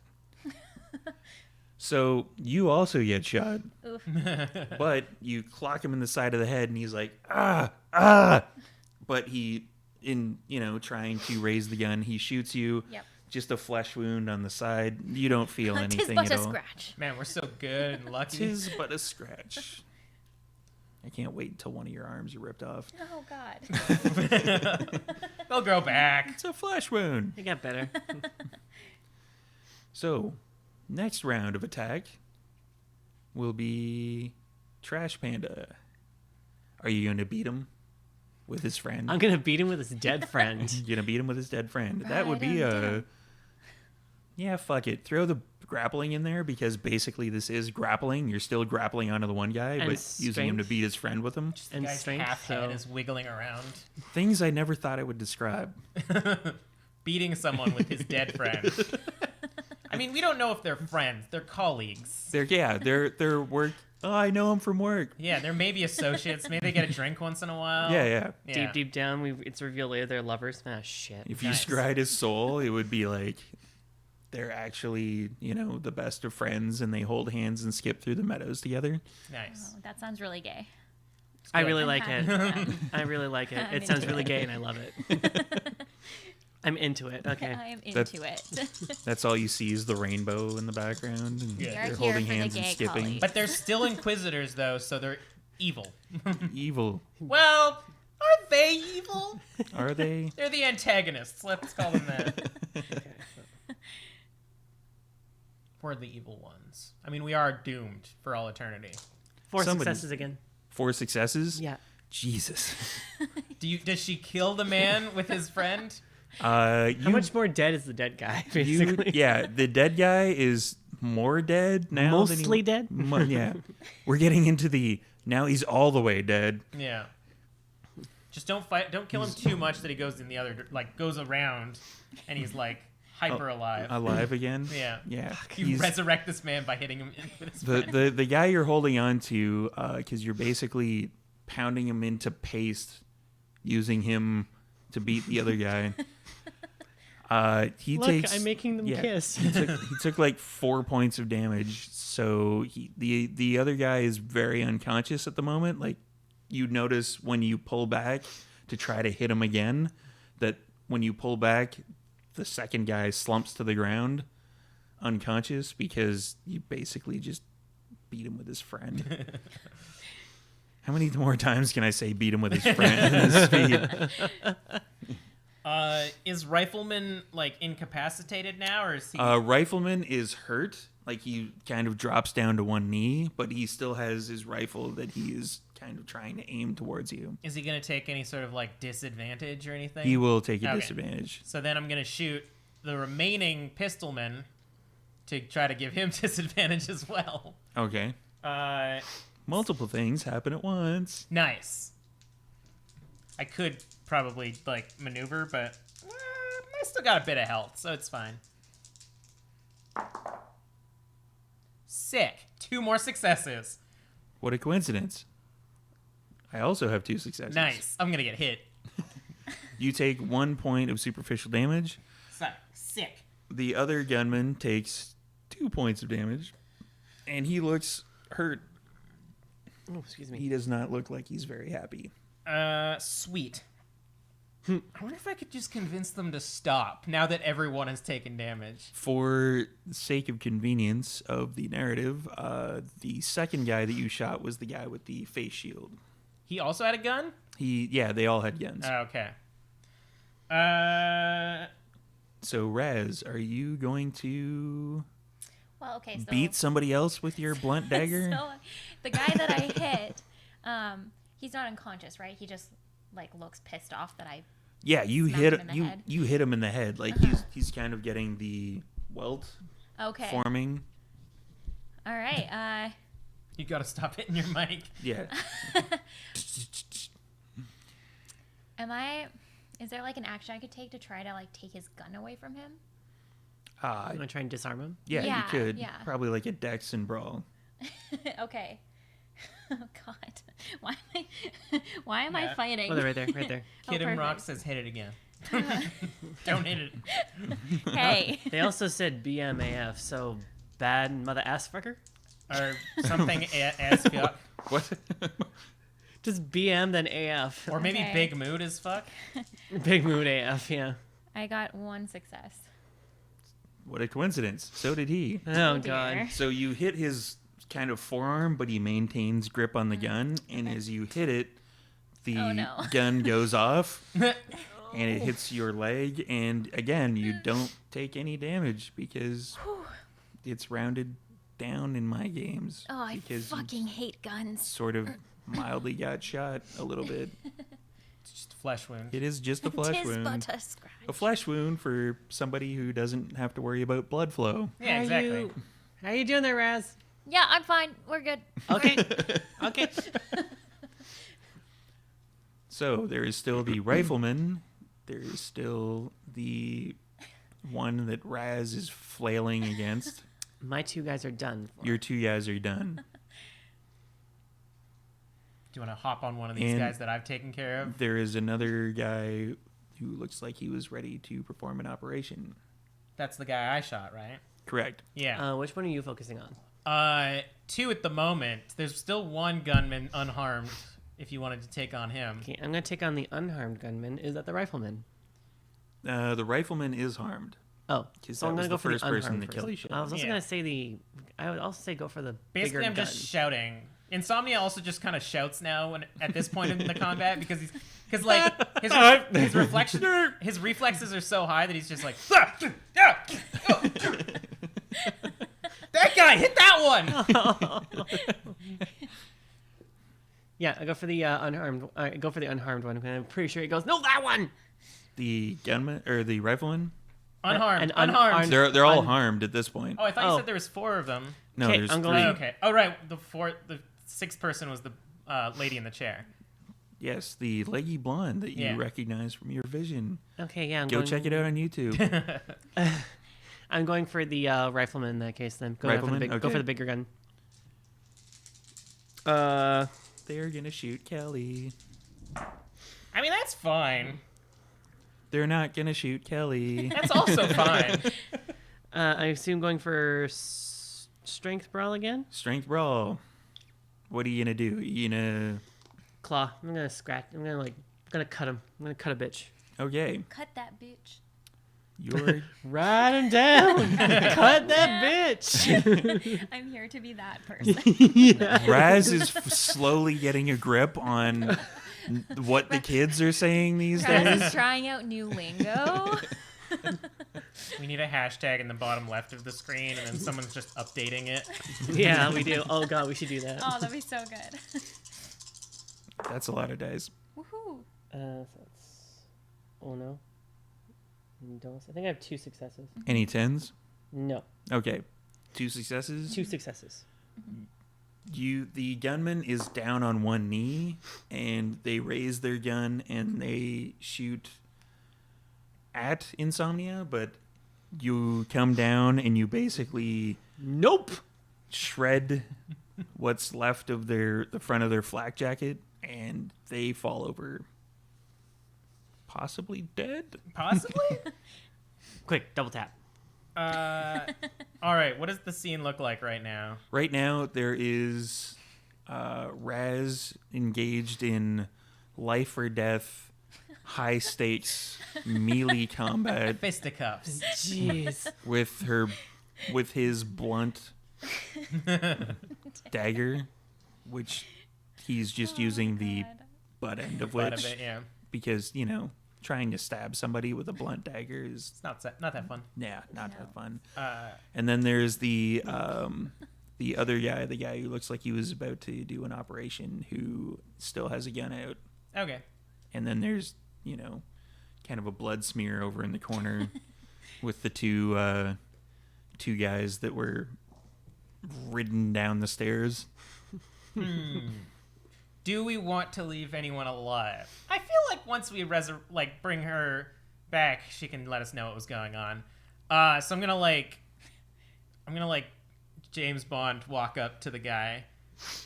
So you also get shot, Oof. but you clock him in the side of the head, and he's like, ah. But he, trying to raise the gun, he shoots you. Yep. Just a flesh wound on the side. You don't feel Tis anything but at a all. scratch. Man, we're so good and lucky. Tis but a scratch. I can't wait until one of your arms are ripped off. Oh God. They'll grow back. It's a flesh wound. It got better. So, next round of attack will be Trash Panda. Are you going to beat him with his friend? I'm gonna beat him with his dead friend. You're going to beat him with his dead friend. That would Right be on a... down. Yeah, fuck it. Throw the grappling in there because basically this is grappling. You're still grappling onto the one guy, And but using him to strength. beat his friend with him. The And guy's strength, half head so- is wiggling around, Things I never thought I would describe. beating someone with his dead friend. I mean, we don't know if they're friends. They're colleagues. They're work. Oh, I know him from work. Yeah, they're maybe associates. Maybe they get a drink once in a while. Yeah. Yeah. Deep down, it's revealed later they're lovers. Ah, shit. If you Nice. scryed his soul, it would be like they're actually, the best of friends and they hold hands and skip through the meadows together. Nice. Oh, that sounds really gay. I really I'm like happy it. for that. I really like it. I'm It sounds into really it. gay, and I love it. I'm into it. Okay. I am That's- into it. That's all you see is the rainbow in the background. And Good. they're You're holding here for the hands and gay skipping. colleague. But they're still inquisitors, though, so they're evil. Evil. Well, are they evil? Are they? They're the antagonists. Let's call them that. We're the evil ones. I mean, we are doomed for all eternity. 4 Somebody- successes again. 4 successes? Yeah. Jesus. Does she kill the man with his friend? How much more dead is the dead guy, basically? yeah, the dead guy is more dead now. than he- Mostly dead? Yeah. We're getting into now he's all the way dead. Yeah. Just don't kill him too much that he goes in the other, goes around and he's hyper alive. Alive again? Yeah. Yeah. You He's- resurrect this man by hitting him with his friend. the guy you're holding on to, because you're basically pounding him into paste, using him to beat the other guy. He Look, takes. I'm making them kiss. he took like 4 points of damage. So the other guy is very unconscious at the moment. Like you notice when you pull back to try to hit him again, that when you pull back, the second guy slumps to the ground, unconscious, because you basically just beat him with his friend. How many more times can I say beat him with his friend in this speed? Is Rifleman like incapacitated now, or is he? Rifleman is hurt. Like he kind of drops down to one knee, but he still has his rifle that he is kind of trying to aim towards you. Is he gonna take any sort of like disadvantage or anything? He will take a Okay. disadvantage. So then I'm gonna shoot the remaining pistolman to try to give him disadvantage as well. Okay. Multiple things happen at once. Nice. I could probably like maneuver, but I still got a bit of health, so it's fine. Sick. 2 more successes. What a coincidence. I also have 2 successes. Nice. I'm gonna get hit. You take 1 point of superficial damage. Sick. The other gunman takes 2 points of damage. And he looks hurt. Oh, excuse me. He does not look like he's very happy. Sweet. I wonder if I could just convince them to stop now that everyone has taken damage. For the sake of convenience of the narrative, the second guy that you shot was the guy with the face shield. He also had a gun? They all had guns. Okay. So, Raz, are you going to Well, okay, so beat somebody else with your blunt dagger? So the guy that I hit, he's not unconscious, right? He just like looks pissed off that I. Yeah, you Smack hit him in the you head. you hit him in the head. Like he's kind of getting the welt Okay. forming. All right. You gotta stop hitting your mic. Yeah. Is there like an action I could take to try to like take his gun away from him? You want to try and disarm him? Yeah, Yeah, you could. yeah. Probably like a Dex and Brawl. Okay. Oh God. Why am I Yeah. fighting? Oh, they're right there, right there. Kid him Rock perfect. says hit it again. Don't hit it. Hey. They also said BMAF, so bad mother ass fucker. Or something as fuck. What? Just BM then AF. Or maybe Okay. big mood as fuck. Big mood AF, yeah. I got 1 success. What a coincidence. So did he. Oh, dear. God. So you hit his kind of forearm, but he maintains grip on the gun, and as you hit it, the Oh, no. gun goes off, and it hits your leg, and again, you don't take any damage because it's rounded down in my games. Oh, I because you fucking hate guns. sort of mildly got shot a little bit. It's just a flesh wound. It is just a flesh Tis wound. but a scratch. A flesh wound for somebody who doesn't have to worry about blood flow. Yeah, exactly. How you doing there, Raz? Yeah, I'm fine. We're good. Okay. Okay. So there is still the rifleman. There is still the one that Raz is flailing against. My 2 guys are done. For. Your 2 guys are done. Do you want to hop on one of these And- guys that I've taken care of? There is another guy who looks like he was ready to perform an operation. That's the guy I shot, right? Correct. Yeah. Which one are you focusing on? 2 at the moment. There's still 1 gunman unharmed if you wanted to take on him. Okay, I'm going to take on the unharmed gunman. Is that the rifleman? The rifleman is harmed. Oh, Because so that I'm was going to the go for the first person unharmed to kill first. each I was also Yeah. going to say I would also say go for the Basically, bigger I'm gun. just shouting. Insomnia also just kind of shouts now at this point in the combat because his reflexes are so high that he's just like that guy hit that one. Yeah, I go for the unharmed. I go for the unharmed one. I'm pretty sure he goes, no, that one. The gunman or the rifleman? Unharmed, And un- unharmed. un- They're all un- harmed at this point. Oh, I thought you Oh. said there was 4 of them. No, Okay, there's I'm 3. going- Oh, okay. Oh, right. The 6th person was the lady in the chair. Yes, the leggy blonde that you Yeah. recognize from your vision. Okay, yeah. Go check it out on YouTube. I'm going for the rifleman in that case. Then go for the Rifleman? big. Go Okay. for the bigger gun. They're gonna shoot Kelly. I mean, that's fine. They're not gonna shoot Kelly. That's also fine. I assume going for strength brawl again. Strength brawl. What are you gonna do? You gonna... Claw. I'm gonna scratch. I'm gonna cut him. I'm gonna cut a bitch. Okay. Cut that bitch. You're... Ride him down. Cut that bitch. I'm here to be that person. Raz is slowly getting a grip on what the kids are saying these Raz days. is trying out new lingo. We need a hashtag in the bottom left of the screen, and then someone's just updating it. Yeah, we do. Oh god, we should do that. Oh, that'd be so good. That's a lot of dice. Woohoo. So that's... Oh no. I think I have 2 successes. Any 10s? No, Okay. 2 successes? 2 successes. The gunman is down on one knee, and they raise their gun and they shoot at Insomnia, but you come down and you basically Nope. shred what's left of the front of their flak jacket, and they fall over, possibly dead. Possibly? Quick, double tap. All right, what does the scene look like right now? Right now, there is Raz engaged in life or death, high stakes melee combat Fisticuffs. Jeez. with his blunt dagger, which he's just using the butt end of Part which, of it, yeah. because trying to stab somebody with a blunt dagger is It's not that fun. not that fun. Uh, And then there's the other guy, the guy who looks like he was about to do an operation, who still has a gun out. okay. And then there's kind of a blood smear over in the corner with the two guys that were ridden down the stairs. Do we want to leave anyone alive? I feel like once we bring her back, she can let us know what was going on. So I'm gonna James Bond walk up to the guy.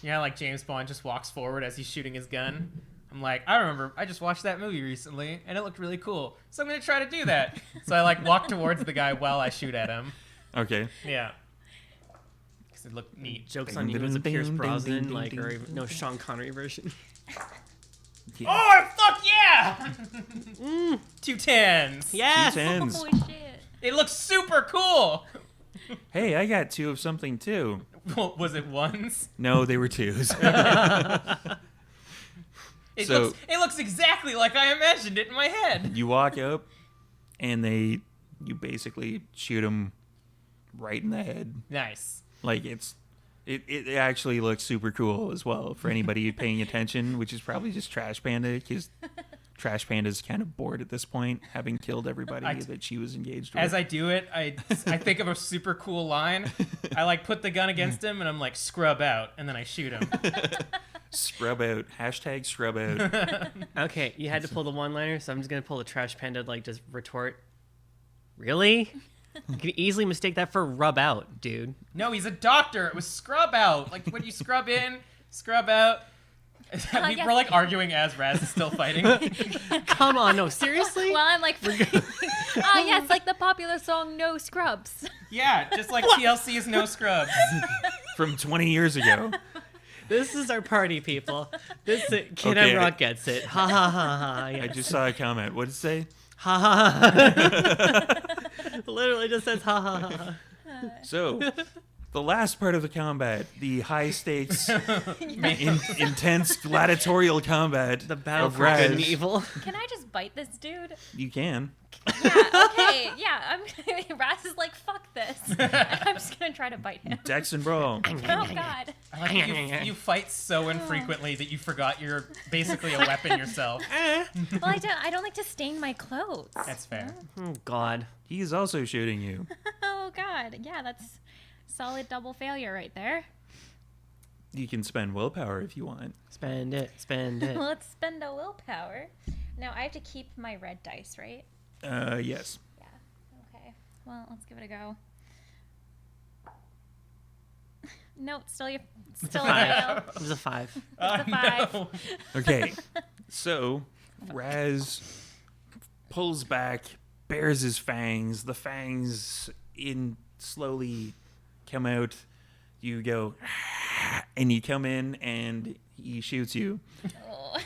Like James Bond just walks forward as he's shooting his gun. I'm like, I just watched that movie recently and it looked really cool. So I'm gonna try to do that. So I walk towards the guy while I shoot at him. Okay. Yeah. Because it looked neat. Joke's on you. It was a Pierce Brosnan, or no, Sean Connery version. Yeah. Oh, fuck yeah! 2 10s. Yes. 2 10s. Holy shit. It looks super cool. Hey, I got 2 of something too. Was it ones? No, they were 2s. It So- looks exactly like I imagined it in my head. You walk up, and you basically shoot him right in the head. Nice. Like it actually looks super cool as well for anybody paying attention, which is probably just Trash Panda, because Trash Panda's kind of bored at this point, having killed everybody that she was engaged with. As I do it, I think of a super cool line. I put the gun against him and I'm like, scrub out, and then I shoot him. Scrub out. Hashtag scrub out. Okay, you had to pull the one-liner, so I'm just gonna pull the Trash Panda, just retort. Really? You can easily mistake that for rub out, dude. No, he's a doctor. It was scrub out. Like when you scrub in, scrub out. Yes. We're arguing as Raz is still fighting. Come on, no, seriously? Well, I'm like, yes, like the popular song "No Scrubs." Yeah, just like TLC's No Scrubs. From 20 years ago. This is our party, people. Kid Okay, M Rock gets it. Ha ha ha ha. I Yes. just saw a comment. What did it say? Ha ha ha. Literally just says ha ha ha. So, the last part of the combat, the high stakes, intense gladiatorial combat. The battle of for good and Raz. evil. Can I just bite this dude? You can. Yeah. Okay. Yeah. Raz is like, fuck this. I'm just gonna try to bite him. Dex and Brawl. Oh God. I like that you fight so infrequently that you forgot you're basically a weapon yourself. Well, I don't like to stain my clothes. That's fair. Oh God. He's also shooting you. Oh God. Yeah, that's solid double failure right there. You can spend willpower if you want. Spend it. Spend it. Let's spend a willpower. Now I have to keep my red dice, right? Yes. Yeah. Okay. Well, let's give it a go. No, it's still a fail. It was a 5. It's a 5. No. Okay. So, Raz pulls back, bares his fangs. The fangs slowly come out. You go, and you come in, and he shoots you. Oh.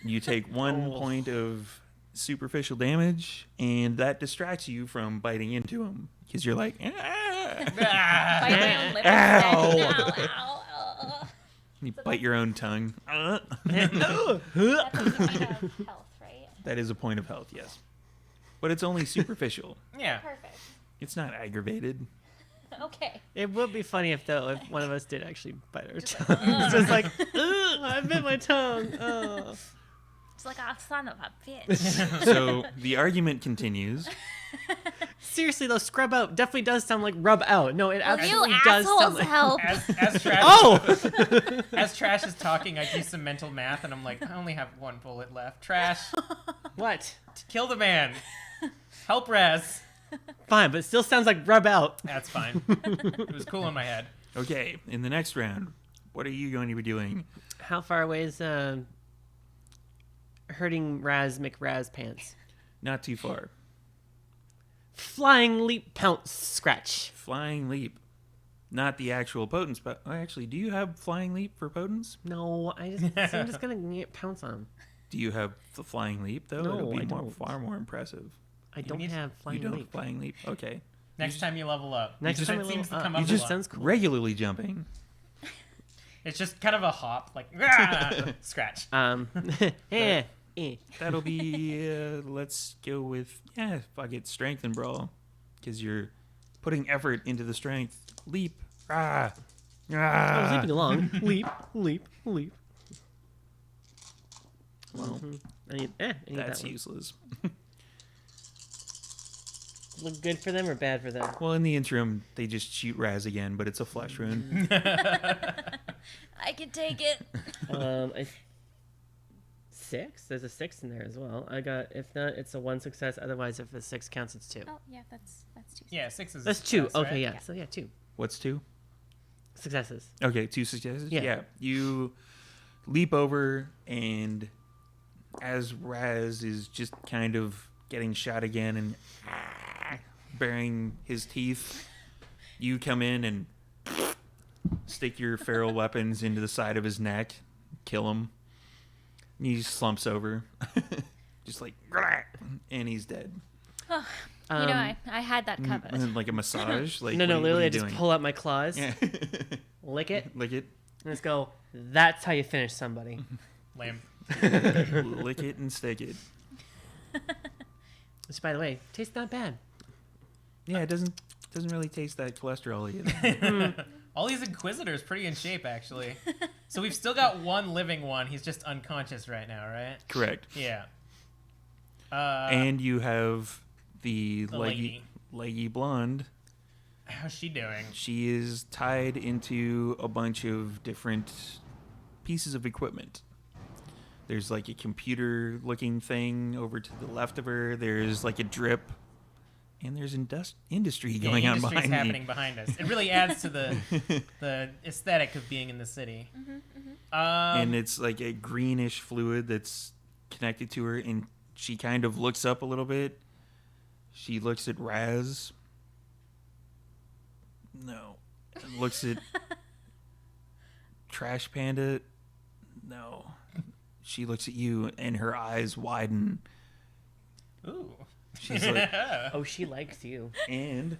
You take 1 point of superficial damage, and that distracts you from biting into him because you're like, Bite my own lip instead. Ow, ow, ow. you bite your own tongue. That's a health, right? That is a point of health, yes, but it's only superficial. Yeah. Perfect. It's not aggravated. Okay. It would be funny if one of us did actually bite our tongue. It's just like, ugh, I bit my tongue. Oh. It's like, oh, son of a bitch. So the argument continues. Seriously though, scrub out definitely does sound like rub out. No, it Well, absolutely you does sound assholes like. help. As Trash, Oh! as Trash is talking, I do some mental math, and I'm like, I only have 1 bullet left. Trash, What? kill the man. Help Raz. Fine, but it still sounds like rub out. That's fine. It was cool in my head. Okay, in the next round, what are you going to be doing? How far away is hurting Raz McRaz pants? Not too far. Flying leap pounce scratch. Flying leap. Not the actual potence, but actually, do you have flying leap for potence? No, I'm just gonna get pounce on him. Do you have the flying leap though? No, It'll be I don't. far more impressive. I don't need- have You flying don't leap. flying leap. Okay. Next time you level up. Next It time just we seems to level come up. up You a just lot. sounds cool. Regularly jumping. It's just kind of a hop, like "Rah!" scratch. Eh. That'll be. Let's go with fuck it, strength and brawl, because you're putting effort into the strength. Leap. Ah. I was leaping along. Leap, leap, leap. Well, I need that's that one. useless. Look good for them or bad for them? Well, in the interim, they just shoot Raz again, but it's a flesh wound. I can take it. I 6. There's a 6 in there as well. I got. If not, it's a 1 success. Otherwise, if the 6 counts, it's 2. Oh, yeah, that's 2. Yeah, 6 is. That's 2. success, Okay, right? yeah. So yeah, 2 What's 2? successes. Okay, 2 successes? Yeah. You leap over, and as Raz is just kind of getting shot again and baring his teeth, you come in and stick your feral weapons into the side of his neck, kill him. And he slumps over, just like, and he's dead. Oh, I had that covered. And like a massage? Like, No, what are literally, you I just doing? pull out my claws, Yeah. lick it, Lick it. and just go. That's how you finish somebody. Lame. Lick it and stick it. Which, by the way, tastes not bad. Yeah, it doesn't really taste that cholesterol either. All these Inquisitors pretty in shape, actually. So we've still got one living one. He's just unconscious right now, right? Correct. Yeah. And you have the lady. leggy blonde. How's she doing? She is tied into a bunch of different pieces of equipment. There's like a computer looking thing over to the left of her. There's like a drip. And there's industry going on industry's behind happening me. behind us. It really adds to the aesthetic of being in the city. And it's like a greenish fluid that's connected to her. And she kind of looks up a little bit. She looks at Raz. No. And looks at Trash Panda. No. She looks at you and her eyes widen. Ooh. She's like, Oh, she likes you. and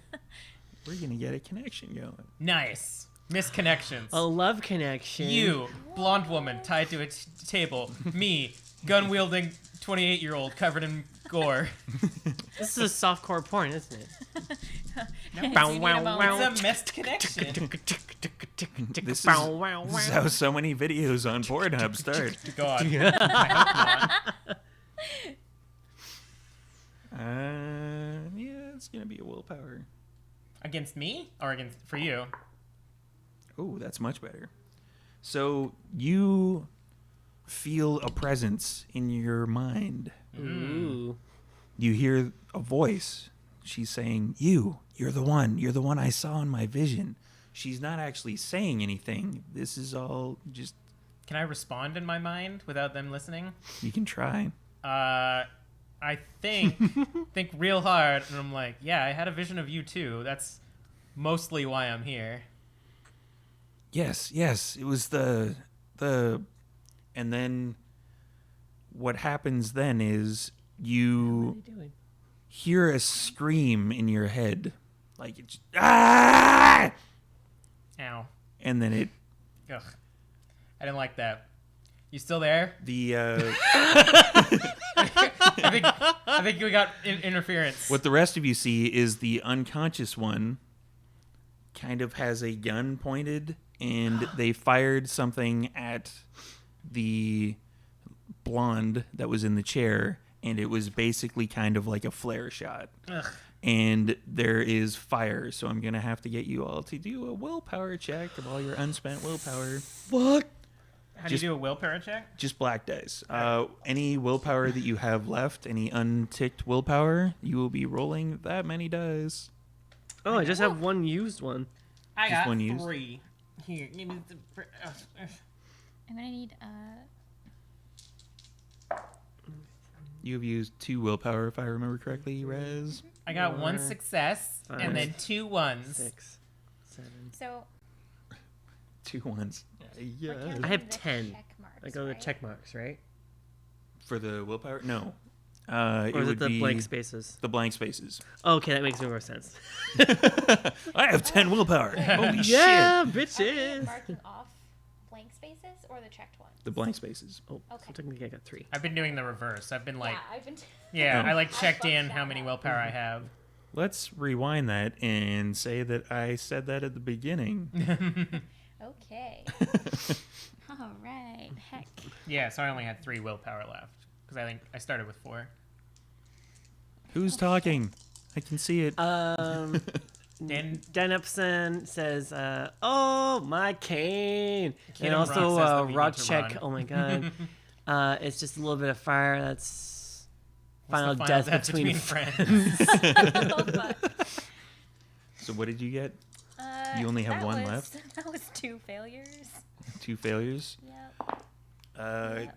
we're going to get a connection going. Nice. Misconnections. A love connection. You, blonde woman tied to a table. Me, gun-wielding 28-year-old covered in gore. This is a softcore porn, isn't it? Bow, wow, wow. It's a missed connection. This is how so many videos on Pornhub start. God. I hope not. Yeah, it's going to be a willpower. Against me or for you? Oh, that's much better. So you feel a presence in your mind. Ooh. You hear a voice. She's saying, you're the one I saw in my vision. She's not actually saying anything. This is all just, Can I respond in my mind without them listening? you can try. I I think real hard, and I'm like, yeah, I had a vision of you too. That's mostly why I'm here. Yes, it was the and then what happens then is What are you you doing? hear a scream in your head, like it's ah, Ow. and then it Ugh. I didn't like that. You still there? the I think we got interference. what the rest of you see is the unconscious one kind of has a gun pointed, and they fired something at the blonde that was in the chair, and it was basically kind of like a flare shot. Ugh. And there is fire, so I'm gonna have to get you all to do a willpower check of all your unspent willpower. Fuck. How do you do a willpower check? Just black dice. Any willpower that you have left, any unticked willpower, you will be rolling that many dice. Oh, I just have one used one. I Just got one used? 3. Here, give me the. I'm gonna need You have used 2 willpower, if I remember correctly, Rez. I got 1 4, success 5, and then 2 ones. 6, 7. so 2 ones. we're counting I have the 10. check marks, I go the right? check marks, right? For the willpower? No. It Or is would it the be blank spaces? the blank spaces. Okay, that makes more sense. I have 10 willpower. Holy Yeah, Are we bitches. marking off blank spaces or the checked ones? shit. The blank spaces. Oh, Okay. so technically I got 3. I've been doing the reverse. I've been like, yeah, I've been. yeah, Oh. I like checked fucked in that how many up. willpower I have. Let's rewind that and say that I said that at the beginning. Okay. All right. Heck. Yeah, so I only had 3 willpower left because I think I started with 4. Who's talking? I can see it. Dan Epson says, "Oh my cane," Kid and on also Rock says that we rock need to check. run. Oh my god, it's just a little bit of fire. That's What's final the death between friends. Oh, fuck. So what did you get? You only have that 1 was- left? That was 2 failures. 2 failures? Yep. Yep.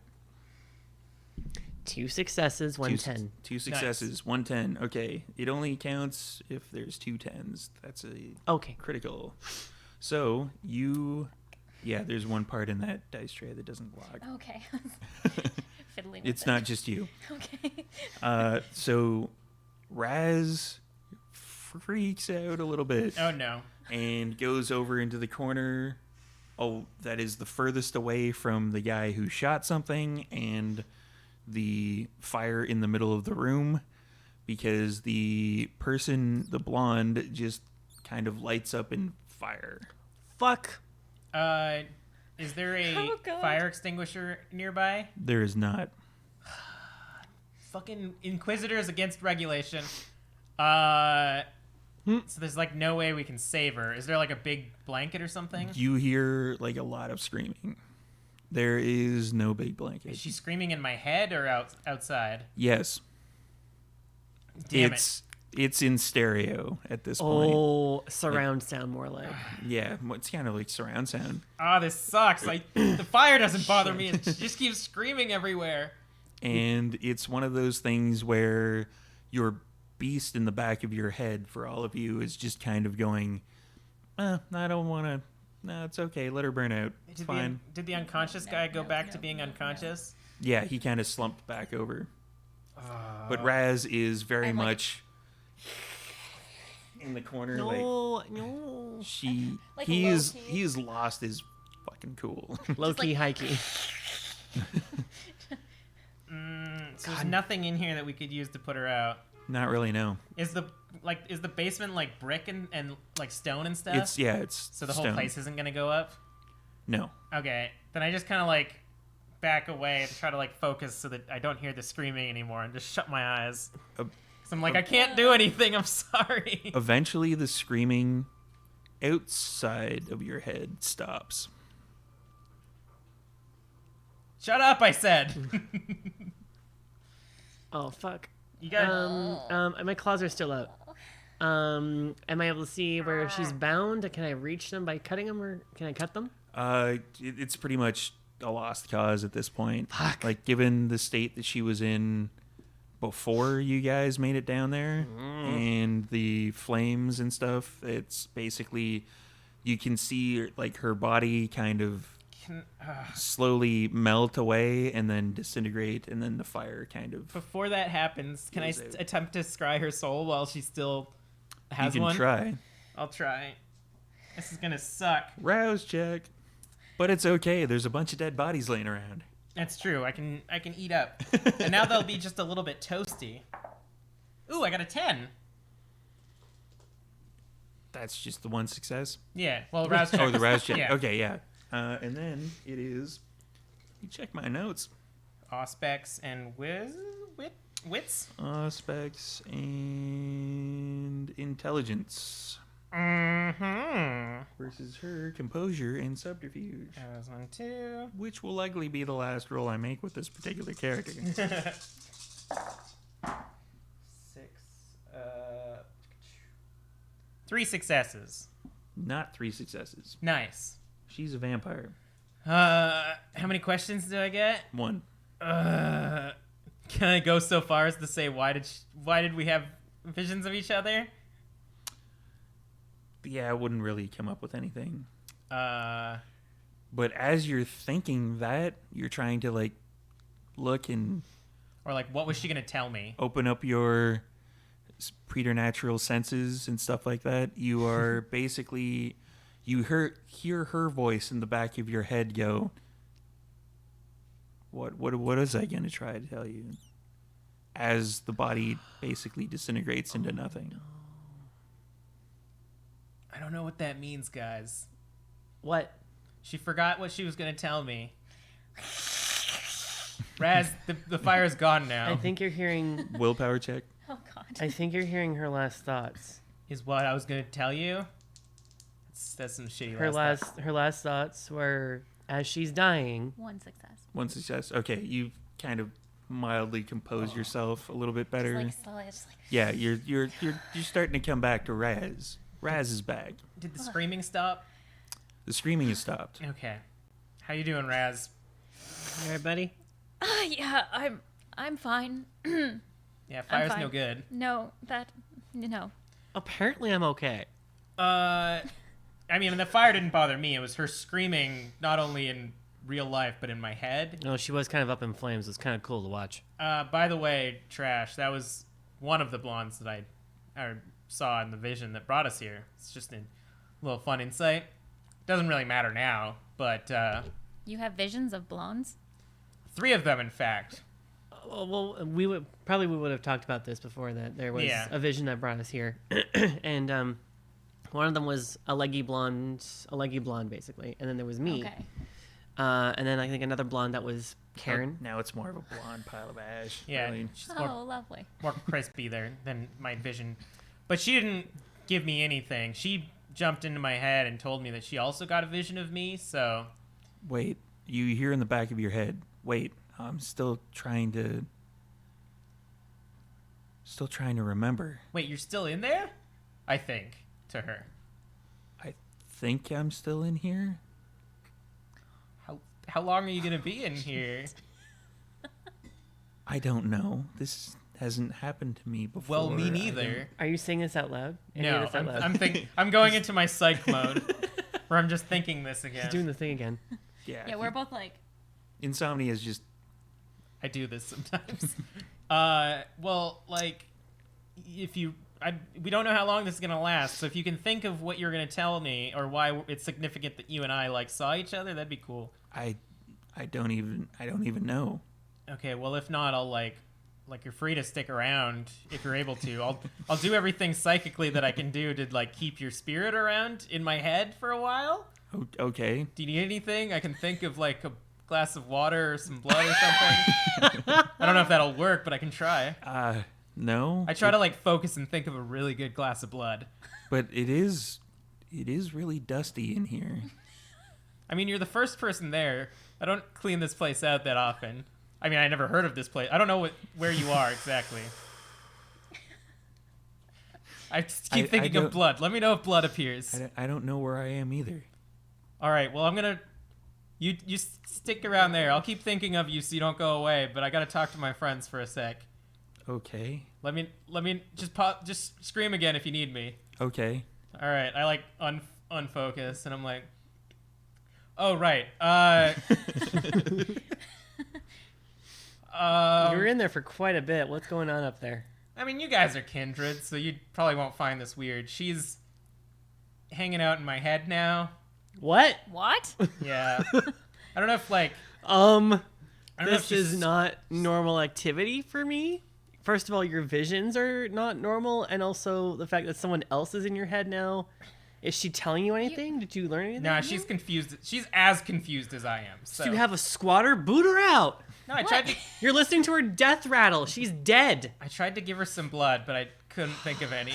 2 successes, 1 10. 2 successes, 1 10. Okay. It only counts if there's 2 10s. That's a Okay, critical. So there's one part in that dice tray that doesn't block. Okay. Fiddling with It's it. not just you. Okay. So Raz freaks out a little bit Oh no. and goes over into the corner. Oh, that is the furthest away from the guy who shot something and the fire in the middle of the room, because the person, the blonde, just kind of lights up in fire. fuck. Is there a Oh, God. fire extinguisher nearby? There is not. Fucking Inquisitors against regulation. So there's like no way we can save her. Is there like a big blanket or something? You hear like a lot of screaming. There is no big blanket. Is she screaming in my head or outside? Yes. Damn It's in stereo at this point. Oh, surround sound more like. Yeah, it's kind of like surround sound. Oh, this sucks. Like the fire doesn't bother me, and she just keeps screaming everywhere. And it's one of those things where your beast in the back of your head, for all of you, is just kind of going, I don't want to. No, it's okay. Let her burn out. It's fine. Did the unconscious guy go back to being unconscious? Yeah, he kind of slumped back over. But Raz is very I'm like- much in the corner. No, Like no. Like he is low-key. lost his fucking cool. Low key, high key. So there's nothing in here that we could use to put her out. Not really. No. Is the basement like brick and like stone and stuff? It's so the whole stone. place isn't gonna go up. No. Okay, then I just kind of like back away and try to like focus so that I don't hear the screaming anymore and just shut my eyes. So I'm like, I can't do anything. I'm sorry. Eventually, the screaming outside of your head stops. Shut up! I said. Oh fuck. You got. My claws are still out. Am I able to see where she's bound? Can I reach them by cutting them, or can I cut them? It's pretty much a lost cause at this point. Fuck. Like, given the state that she was in before you guys made it down there, and the flames and stuff. It's basically you can see like her body kind of slowly melt away and then disintegrate, and then the fire kind of. Before that happens, can I goes out. attempt to scry her soul while she still has You can one? try. I'll try. This is gonna suck. Rouse check. But it's okay. There's a bunch of dead bodies laying around. That's true. I can eat up, and now they'll be just a little bit toasty. Ooh, I got a 10. That's just the one success. Yeah. Well, rouse check. Oh, the rouse check. Yeah. Okay, yeah. And then it is. You check my notes. Auspex and wits. Specs and intelligence Mm-hmm. versus her composure and subterfuge, That was 1, 2. which will likely be the last roll I make with this particular character. 6. 3 successes. Not 3 successes. Nice. She's a vampire. How many questions do I get? 1. Can I go so far as to say why did we have visions of each other? Yeah, I wouldn't really come up with anything. Uh, But as you're thinking that, you're trying to like look and or like, what was she gonna tell me? open up your preternatural senses and stuff like that. You are basically you hear her voice in the back of your head go, what is I gonna try to tell you? As the body basically disintegrates into nothing. I don't know what that means, guys. What? She forgot what she was gonna tell me. Raz, the fire's gone now. I think you're hearing. Willpower check. Oh God. I think you're hearing her last thoughts. Is what I was gonna tell you. That's some shitty. Her last thoughts were as she's dying. One success. 1 success. Okay, you kind of mildly compose yourself a little bit better. Just like slowly, just like. Yeah, you're starting to come back to Raz. Raz is back. Did the screaming stop? The screaming has stopped. Okay. How you doing, Raz? All right, buddy. Yeah, I'm fine. Yeah, fire's fine. no good. No, no. Apparently, I'm okay. I mean, the fire didn't bother me. It was her screaming, not only in real life, but in my head. No, she was kind of up in flames. It was kind of cool to watch. By the way, Trash, that was one of the blondes that I saw in the vision that brought us here. It's just a little fun insight. Doesn't really matter now, but You have visions of blondes? 3 of them, in fact. Well, we would have talked about this before, that there was Yeah. a vision that brought us here, and one of them was a leggy blonde basically, and then there was me, Okay. and then I think another blonde that was Karen. Now it's more of a blonde pile of ash. Yeah, Really. she's Oh, lovely. more crispy there than my vision. But she didn't give me anything. She jumped into my head and told me that she also got a vision of me, so... Wait, you hear in the back of your head, wait, I'm still trying to remember. Wait, you're still in there? I think, to her. I think I'm still in here. How long are you going to be in here? I don't know. This hasn't happened to me before. Well, me I neither. Are you saying this out loud? Any of No, this out loud? I'm going into my psych mode, where I'm just thinking this She's again. doing the thing again. Yeah, we're both like. Insomnia is just I do this sometimes. Well, like, we don't know how long this is gonna last. So if you can think of what you're gonna tell me, or why it's significant that you and I like saw each other, that'd be cool. I don't even know. Okay, well, if not, I'll like you're free to stick around if you're able to. I'll do everything psychically that I can do to like keep your spirit around in my head for a while. Okay. Do you need anything? I can think of like a glass of water or some blood or something. I don't know if that'll work, but I can try. No. I try to like focus and think of a really good glass of blood. But it is really dusty in here. I mean, you're the first person there. I don't clean this place out that often. I mean, I never heard of this place. I don't know where you are exactly. I just keep thinking of blood. Let me know if blood appears. I don't know where I am either. All right. Well, I'm gonna. You stick around there. I'll keep thinking of you so you don't go away. But I gotta talk to my friends for a sec. Okay. Let me just scream again if you need me. Okay. All right. I like unfocus, and I'm like, oh right. You were in there for quite a bit. What's going on up there? I mean, you guys are kindred, so you probably won't find this weird. She's hanging out in my head now. What? What? Yeah. I don't know if like This is not normal activity for me. First of all, your visions are not normal, and also the fact that someone else is in your head now. Is she telling you anything? Did you learn anything? Nah, she's confused. She's as confused as I am. So Do you have a squatter? Boot her out. no, I tried to. You're listening to her death rattle. She's dead. I tried to give her some blood, but I couldn't think of any.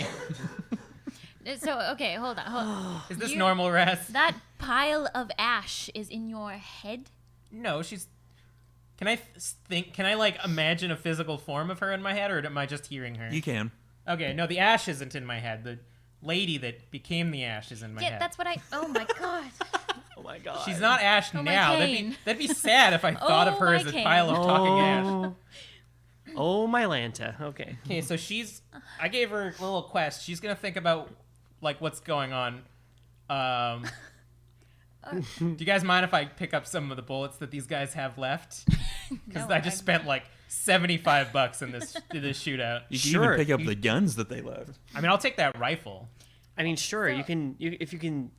So, okay, hold on. Is this normal, Raz? That pile of ash is in your head? No, she's. Can I think? Can I like imagine a physical form of her in my head, or am I just hearing her? You can. Okay, no, the ash isn't in my head. The lady that became the ash is in my Yeah, head. that's what I... Oh, my God. Oh my god. She's not ash Oh, my now. cane. That'd be sad if I thought of Oh, her my as a cane. pile of talking ash. Oh my Lanta. Okay. Okay, so I gave her a little quest. She's gonna think about like what's going on. Do you guys mind if I pick up some of the bullets that these guys have left? Because No, I just spent like $75 in this shootout. You can Sure. even pick up the guns that they left. I mean, I'll take that rifle. I mean, sure, So- you can. If you can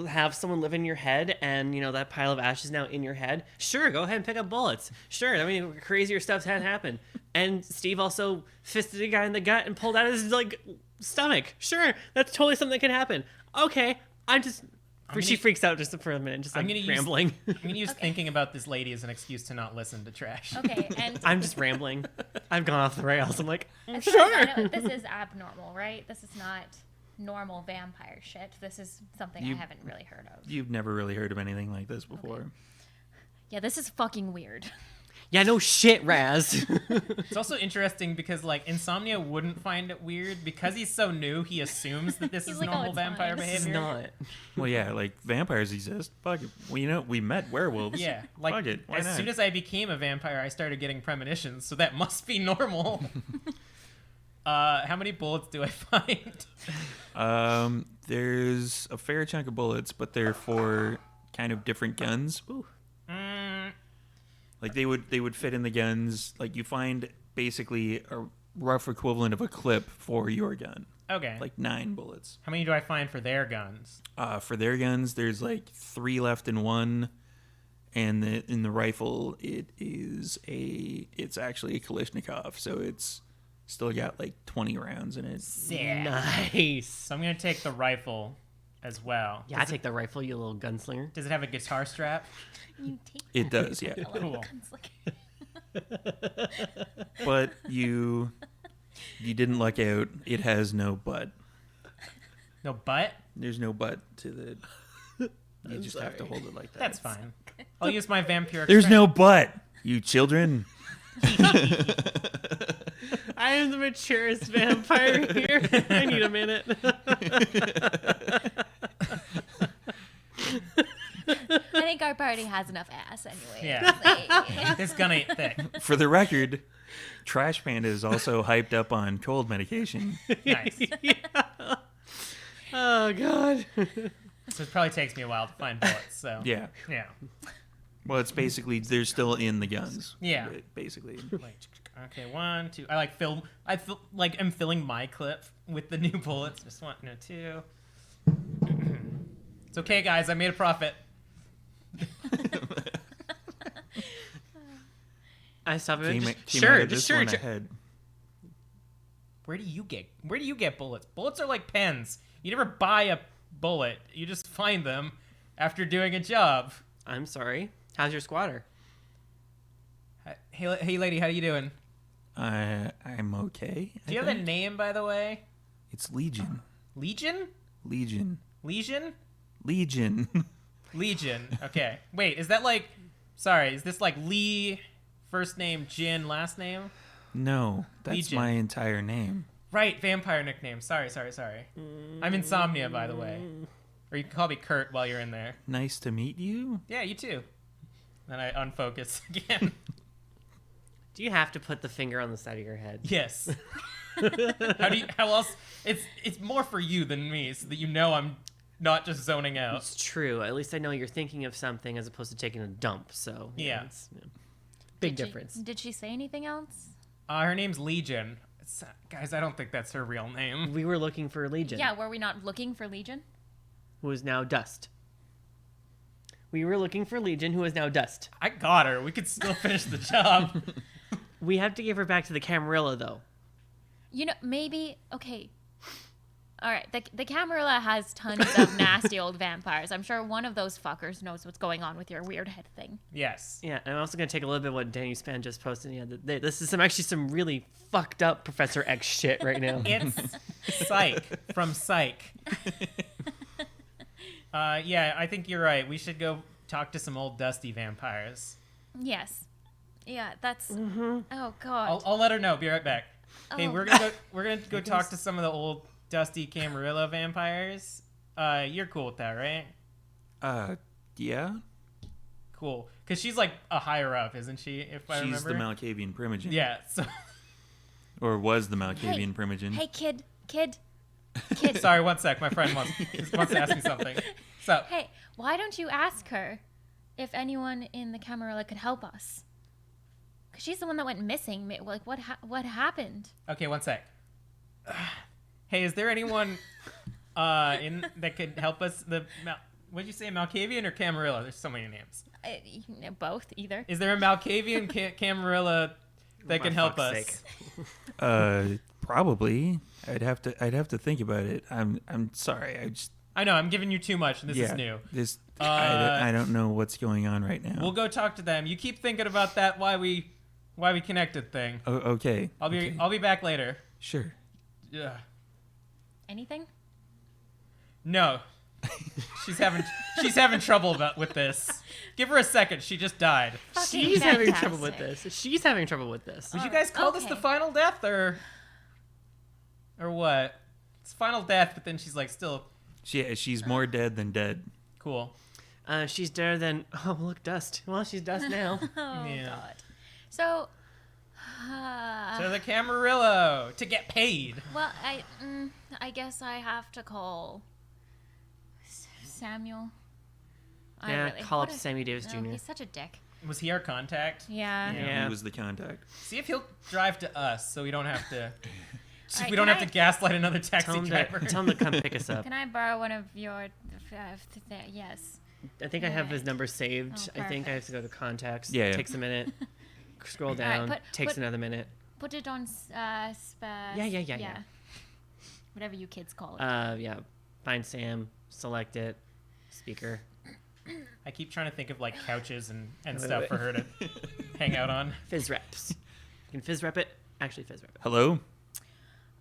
have someone live in your head, and that pile of ash is now in your head. Sure, go ahead and pick up bullets. Sure, I mean, crazier stuff had happened. And Steve also fisted a guy in the gut and pulled out his stomach. Sure, that's totally something that can happen. Okay, she freaks out just for a minute, just I'm gonna rambling. I'm gonna use thinking about this lady as an excuse to not listen to trash. Okay, and... I'm just rambling. I've gone off the rails. I'm like, I sure. know this is abnormal, right? This is not normal vampire shit. This is something I haven't really heard of. You've never really heard of anything like this before. Okay. Yeah, this is fucking weird. Yeah, no shit, Raz. It's also interesting because like Insomnia wouldn't find it weird because he's so new. He assumes that this He's is like, "Oh, normal it's vampire fine." This is behavior. not. Well, yeah, like vampires exist. Fuck it. We met werewolves. Yeah, like Fuck it. Why as not? soon as I became a vampire, I started getting premonitions, so that must be normal. How many bullets do I find? There's a fair chunk of bullets, but they're for kind of different guns. Like they would fit in the guns. Like you find basically a rough equivalent of a clip for your gun. Okay. Like 9 bullets. How many do I find for their guns? For their guns, there's like 3 left in one, and in the rifle, it's actually a Kalashnikov, so it's still got like 20 rounds in it. Nice. So I'm gonna take the rifle as well. Yeah, I take the rifle, you little gunslinger. Does it have a guitar strap? You take It does, yeah. Cool. But you didn't luck out. It has no butt. No butt? There's no butt to the. You just have to hold it like that. That's fine. I'll use my vampiric. There's strength. no butt, you children. I am the maturest vampire here. I need a minute. I think our party has enough ass anyway. Yeah. This gun ain't thick. For the record, Trash Panda is also hyped up on cold medication. Nice. Oh, God. So it probably takes me a while to find bullets. So Yeah. yeah. Well, it's basically they're still in the guns. Yeah. Basically. Like, okay, 1, 2. I am filling my clip with the new bullets. Just 1, no 2. It's okay, guys. I made a profit. I stop it. Came Sure, out of just this sure. one ahead. Where do you get bullets? Bullets are like pens. You never buy a bullet. You just find them after doing a job. I'm sorry. How's your squatter? Hey, lady, how you doing? I'm okay. Do you have a name, by the way? It's Legion. Legion? Legion. Legion? Legion. Legion. Okay. Wait, is that like... Sorry, is this like Lee, first name, Jin, last name? No, that's Legion. my entire name. Right, vampire nickname. Sorry. I'm Insomnia, by the way. Or you can call me Kurt while you're in there. Nice to meet you. Yeah, you too. Then I unfocus again. Do you have to put the finger on the side of your head? Yes. How else? It's more for you than me, so that you know I'm not just zoning out. It's true. At least I know you're thinking of something as opposed to taking a dump. So Yeah. it's, big difference. Did she say anything else? Her name's Legion. Guys, I don't think that's her real name. We were looking for Legion. Yeah, were we not looking for Legion? Who is now Dust. We were looking for Legion, who is now Dust. I got her. We could still finish the job. We have to give her back to the Camarilla, though. You know, maybe, okay. All right, the Camarilla has tons of nasty old vampires. I'm sure one of those fuckers knows what's going on with your weird head thing. Yes. Yeah, and I'm also going to take a little bit of what Danny Span just posted. Yeah, this is some really fucked up Professor X shit right now. It's Psych from Psych. Yeah, I think you're right. We should go talk to some old dusty vampires. Yes. Yeah, that's... Oh, God. I'll let her know. Be right back. Hey, Oh. we're gonna go talk to some of the old dusty Camarilla vampires. You're cool with that, right? Yeah. Cool. Because she's like a higher up, isn't she? If I She's remember. the Malkavian Primogen. Yeah. So Or was the Malkavian Primogen. Hey, kid. sorry, one sec. My friend wants to ask me something. So Hey, why don't you ask her if anyone in the Camarilla could help us? Because she's the one that went missing. Like, what happened? okay, one sec. Hey, is there anyone in that could help us? What'd you say, Malkavian or Camarilla? There's so many names. Both, either. Is there a Malkavian Camarilla that can help us? Sake. Probably. I'd have to think about it. I'm sorry. I know I'm giving you too much, and this is new. I don't know what's going on right now. We'll go talk to them. You keep thinking about that why we connected thing. Okay. I'll be back later. Sure. Yeah. Anything? No. She's having trouble with this. Give her a second. She just died. Fucking She's having fantastic. trouble with this. She's having trouble with this. Would you guys call this the okay. final death or what? It's final death, but then she's like still She's more dead than dead. cool. She's deader than... Oh, look, Dust. Well, she's Dust now. Oh, Yeah. God. So, So the Camarillo to get paid. well, I guess I have to call Samuel. Yeah, call up what a- Sammy Davis no, Jr. He's such a dick. Was he our contact? Yeah. Yeah. He was the contact. See if he'll drive to us, so we don't have to. So Alright, we don't can have to gaslight another taxi Tell him, driver. to come pick us up. Can I borrow one of your? Yes. I think I have his Alright. number saved. Oh, I think I have perfect. to go to contacts. Yeah, yeah. Takes a minute. Scroll Alright, down. put- Takes put- another minute. Put it on. Yeah. Whatever you kids call it. Yeah. Find Sam. Select it. Speaker. I keep trying to think of like couches and Wait, stuff wait. for her to hang out on. Fizz reps. You can fizz rep it. Actually, fizz rep it. Hello?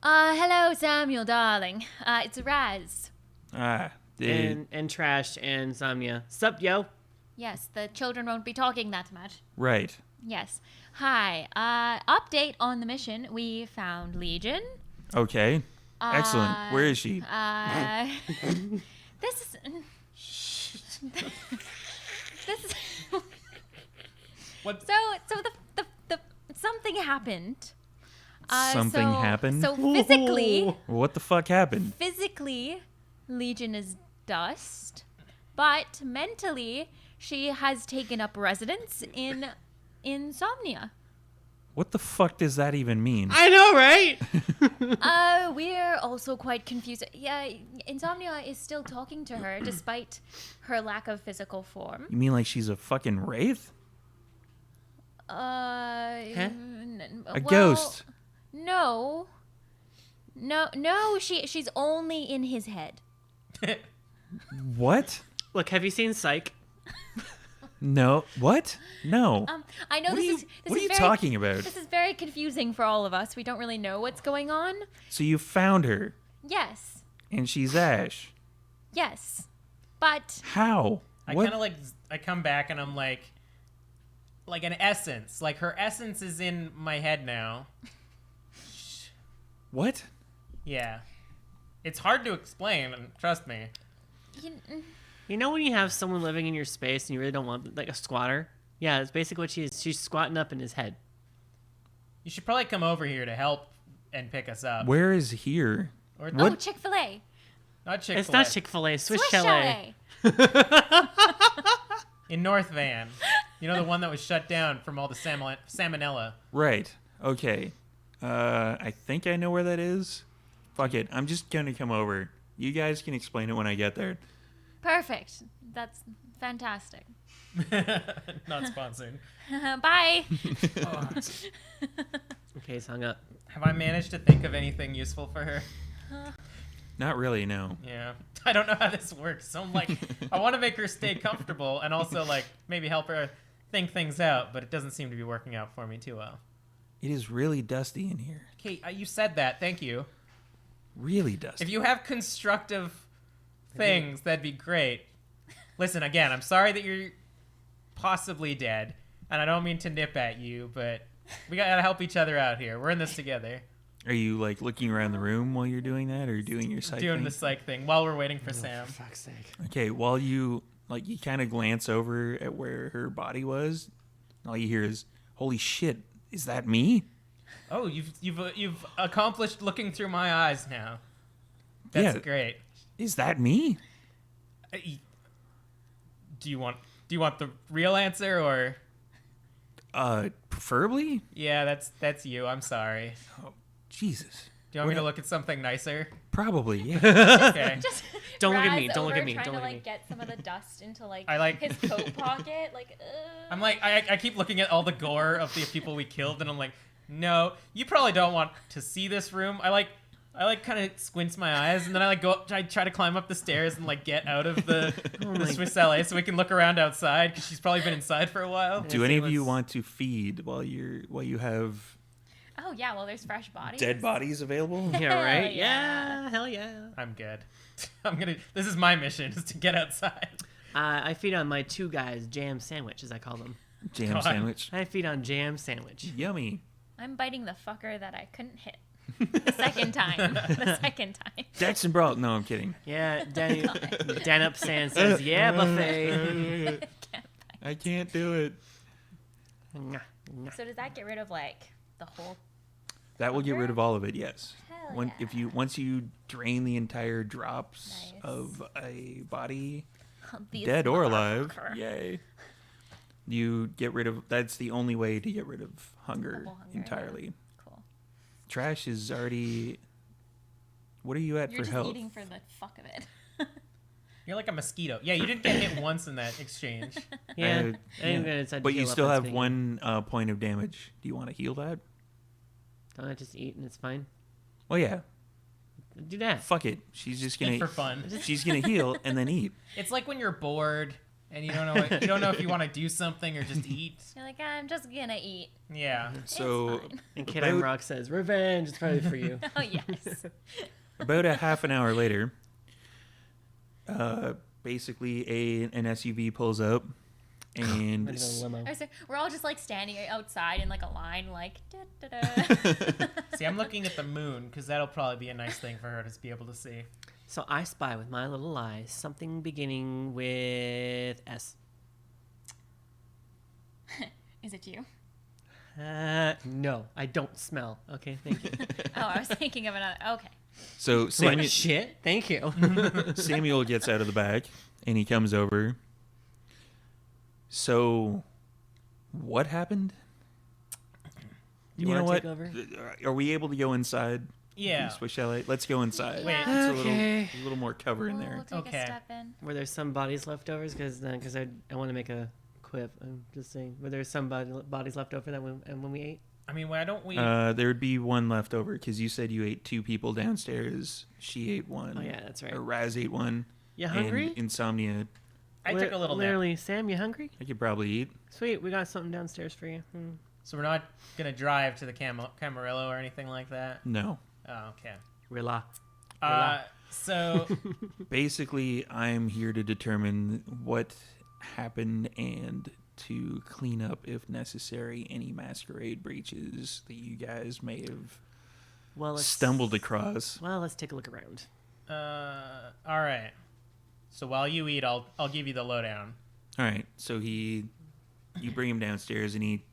Hello, Samuel, darling. It's Raz. And Trash and Insomnia. Sup, yo? Yes, the children won't be talking that much. Right. Yes. Hi. Update on the mission. We found Legion. Okay. Excellent. Where is she? This is. This is. What? So the something happened. Something happened? So physically, What the fuck happened? Legion is dust, but mentally, she has taken up residence in Insomnia. What the fuck does that even mean? I know, right? We're also quite confused. Yeah, Insomnia is still talking to her despite her lack of physical form. You mean like she's a fucking wraith? Huh? A ghost? No, she's only in his head. What? Look, have you seen Psych? No. What? No. I know What are this you- is what are you very, talking about? This is very confusing for all of us. We don't really know what's going on. So you found her, Yes, and she's Ash. yes, but How? I What? kind of like I come back and I'm like an essence. Like her essence is in my head now. What? Yeah. It's hard to explain, and trust me. You know when you have someone living in your space and you really don't want, like a squatter? Yeah, it's basically what she is. She's squatting up in his head. You should probably come over here to help and pick us up. Where is here? Or What? Oh, Chick-fil-A. not Chick-fil-A. It's not Chick-fil-A. Swiss Swiss Chalet. In North Van. You know, the one that was shut down from all the salmonella. Right. Okay. I think I know where that is. Fuck it. I'm just gonna come over. You guys can explain it when I get there. Perfect. That's fantastic. Not sponsored. Bye. Okay, he's hung up. Have I managed to think of anything useful for her? Not really, no. Yeah. I don't know how this works. So I'm like, I want to make her stay comfortable and also like maybe help her think things out, but it doesn't seem to be working out for me too well. It is really dusty in here. Okay, you said that. Thank you. Really dusty. If you have constructive things, that'd be great. Listen, again, I'm sorry that you're possibly dead, and I don't mean to nip at you, but we gotta help each other out here. We're in this together. Are you like looking around the room while you're doing that, or doing your psych Doing thing? the psych thing while we're waiting for Sam. For fuck's sake. Okay, while you kind of glance over at where her body was, all you hear is, "Holy shit, is that me?" Oh, you've accomplished looking through my eyes now. That's Yeah. great. Is that me? Do you want the real answer or? Preferably? Yeah, that's you. I'm sorry. Oh, Jesus. Do you want me to look at something nicer? Probably, yeah. Okay. Just Don't look at me, Raz don't look at over me, Trying don't to look at like me. get some of the dust into like, I like- his coat pocket. Like, I'm like, I keep looking at all the gore of the people we killed, and I'm like, no, you probably don't want to see this room. I kind of squints my eyes, and then I try to climb up the stairs and like get out of the Swiss LA so we can look around outside because she's probably been inside for a while. Do any of you want to feed while you have oh yeah, well there's fresh bodies. dead bodies available? Yeah, right? yeah. Yeah, hell yeah. I'm good. This is my mission, is to get outside. I feed on my two guys, jam sandwich, as I call them. Jam God. sandwich. I feed on jam sandwich. Yummy. I'm biting the fucker that I couldn't hit. The second time. The second time. Jackson Brawl. No, I'm kidding. Yeah, Dan up Sand says, yeah, buffet. I can't do it. So does that get rid of like the whole? That will get rid of all of it, yes. Hell yeah. Once you drain the entire drops Nice. of a body, These dead or alive, motherfucker. yay. You get rid of, that's the only way to get rid of hunger Double hunger, yeah. entirely. Cool. Trash is already, what are you at You're for just health? eating for the fuck of it. You're like a mosquito. Yeah, you didn't get hit once in that exchange. Yeah, Uh, I think I'm gonna decide to But you heal up still on have speaking. one point of damage. Do you want to heal that? Don't I just eat and it's fine? Well, yeah. Do that. Fuck it. She's just Eat gonna for fun. she's gonna heal and then eat. It's like when you're bored and you don't know if you want to do something or just eat. You're like, I'm just gonna eat. Yeah. So fine. And Kid I'm about- Rock says, revenge, it's probably for you. Oh yes. about a half an hour later, basically an SUV pulls up, and Might have been a limo. I was like, we're all just like standing outside in like a line, like. Da, da, da. See, I'm looking at the moon because that'll probably be a nice thing for her to be able to see. So I spy with my little eyes something beginning with S. Is it you? No, I don't smell. Okay, thank you. Oh, I was thinking of another. Okay. so What, shit? Thank you. Samuel gets out of the back and he comes over. So, what happened? You know wanna what? take over? Are we able to go inside? Yeah. Swiss Chalet? Let's go inside. Wait. Yeah. It's Okay. a little more cover in We'll there. take Okay. a step in. Were there some bodies leftovers? Because I want to make a quip. I'm just saying. Were there some bodies left over that when we ate? I mean, why don't we? There would be one left over because you said you ate 2 people downstairs. She ate one. Oh yeah, that's right. Or Raz ate one. You hungry? And Insomnia, I took a little nap. Literally, Sam, you hungry? I could probably eat. Sweet, we got something downstairs for you. So we're not gonna drive to the Camarillo or anything like that. No. Oh, okay. Rilla. So Basically, I'm here to determine what happened and to clean up, if necessary, any masquerade breaches that you guys may have Well, stumbled across. Well, let's take a look around. all right. So while you eat, I'll give you the lowdown. All right, so you bring him downstairs and he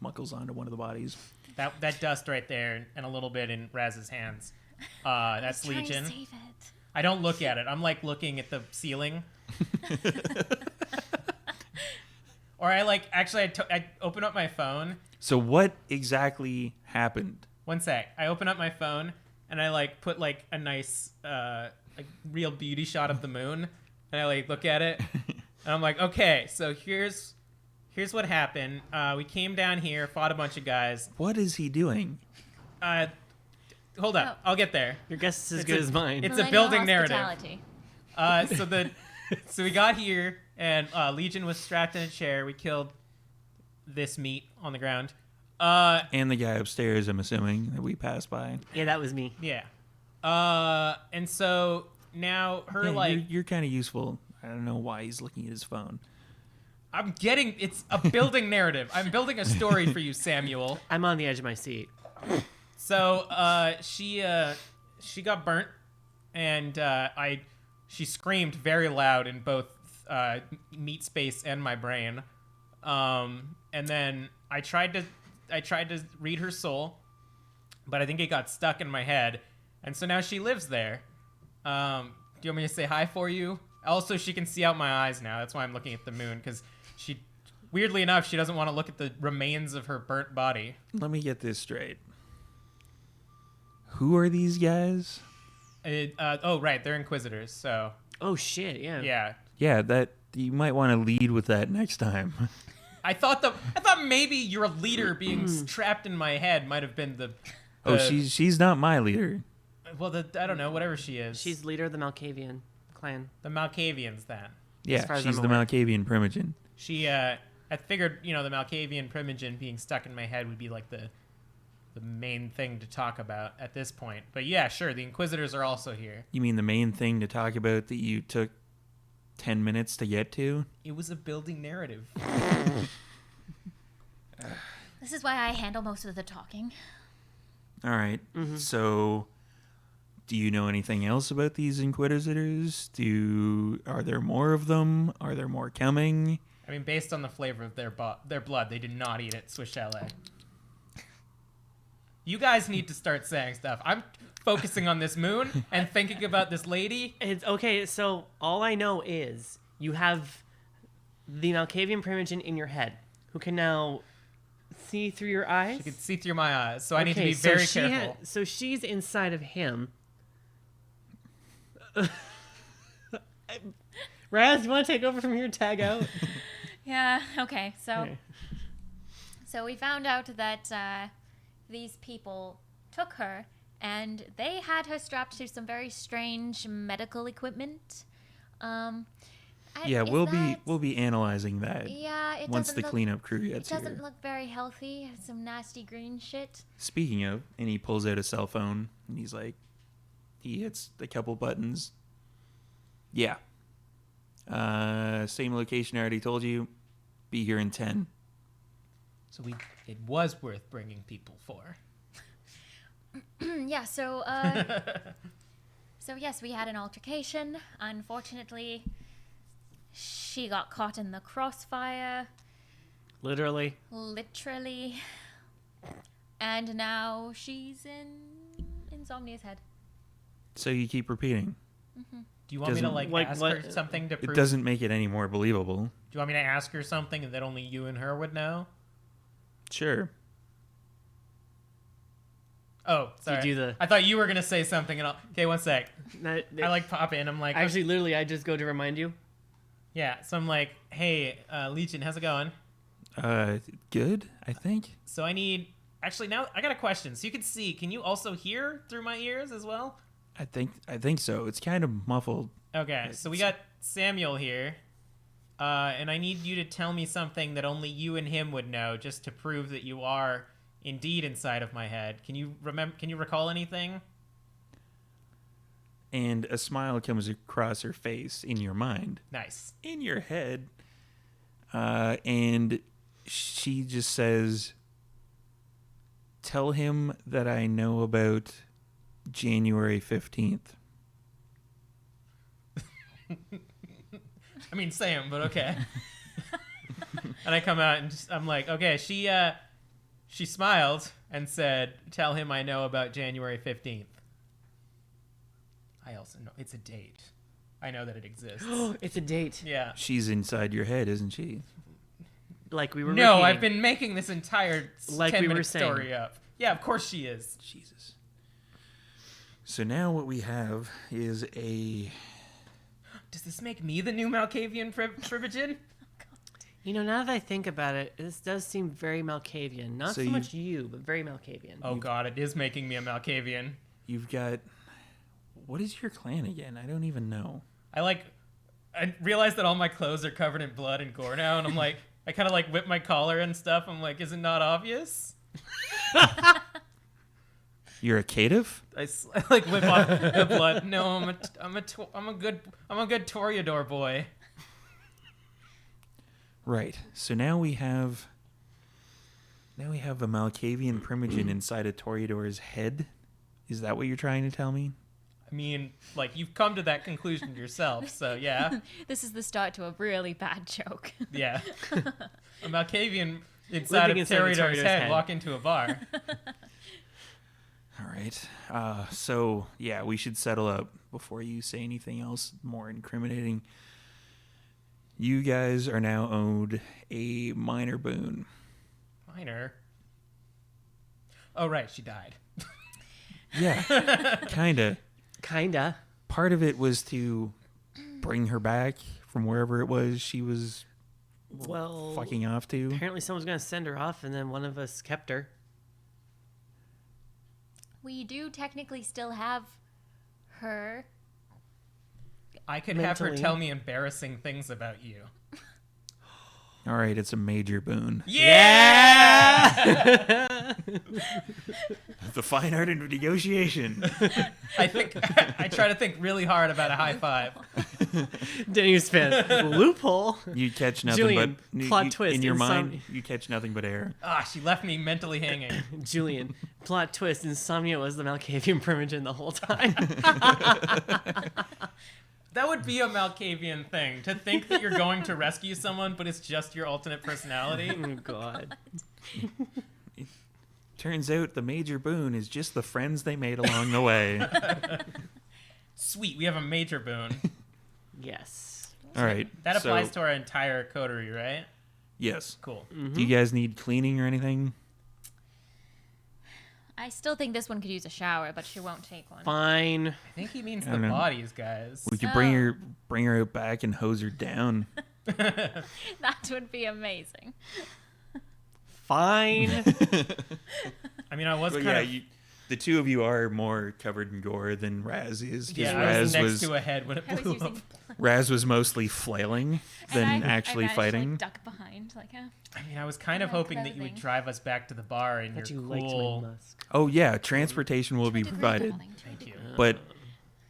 muckles onto one of the bodies. That dust right there and a little bit in Raz's hands. That's Trying to Legion. save it. I don't look at it. I'm like looking at the ceiling. Or I open up my phone. So what exactly happened? One sec. I open up my phone and I like put like a nice like real beauty shot of the moon, and I like look at it and I'm like, okay, so here's what happened. We came down here, fought a bunch of guys. What is he doing? Hold up, I'll get there. Your guess is as It's good a- as mine. it's a Millennial building narrative. hospitality. So we got here, and Legion was strapped in a chair. We killed this meat on the ground. And the guy upstairs, I'm assuming, that we passed by. Yeah, that was me. Yeah. And so now her Yeah, you're kind of useful. I don't know why he's looking at his phone. it's a building narrative. I'm building a story for you, Samuel. I'm on the edge of my seat. So she got burnt, and she screamed very loud in both meat space and my brain. And then I tried to read her soul, but I think it got stuck in my head, and so now she lives there. Do you want me to say hi for you? Also, she can see out my eyes now. That's why I'm looking at the moon, because she, weirdly enough, she doesn't want to look at the remains of her burnt body. Let me get this straight. Who are these guys? Oh, right, they're Inquisitors, so Oh shit! Yeah. yeah. Yeah, that you might want to lead with that next time. I thought maybe your leader being trapped in my head might have been the Oh, she's not my leader. I don't know, whatever she is. She's leader of the Malkavian clan. the Malkavians then. Yeah, far as she's I'm the aware. Malkavian Primogen. She I figured, the Malkavian Primogen being stuck in my head would be like the main thing to talk about at this point. But yeah, sure, the Inquisitors are also here. You mean the main thing to talk about that you took 10 minutes to get to? It was a building narrative. This is why I handle most of the talking. All right. So, do you know anything else about these Inquisitors? Are there more of them? Are there more coming? I mean, based on the flavor of their blood, they did not eat at Swiss Chalet. You guys need to start saying stuff. I'm focusing on this moon and thinking about this lady. It's okay. So all I know is you have the Malkavian Primogen in your head, who can now see through your eyes. You can see through my eyes, so I need to be so very she careful. so she's inside of him. Raz, you want to take over from here? Tag out. Yeah, okay. So Okay. so we found out that these people took her and they had her strapped to some very strange medical equipment. Yeah, is we'll that- be analyzing that Yeah, it once doesn't the look, cleanup crew it gets doesn't here. look very healthy. Some nasty green shit. Speaking of, and he pulls out a cell phone and he's like, he hits a couple buttons. Yeah. Same location I already told you. Be here in 10. So it was worth bringing people for. Yeah, so so yes, we had an altercation. Unfortunately, she got caught in the crossfire, Literally. literally. And now she's in Insomnia's head. So you keep repeating. Do you want me to Doesn't- ask her something to prove? It doesn't make it any more believable. Do you want me to ask her something that only you and her would know? Sure. Oh, sorry. do the- I thought you were gonna say something, and okay, one sec. I pop in. I'm like, Actually, literally, I just go to remind you. yeah. So I'm like, hey, Legion, how's it going? Good, I think. So I need. Actually, now I got a question. So you can see. Can you also hear through my ears as well? I think so. It's kind of muffled. Okay. So we got Samuel here, and I need you to tell me something that only you and him would know, just to prove that you are indeed inside of my head. Can you remember? Can you recall anything? And a smile comes across her face in your mind. Nice. In your head. And she just says, tell him that I know about January 15th. I mean, Sam, but okay. And I come out and I'm like, okay, she She smiled and said, "Tell him I know about January 15th." I also know it's a date. I know that it exists. It's a date. Yeah. She's inside your head, isn't she? Like we were No, repeating. I've been making this entire Like 10 we were minute saying. story up. Yeah, of course she is. Jesus. So now what we have is a... Does this make me the new Malkavian Primogen? You know, now that I think about it, this does seem very Malkavian. Not So so much you, but very Malkavian. Oh god, it is making me a Malkavian. You've got... What is your clan again? I don't even know. I realize that all my clothes are covered in blood and gore now, and I'm like, I kind of like whip my collar and stuff. I'm like, is it not obvious? You're a caitiff? I like whip off the blood. No, I'm a good Toreador boy. Right. So now we have a Malkavian Primogen inside a Toreador's head. Is that what you're trying to tell me? I mean, like, you've come to that conclusion yourself, so yeah. This is the start to a really bad joke. Yeah. A Malkavian inside Living of inside the Toreador's Toreador's head head. walk into a bar. All right. So, yeah, we should settle up before you say anything else more incriminating. You guys are now owed a minor boon. Minor. Oh, right, she died. Yeah, kinda. Kinda. Part of it was to bring her back from wherever it was she was Well, fucking off to. apparently someone's going to send her off, and then one of us kept her. We do technically still have her. I could have her Mentally. tell me embarrassing things about you. All right, it's a major boon. Yeah! The fine art of negotiation. I think I try to think really hard about a high five. Denny's fan. Loophole. You catch nothing Julian, but plot twist, in your Insomnia. mind. You catch nothing but air. Ah, she left me mentally hanging. Julian, plot twist. Insomnia was the Malkavian Primogen the whole time. That would be a Malkavian thing, to think that you're going to rescue someone, but it's just your alternate personality. Oh, God. Turns out the major boon is just the friends they made along the way. Sweet, we have a major boon. Yes. All right. That applies so, to our entire coterie, right? Yes. Cool. Do you guys need cleaning or anything? I still think this one could use a shower, but she won't take one. Fine. I think he means I the don't know. bodies, guys. We could Oh. bring her out back and hose her down. That would be amazing. Fine. I mean, I was But kind yeah, of... the two of you are more covered in gore than Raz is. 'Cause Yeah, I was Raz next to a head when it I was blew using up. Raz was mostly flailing than and I actually managed fighting. To, like, duck behind, like, I mean, I was kind of My hoping that you would clothing. drive us back to the bar in But you your liked my cool... musk. Oh yeah, transportation will be Tried to provided, darling, tried to you. but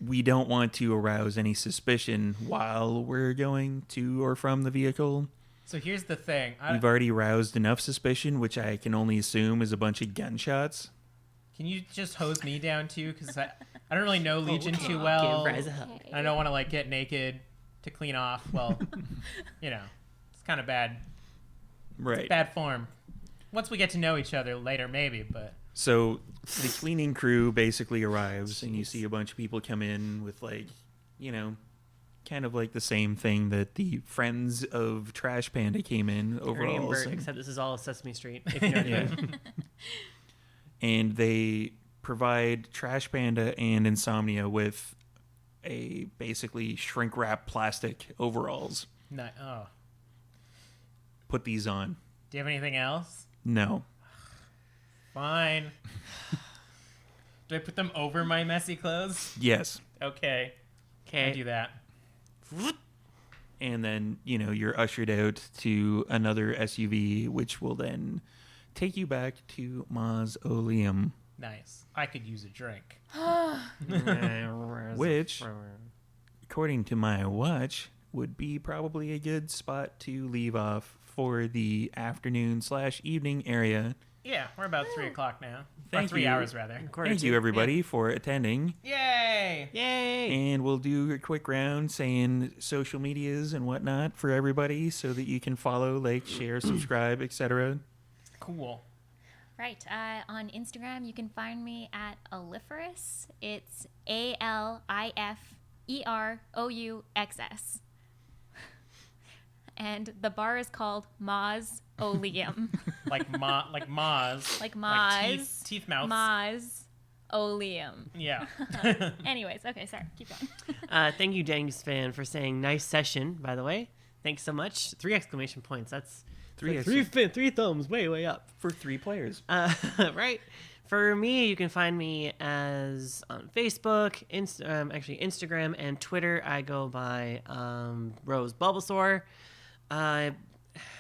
we don't want to arouse any suspicion while we're going to or from the vehicle. So here's the thing. We've already roused enough suspicion, which I can only assume is a bunch of gunshots. Can you just hose me down too? Because I don't really know Legion Okay, too well. Give Raz a hug. Okay. I don't want to like get naked to clean off. Well, you know, it's kind of bad. Right. Bad form. Once we get to know each other later, maybe. But So the cleaning crew basically arrives, and you see a bunch of people come in with, like, you know, kind of like the same thing that the friends of Trash Panda came in Ernie and overalls. Bert, And, except this is all Sesame Street. If you know what I yeah. mean. And they provide Trash Panda and Insomnia with a basically shrink wrap plastic overalls. no. Oh, Put these on. do you have anything else? No. Fine. Do I put them over my messy clothes? Yes. Okay, I do Okay. that. And then, you know, you're ushered out to another SUV, which will then take you back to Mausoleum, Nice. I could use a drink. which, according to my watch, would be probably a good spot to leave off for the afternoon/evening area. Yeah, we're about 3 o'clock now. Thank or 3 you. hours rather. Thank you, everybody, for attending. Yay! Yay! And we'll do a quick round saying social medias and whatnot for everybody so that you can follow, like, share, subscribe, etc. Cool. Right. On Instagram, you can find me at Aliferous. It's ALIFEROUXS. And the bar is called Mausoleum. Like Maz. Like Like Maz. teeth mouths. Mausoleum. Yeah. Anyways, okay, sorry. Keep going. Thank you, James Fan, for saying nice session, by the way. Thanks so much. 3 exclamation points. That's Three three thumbs, way up. for 3 players. Right. For me, you can find me as on Facebook, Instagram, and Twitter. I go by Rose Bulbasaur. I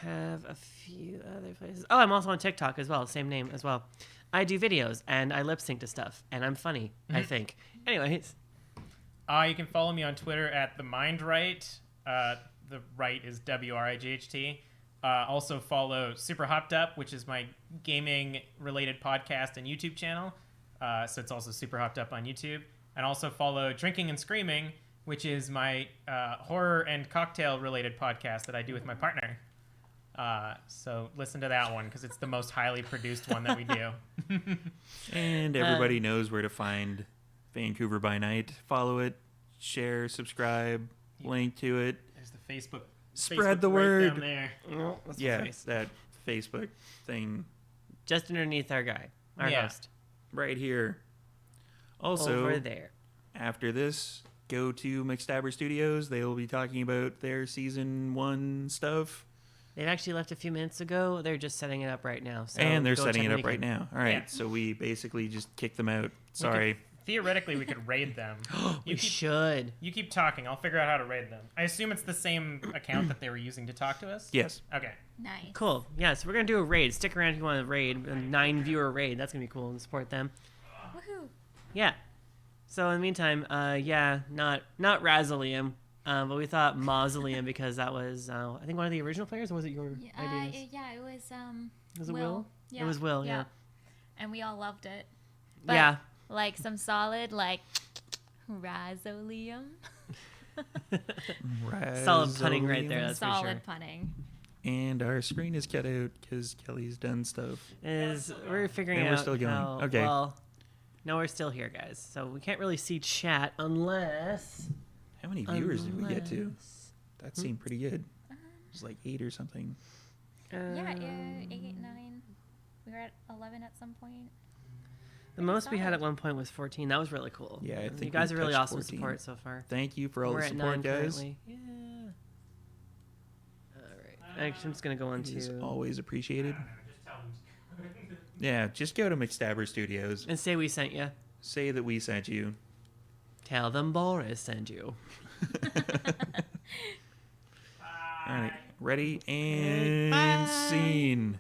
have a few other places. Oh, I'm also on TikTok as well. Same name as well. I do videos and I lip sync to stuff, and I'm funny, I think. Anyways, You can follow me on Twitter at the Mind Right. The right is WRIGHT. Also follow Super Hopped Up, which is my gaming related podcast and YouTube channel. So it's also Super Hopped Up on YouTube. And also follow Drinking and Screaming, which is my horror and cocktail related podcast that I do with my partner. So listen to that one because it's the most highly produced one that we do. And everybody knows where to find Vancouver by Night. Follow it, share, subscribe, link to it. There's the Facebook. Spread Facebook the right word. down there. oh, that's my Yeah, face. that Facebook thing Just underneath our guy, our Yeah. host, right here. Also, over there. after this, go to McStabber Studios. They will be talking about their season 1 stuff. They've actually left a few minutes ago. They're just setting it up right now. So And they're go setting check it them up right again. now. All right, Yeah. so we basically just kicked them out. Sorry. Theoretically, we could raid them. We should. You keep talking. I'll figure out how to raid them. I assume it's the same account that they were using to talk to us? Yes. Okay. Nice. Cool. Yeah, so we're going to do a raid. Stick around if you want to raid. A 9-viewer raid. That's going to be cool and support them. Woohoo. Yeah. So in the meantime, not Razolium, but we thought Mausoleum because that was, I think, one of the original players, or was it your ideas? Yeah, it was Was it Will? Yeah. It was Will, yeah. And we all loved it. Yeah. Like some solid, like, Razolium. Solid punning right there, that's for Solid sure. punning. And our screen is cut out because Kelly's done stuff. We're figuring And out we're still going. how- Okay. Well, no, we're still here, guys. So we can't really see chat unless... How many viewers did we get to? unless- That seemed pretty good. It was like 8 or something. Yeah, 8, 9. We were at 11 at some point. The most we had at one point was 14. That was really cool. Yeah, I think you guys we are really touched awesome 14. support so far. Thank you for all We're the at support, 9 guys. currently. Yeah. All right. Actually, I'm just gonna go on It is to always appreciated. Just tell them. Yeah, just go to McStabber Studios. and say we sent you. Say that we sent you. Tell them Boris sent you. All right, ready and Bye. scene.